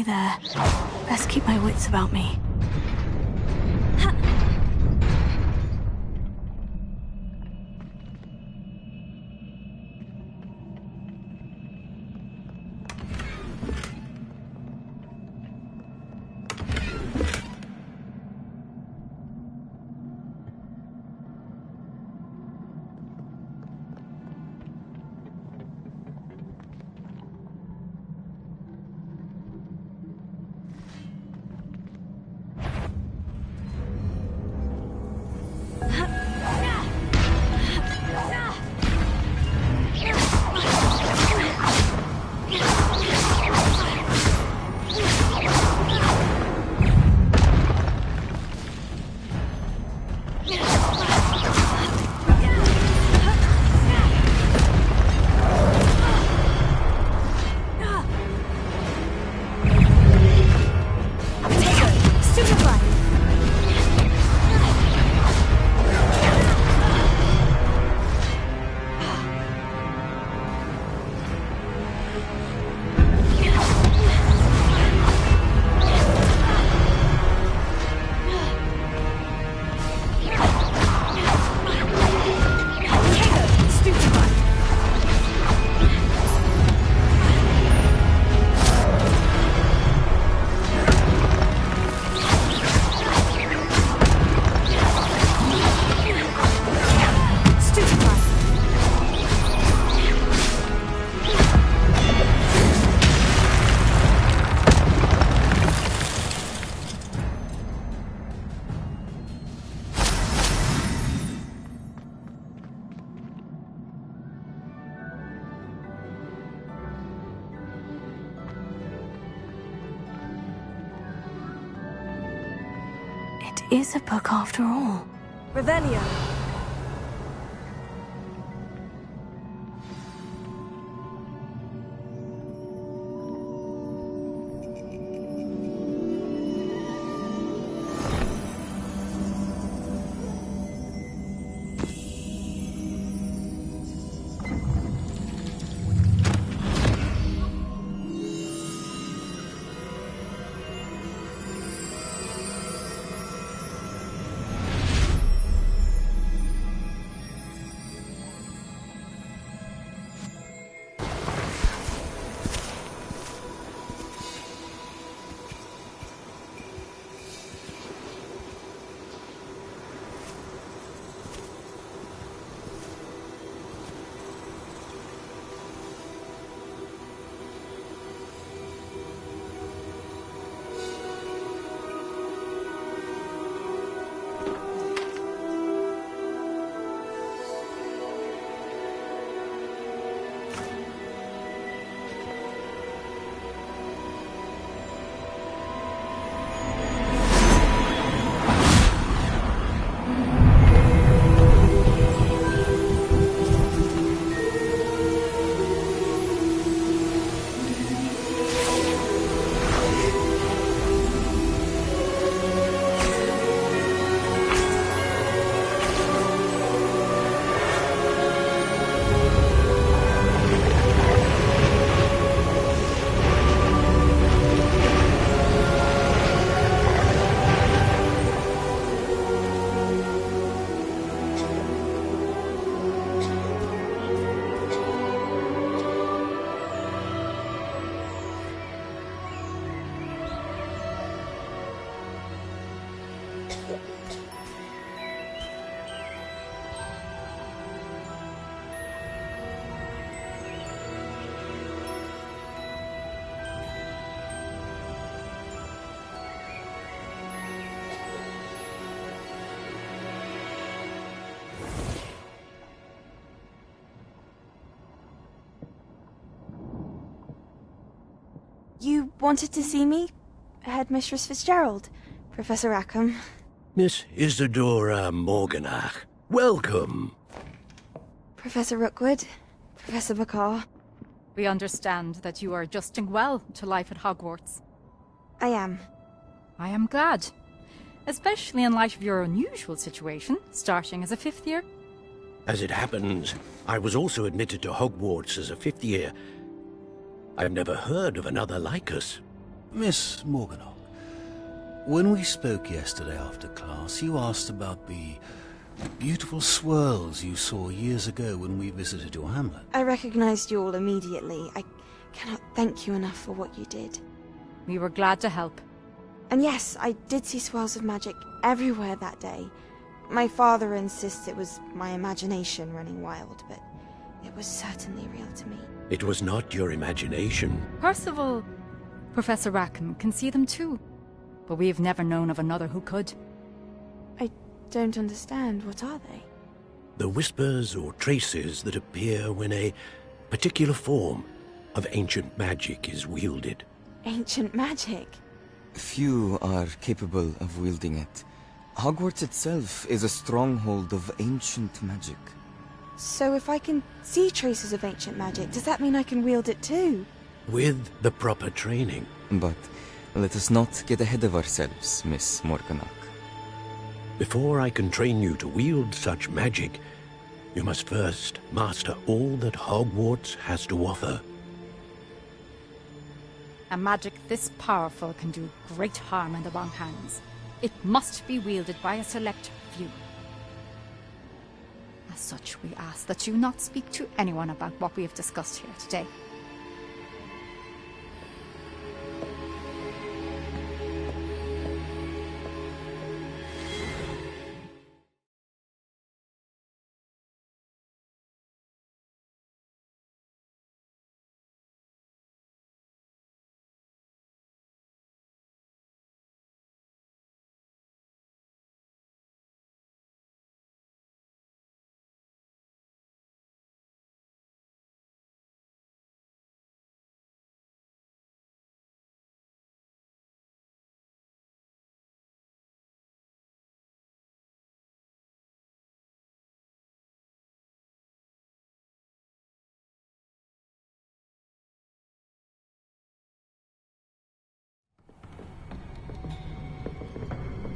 there. Best keep my wits about me. It is a book after all. Revelio. You wanted to see me? Headmistress Fitzgerald, Professor Rackham. Miss Isadora Morganach, welcome. Professor Rookwood, Professor Bakar. We understand that you are adjusting well to life at Hogwarts. I am. I am glad. Especially in light of your unusual situation, starting as a 5th year. As it happens, I was also admitted to Hogwarts as a 5th year. I've never heard of another like us. Miss Morganock, when we spoke yesterday after class, you asked about the beautiful swirls you saw years ago when we visited your hamlet. I recognized you all immediately. I cannot thank you enough for what you did. We were glad to help. And yes, I did see swirls of magic everywhere that day. My father insists it was my imagination running wild, but it was certainly real to me. It was not your imagination. Percival, Professor Rackham can see them too. But we've never known of another who could. I don't understand. What are they? The whispers or traces that appear when a particular form of ancient magic is wielded. Ancient magic? Few are capable of wielding it. Hogwarts itself is a stronghold of ancient magic. So if I can see traces of ancient magic, does that mean I can wield it too? With the proper training. But let us not get ahead of ourselves, Miss Morganock. Before I can train you to wield such magic, you must first master all that Hogwarts has to offer. A magic this powerful can do great harm in the wrong hands. It must be wielded by a select few. As such, we ask that you not speak to anyone about what we have discussed here today.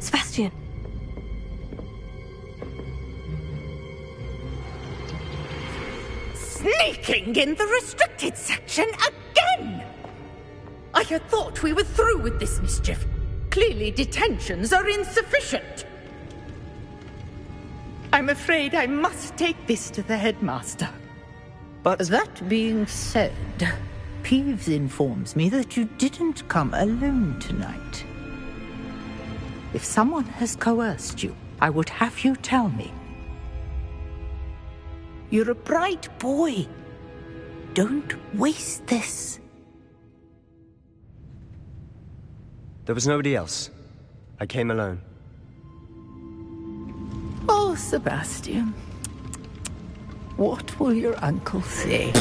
Sebastian. Sneaking in the restricted section again! I had thought we were through with this mischief. Clearly detentions are insufficient. I'm afraid I must take this to the headmaster. But that being said, Peeves informs me that you didn't come alone tonight. If someone has coerced you, I would have you tell me. You're a bright boy. Don't waste this. There was nobody else. I came alone. Oh, Sebastian. What will your uncle say?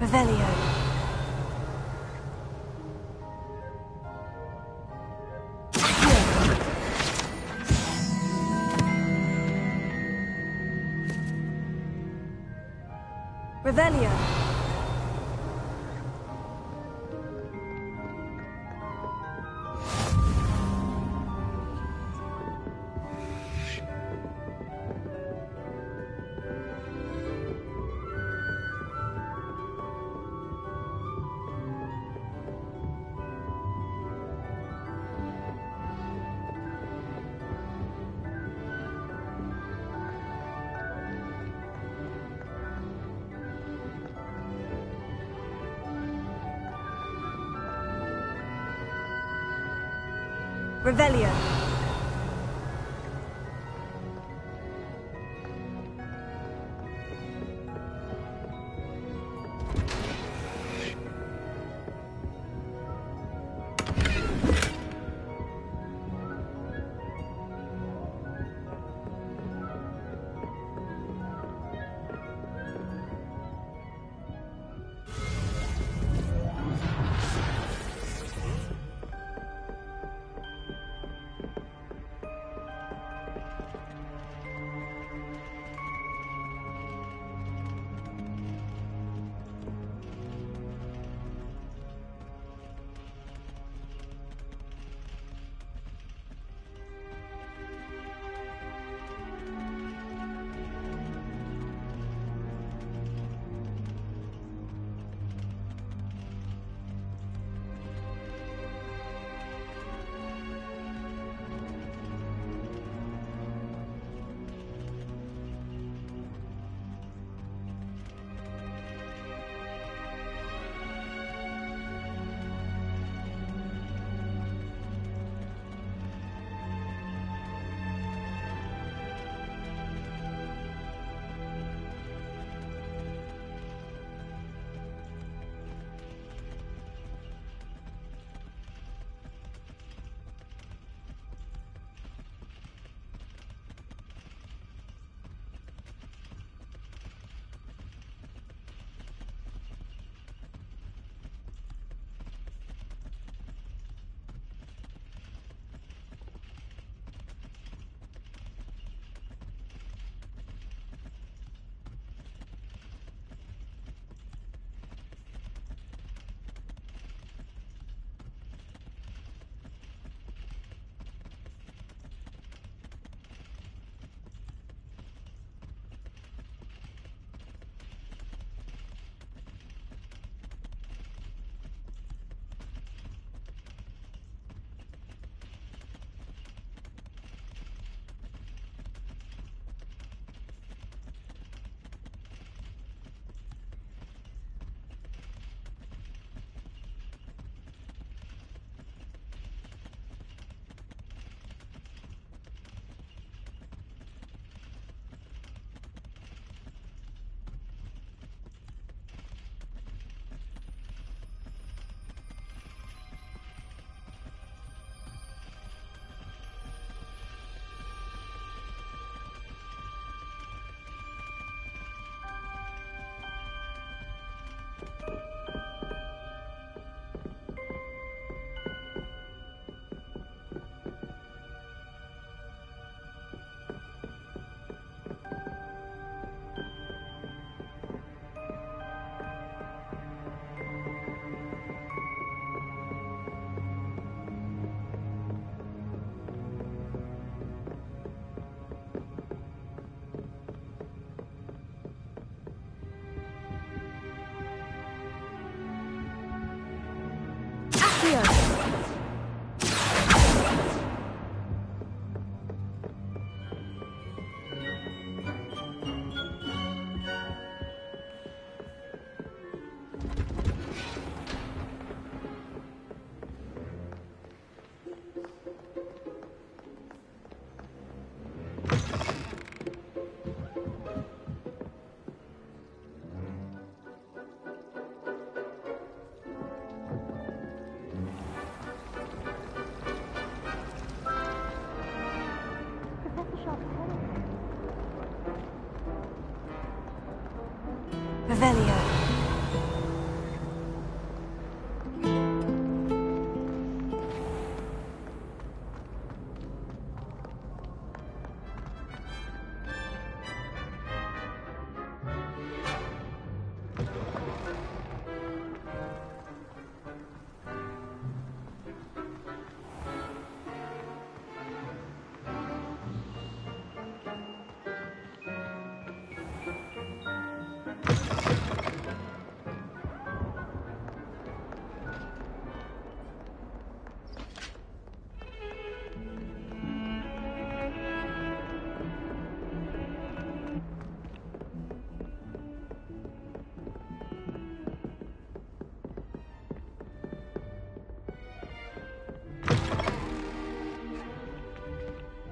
Revelio. Revelio. Revelio.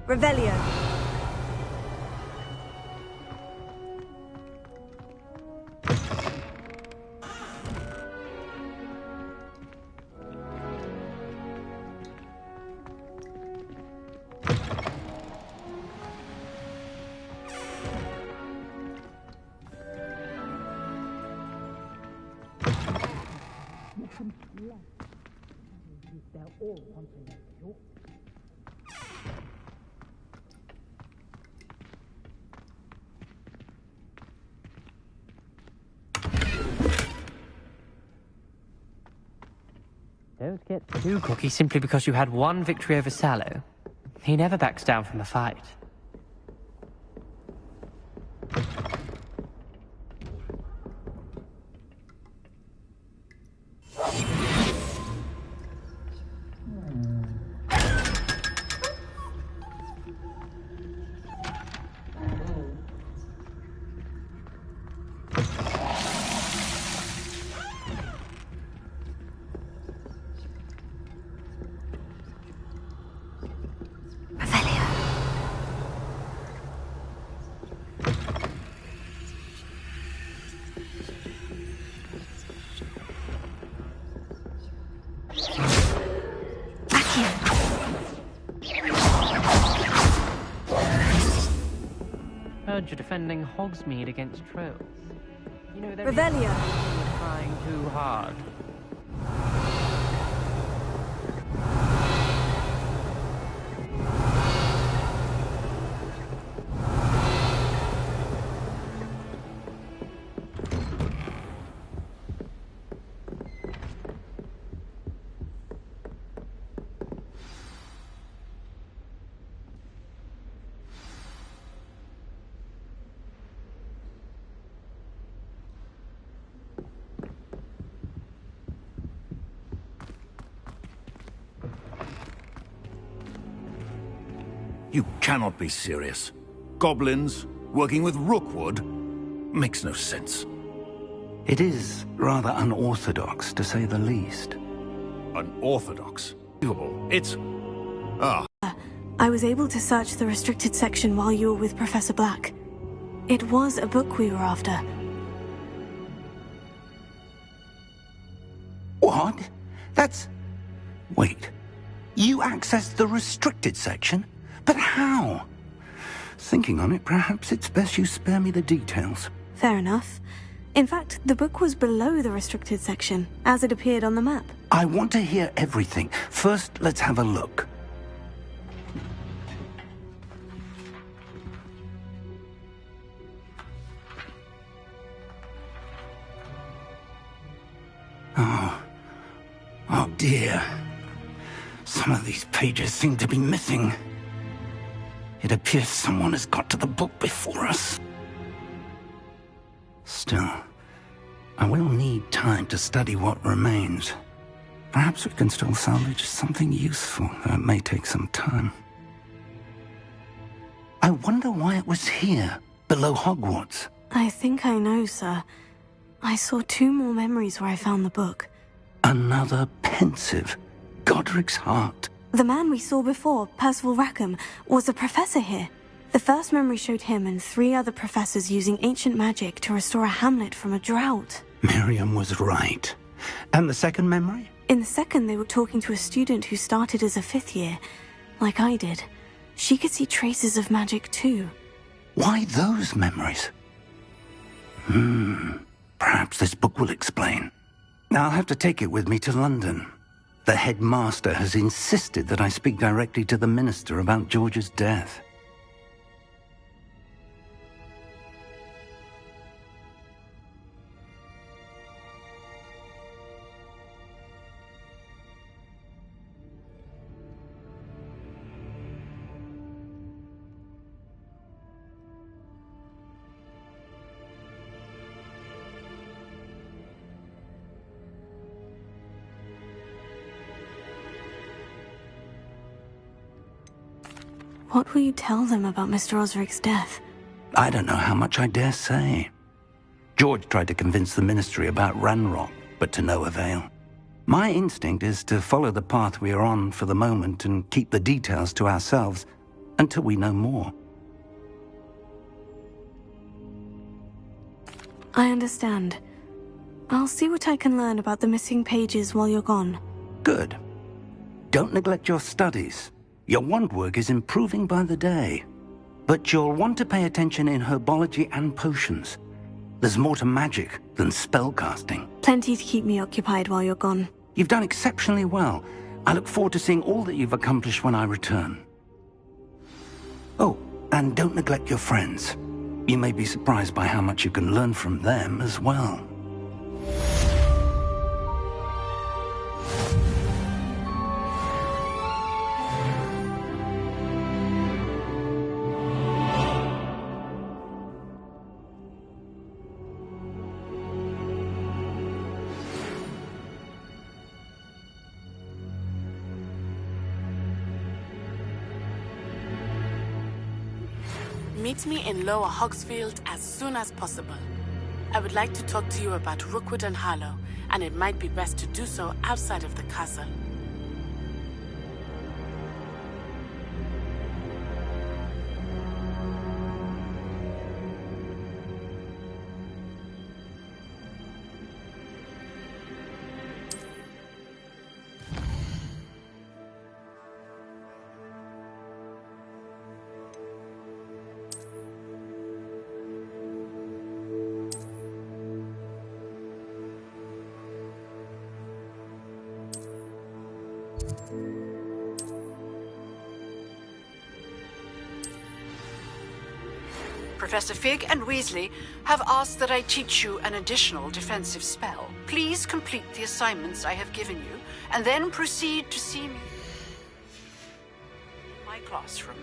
Revelio. Don't get too cocky simply because you had one victory over Sallow. He never backs down from a fight. Heard you're defending Hogsmeade against trolls. You know, they're trying too hard. You cannot be serious. Goblins working with Rookwood makes no sense. It is rather unorthodox, to say the least. Unorthodox? It's... I was able to search the restricted section while you were with Professor Black. It was a book we were after. What? That's... Wait. You accessed the restricted section? But how? Thinking on it, perhaps it's best you spare me the details. Fair enough. In fact, the book was below the restricted section, as it appeared on the map. I want to hear everything. First, let's have a look. Oh dear. Some of these pages seem to be missing. It appears someone has got to the book before us. Still, I will need time to study what remains. Perhaps we can still salvage something useful, though it may take some time. I wonder why it was here, below Hogwarts. I think I know, sir. I saw 2 more memories where I found the book. Another pensive. Godric's heart. The man we saw before, Percival Rackham, was a professor here. The first memory showed him and 3 other professors using ancient magic to restore a hamlet from a drought. Miriam was right. And the second memory? In the second, they were talking to a student who started as a 5th year, like I did. She could see traces of magic too. Why those memories? Perhaps this book will explain. I'll have to take it with me to London. The headmaster has insisted that I speak directly to the minister about George's death. What will you tell them about Mr. Osric's death? I don't know how much I dare say. George tried to convince the ministry about Ranrock, but to no avail. My instinct is to follow the path we are on for the moment and keep the details to ourselves. until we know more. I understand. I'll see what I can learn about the missing pages while you're gone. Good. Don't neglect your studies. Your wand work is improving by the day. But you'll want to pay attention in herbology and potions. There's more to magic than spellcasting. Plenty to keep me occupied while you're gone. You've done exceptionally well. I look forward to seeing all that you've accomplished when I return. Oh, and don't neglect your friends. You may be surprised by how much you can learn from them as well. Meet me in Lower Hogsfield as soon as possible. I would like to talk to you about Rookwood and Harlow, and it might be best to do so outside of the castle. Professor Fig and Weasley have asked that I teach you an additional defensive spell. Please complete the assignments I have given you, and then proceed to see me in my classroom.